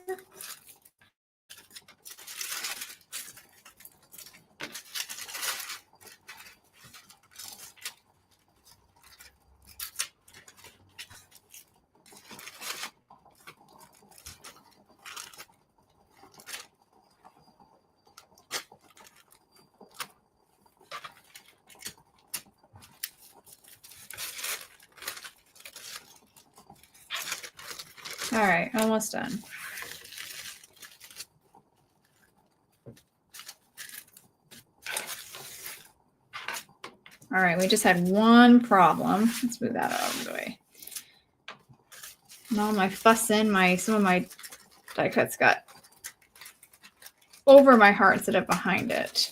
All right, almost done. All right, we just had one problem. Let's move that out of the way. And all my fussing, some of my die cuts got over my heart instead of behind it.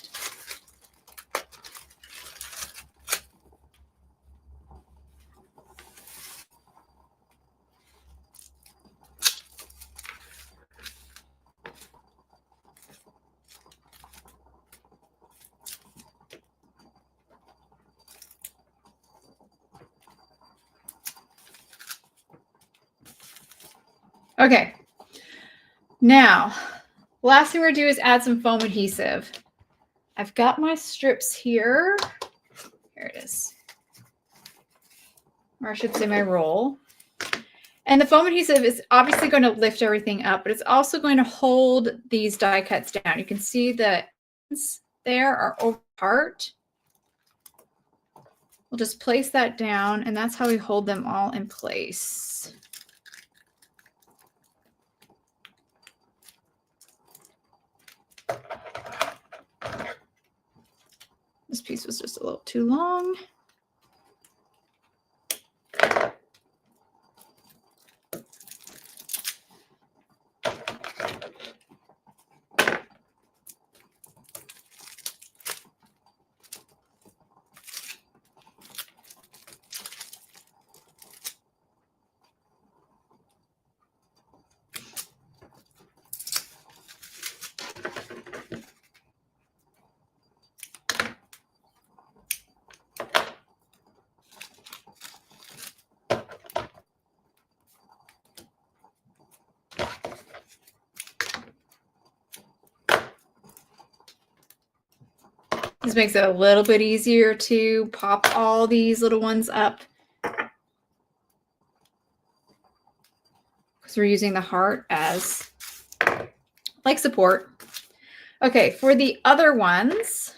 Okay, now last thing we're gonna do is add some foam adhesive. I've got my strips here. Here it is. Or I should say my roll. And the foam adhesive is obviously going to lift everything up, but it's also going to hold these die cuts down. You can see the ends there are over apart. We'll just place that down, and that's how we hold them all in place. This piece was just a little too long. This makes it a little bit easier to pop all these little ones up because we're using the heart as like support. Okay, for the other ones,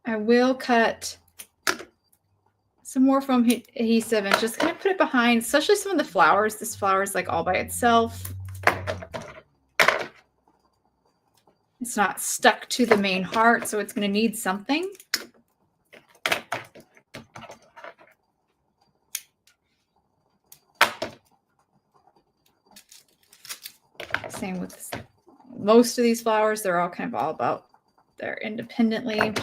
I will cut some more foam adhesive and just kind of put it behind, especially some of the flowers. This flower is like all by itself. It's not stuck to the main heart, so it's going to need something. Same with most of these flowers. They're all kind of all about their independently.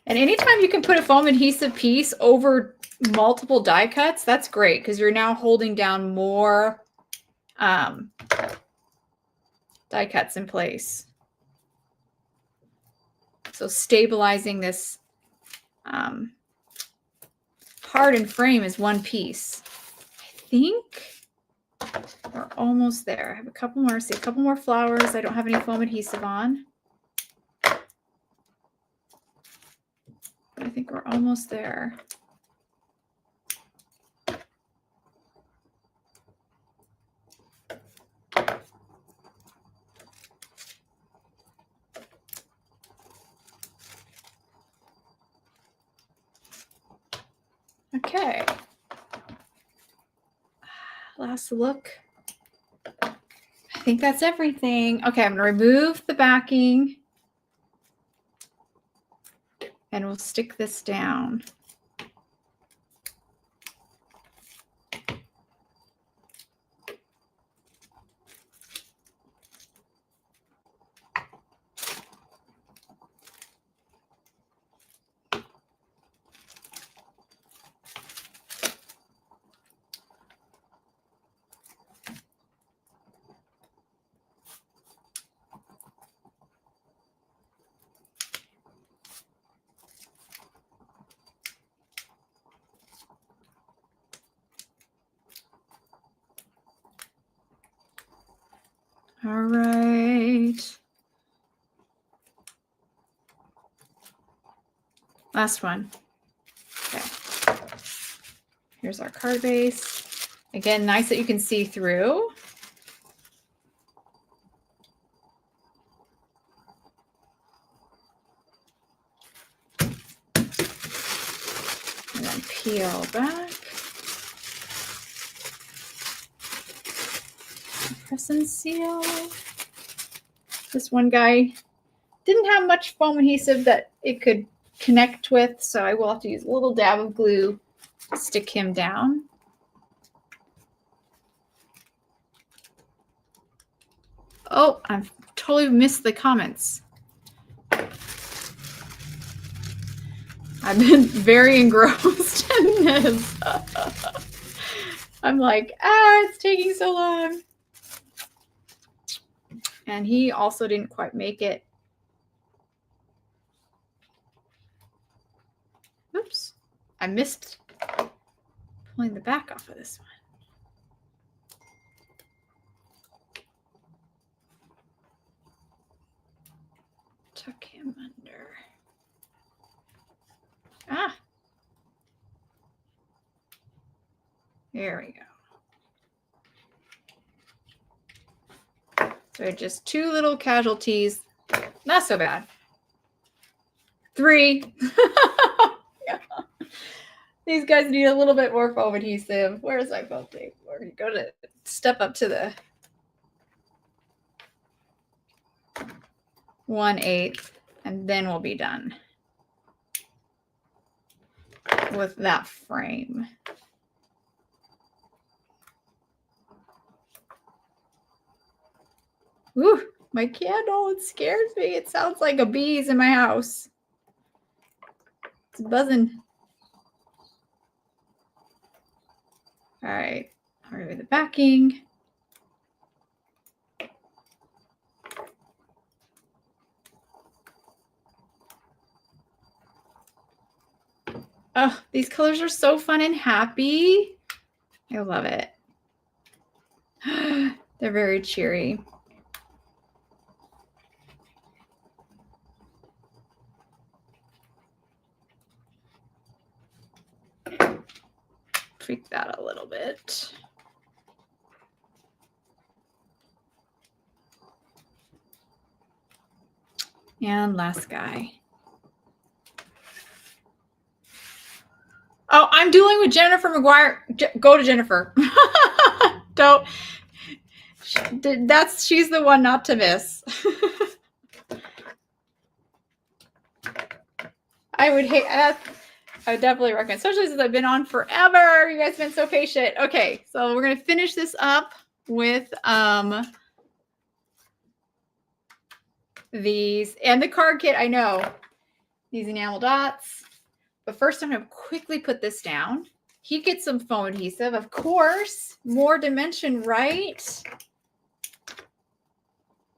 And anytime you can put a foam adhesive piece over multiple die cuts, that's great because you're now holding down more die cuts in place. So stabilizing this heart and frame is one piece. I think we're almost there. I have a couple more. See, a couple more flowers. I don't have any foam adhesive on. I think we're almost there. Okay. Last look. I think that's everything. Okay, I'm going to remove the backing. And we'll stick this down. All right. Last one. Okay. Here's our card base. Again, nice that you can see through. And then peel back. Press and seal. This one guy didn't have much foam adhesive that it could connect with, so I will have to use a little dab of glue to stick him down. Oh, I've totally missed the comments. I've been very engrossed in this. I'm like, it's taking so long. And he also didn't quite make it. Oops, I missed pulling the back off of this one. Tuck him under. Ah, there we go. So just 2 little casualties. Not so bad. 3. Yeah. These guys need a little bit more foam adhesive. Where's my foam tape? We're going to go to step up to the 1/8, and then we'll be done with that frame. Ooh, my candle, it scares me. It sounds like a bee's in my house. It's buzzing. All right, I'll remove the backing. Oh, these colors are so fun and happy. I love it. They're very cheery. Tweak that a little bit. And last guy. Oh, I'm dueling with Jennifer McGuire. Go to Jennifer. Don't. She's the one not to miss. I would hate that. I would definitely recommend, especially since I've been on forever. You guys have been so patient. Okay, so we're gonna finish this up with these and the card kit. I know these enamel dots, but first I'm gonna quickly put this down. He gets some foam adhesive, of course. More dimension, right?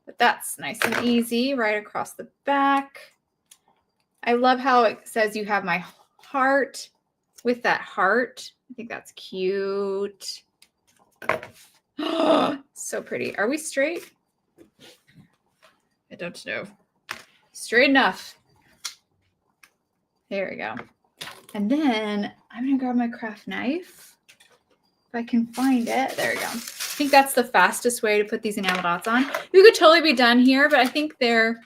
But that's nice and easy right across the back. I love how it says you have my heart with that heart. I think that's cute. So pretty. Are we straight? I don't know. Straight enough. There we go. And then I'm going to grab my craft knife. If I can find it. There we go. I think that's the fastest way to put these enamel dots on. You could totally be done here, but I think they're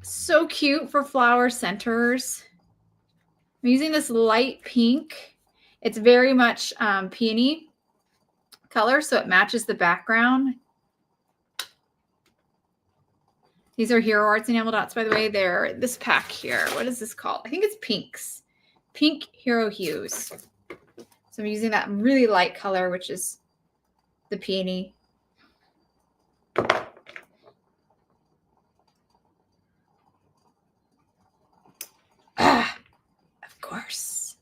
so cute for flower centers. I'm using this light pink. It's very much peony color, so it matches the background. These are Hero Arts enamel dots, by the way. They're this pack here. What is this called? I think it's pinks. Pink Hero Hues. So I'm using that really light color, which is the peony. Ah, of course.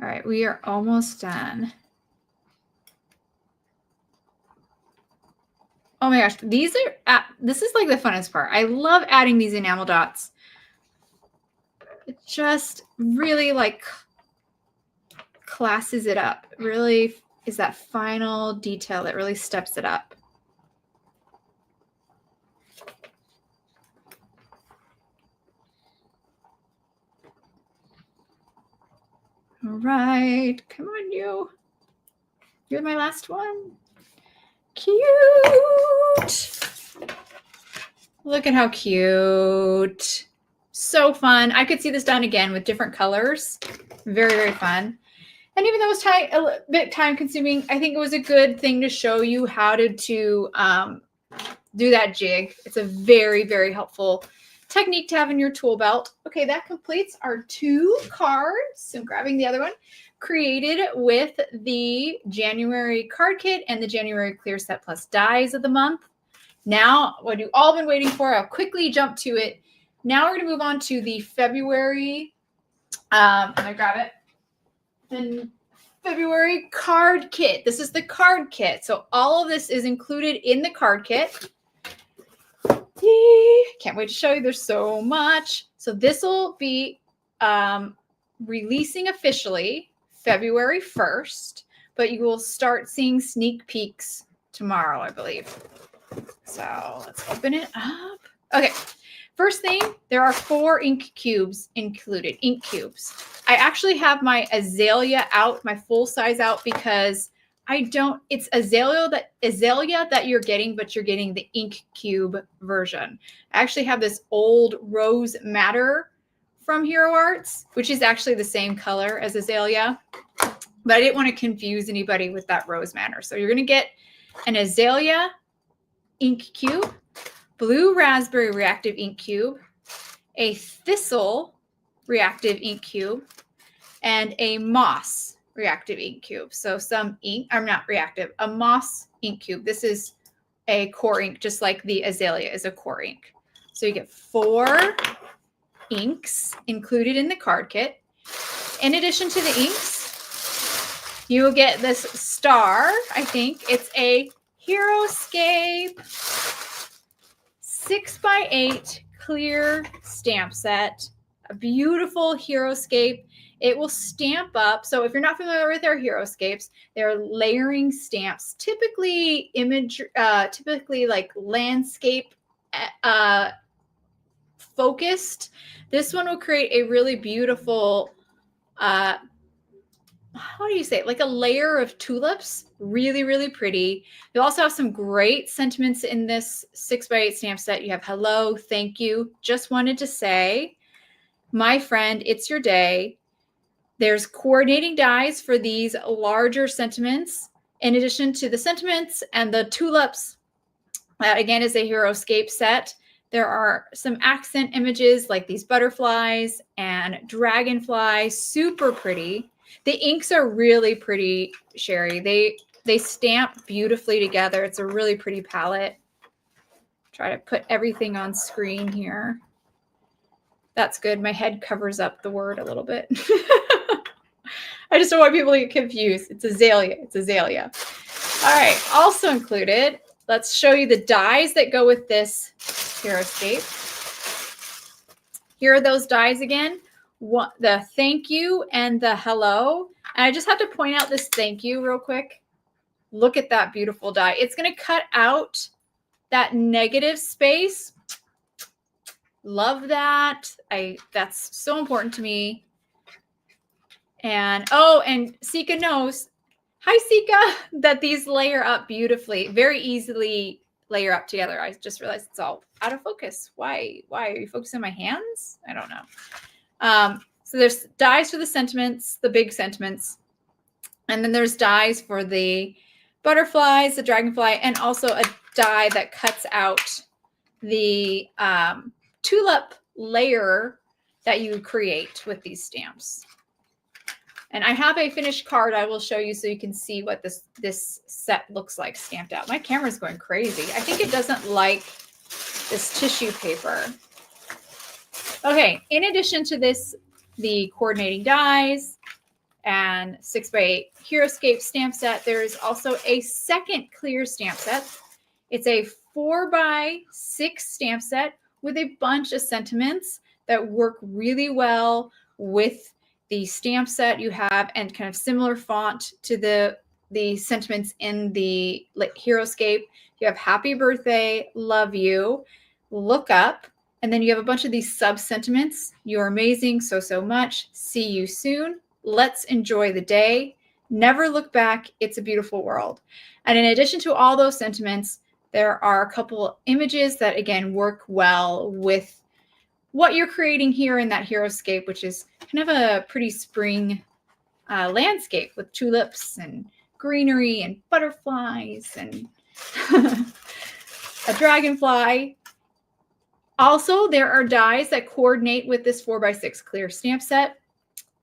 All right, we are almost done. Oh my gosh, these are, this is like the funnest part. I love adding these enamel dots. It just really like classes it up. It really is that final detail that really steps it up. All right, come on, you. You're my last one. Cute. Look at how cute. So fun. I could see this done again with different colors. Very, very fun. And even though it was a bit time consuming, I think it was a good thing to show you how to do that jig. It's a very, very helpful technique to have in your tool belt. Okay, that completes our 2 cards. So grabbing the other one, created with the January card kit and the January Clear Set Plus dies of the month. Now, what you've all been waiting for, I'll quickly jump to it. Now we're going to move on to the February, I'm going to grab it, the February card kit. This is the card kit. So all of this is included in the card kit. Yay. Can't wait to show you. There's so much. So this will be releasing officially February 1st, but you will start seeing sneak peeks tomorrow, I believe. So let's open it up. Okay. First thing, there are 4 ink cubes included, ink cubes. I actually have my azalea out, my full size out, because it's azalea that you're getting, but you're getting the ink cube version. I actually have this old rose madder from Hero Arts, which is actually the same color as azalea, but I didn't want to confuse anybody with that rose madder. So you're going to get an azalea ink cube, blue raspberry reactive ink cube, a thistle reactive ink cube, and a moss reactive ink cube. So some ink, I'm not reactive, a moss ink cube. This is a core ink, just like the azalea is a core ink. So you get 4 inks included in the card kit. In addition to the inks, you will get this star, I think. It's a Heroscape 6x8 clear stamp set, a beautiful Heroscape. It will stamp up. So if you're not familiar with our Heroscapes, they're layering stamps, typically like landscape focused. This one will create a really beautiful, how do you say it? Like a layer of tulips. Really, really pretty. You'll also have some great sentiments in this 6x8 stamp set. You have hello, thank you, just wanted to say, my friend, it's your day. There's coordinating dies for these larger sentiments. In addition to the sentiments and the tulips, that again is a Heroscape set. There are some accent images like these butterflies and dragonflies, super pretty. The inks are really pretty, Sherry. They stamp beautifully together. It's a really pretty palette. Try to put everything on screen here. That's good. My head covers up the word a little bit. I just don't want people to get confused. It's azalea. It's azalea. All right. Also included, let's show you the dies that go with this Heroscape. Here are those dies again. The thank you and the hello. And I just have to point out this thank you real quick. Look at that beautiful die. It's going to cut out that negative space. Love that. That's so important to me. And and Sika knows, hi Sika, that these layer up beautifully, very easily layer up together. I just realized it's all out of focus. Why are you focusing on my hands? I don't know. So there's dies for the sentiments, the big sentiments, and then there's dies for the butterflies, the dragonfly, and also a die that cuts out the tulip layer that you create with these stamps. And I have a finished card I will show you so you can see what this set looks like stamped out. My camera's going crazy. I think it doesn't like this tissue paper. Okay, in addition to this, the coordinating dies and 6x8 Heroscape stamp set, there is also a second clear stamp set. It's a 4x6 stamp set with a bunch of sentiments that work really well with the stamp set you have, and kind of similar font to the sentiments in the Heroscape. You have happy birthday, love you, look up, and then you have a bunch of these sub sentiments. You're amazing, so much, see you soon, let's enjoy the day, never look back, it's a beautiful world. And in addition to all those sentiments, there are a couple images that again work well with what you're creating here in that Heroscape, which is kind of a pretty spring landscape with tulips and greenery and butterflies and a dragonfly. Also, there are dies that coordinate with this 4x6 clear stamp set,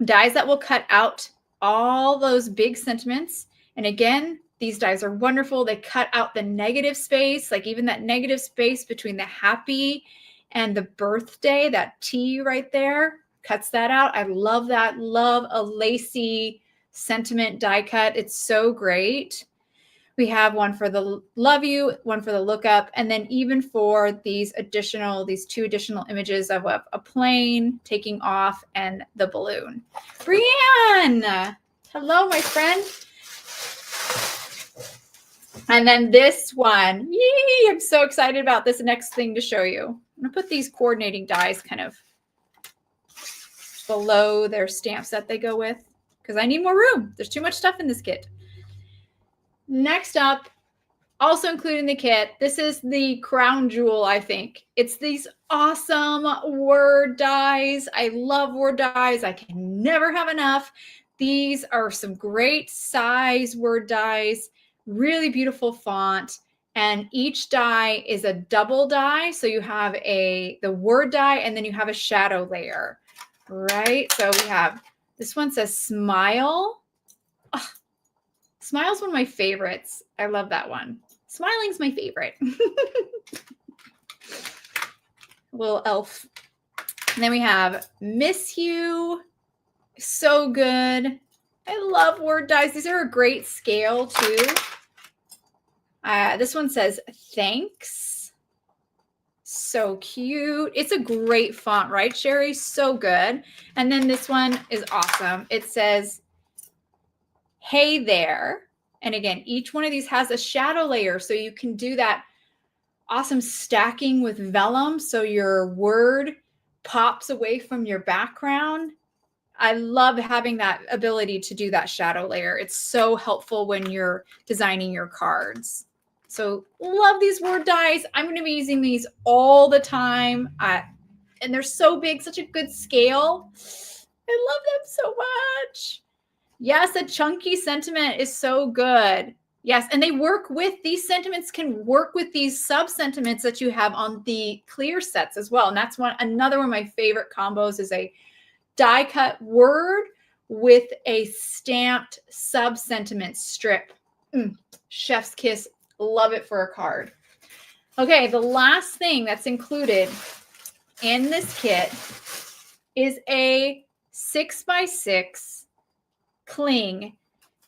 dies that will cut out all those big sentiments. And again, these dies are wonderful. They cut out the negative space, like even that negative space between the happy and the birthday, that T right there, cuts that out. I love that. Love a lacy sentiment die cut. It's so great. We have one for the love you, one for the look up, and then even for these two additional images of a plane taking off and the balloon. Brianne, hello, my friend. And then this one, yee, I'm so excited about this next thing to show you. I'm gonna put these coordinating dies kind of below their stamps that they go with because I need more room. There's too much stuff in this kit. Next up, also included in the kit, this is the crown jewel, I think. It's these awesome word dies. I love word dies. I can never have enough. These are some great size word dies, really beautiful font. And each die is a double die. So you have the word die and then you have a shadow layer, right? So we have, this one says smile. Oh, smile's one of my favorites. I love that one. Smiling's my favorite. Little elf. And then we have miss you. So good. I love word dies. These are a great scale too. This one says thanks. So cute. It's a great font, right, Sherry? So good. And then this one is awesome. It says, hey there. And again, each one of these has a shadow layer. So you can do that awesome stacking with vellum. So your word pops away from your background. I love having that ability to do that shadow layer. It's so helpful when you're designing your cards. So love these word dies. I'm going to be using these all the time. And they're so big, such a good scale. I love them so much. Yes, a chunky sentiment is so good. Yes, and they work with, these sentiments can work with these sub-sentiments that you have on the clear sets as well. And that's another one of my favorite combos is a die cut word with a stamped sub-sentiment strip. Chef's kiss. Love it for a card. Okay, the last thing that's included in this kit is a 6x6 cling.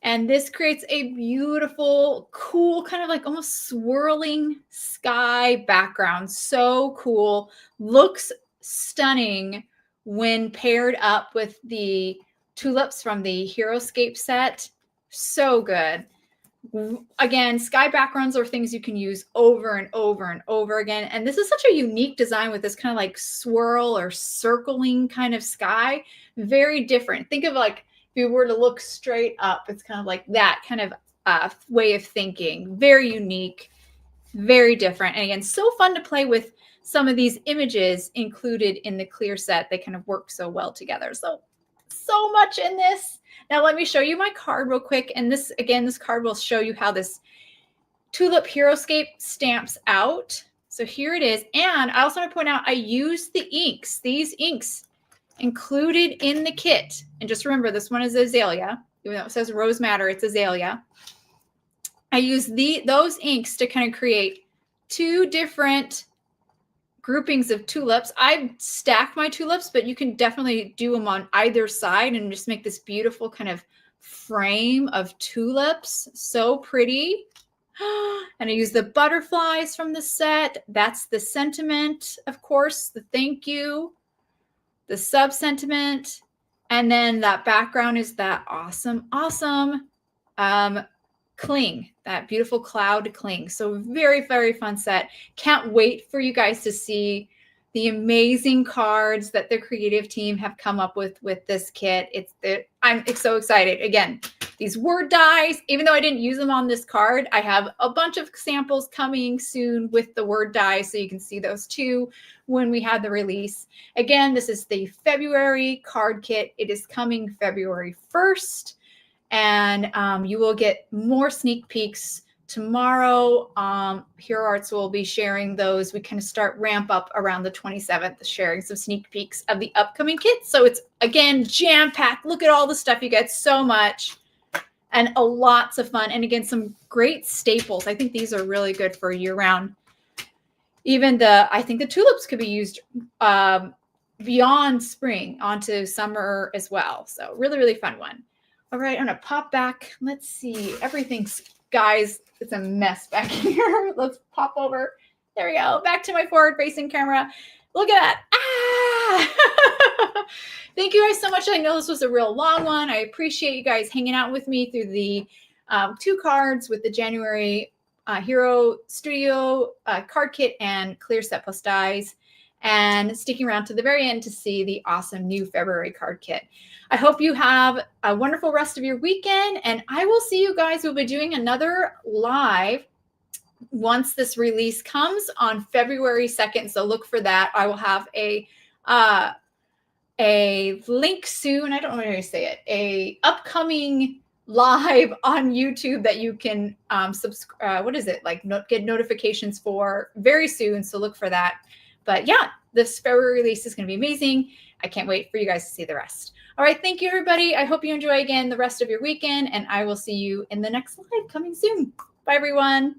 And this creates a beautiful, cool, kind of like almost swirling sky background. So cool. Looks stunning when paired up with the tulips from the Heroscape set. So good. Again, sky backgrounds are things you can use over and over and over again. And this is such a unique design with this kind of like swirl or circling kind of sky. Very different. Think of like, if you were to look straight up, it's kind of like that kind of way of thinking. Very unique, very different. And again, so fun to play with some of these images included in the clear set. They kind of work so well together. So much in this. Now let me show you my card real quick. And this, again, this card will show you how this Tulip Heroscape stamps out. So here it is. And I also want to point out, I used the inks, these inks included in the kit. And just remember, this one is azalea. Even though it says rose madder, it's azalea. I used those inks to kind of create two different groupings of tulips. I stacked my tulips, but you can definitely do them on either side and just make this beautiful kind of frame of tulips. So pretty. And I use the butterflies from the set. That's the sentiment, of course, the thank you, the sub sentiment. And then that background is that awesome cling, that beautiful cloud cling. So very, very fun set. Can't wait for you guys to see the amazing cards that the creative team have come up with this kit. I'm so excited. Again, these word dies, even though I didn't use them on this card, I have a bunch of samples coming soon with the word dies, so you can see those too when we have the release. Again, this is the February card kit. It is coming February 1st. And you will get more sneak peeks tomorrow. Hero Arts will be sharing those. We kind of start ramp up around the 27th, sharing some sneak peeks of the upcoming kits. So it's, again, jam-packed. Look at all the stuff. You get so much and lots of fun. And again, some great staples. I think these are really good for year-round. Even I think the tulips could be used beyond spring onto summer as well. So really, really fun one. All right, I'm going to pop back. Let's see. Everything's Guys, it's a mess back here. Let's pop over. There we go. Back to my forward facing camera. Look at that. Ah! Thank you guys so much. I know this was a real long one. I appreciate you guys hanging out with me through the 2 cards with the January Hero Studio card kit and clear set plus dies, and sticking around to the very end to see the awesome new February card kit. I hope you have a wonderful rest of your weekend, and I will see you guys. We'll be doing another live once this release comes on February 2nd. So look for that. I will have a link soon. I don't know how to say it. A upcoming live on YouTube that you can subscribe. What is it? Like get notifications for very soon. So look for that. But yeah, this February release is going to be amazing. I can't wait for you guys to see the rest. All right. Thank you, everybody. I hope you enjoy again the rest of your weekend, and I will see you in the next live coming soon. Bye, everyone.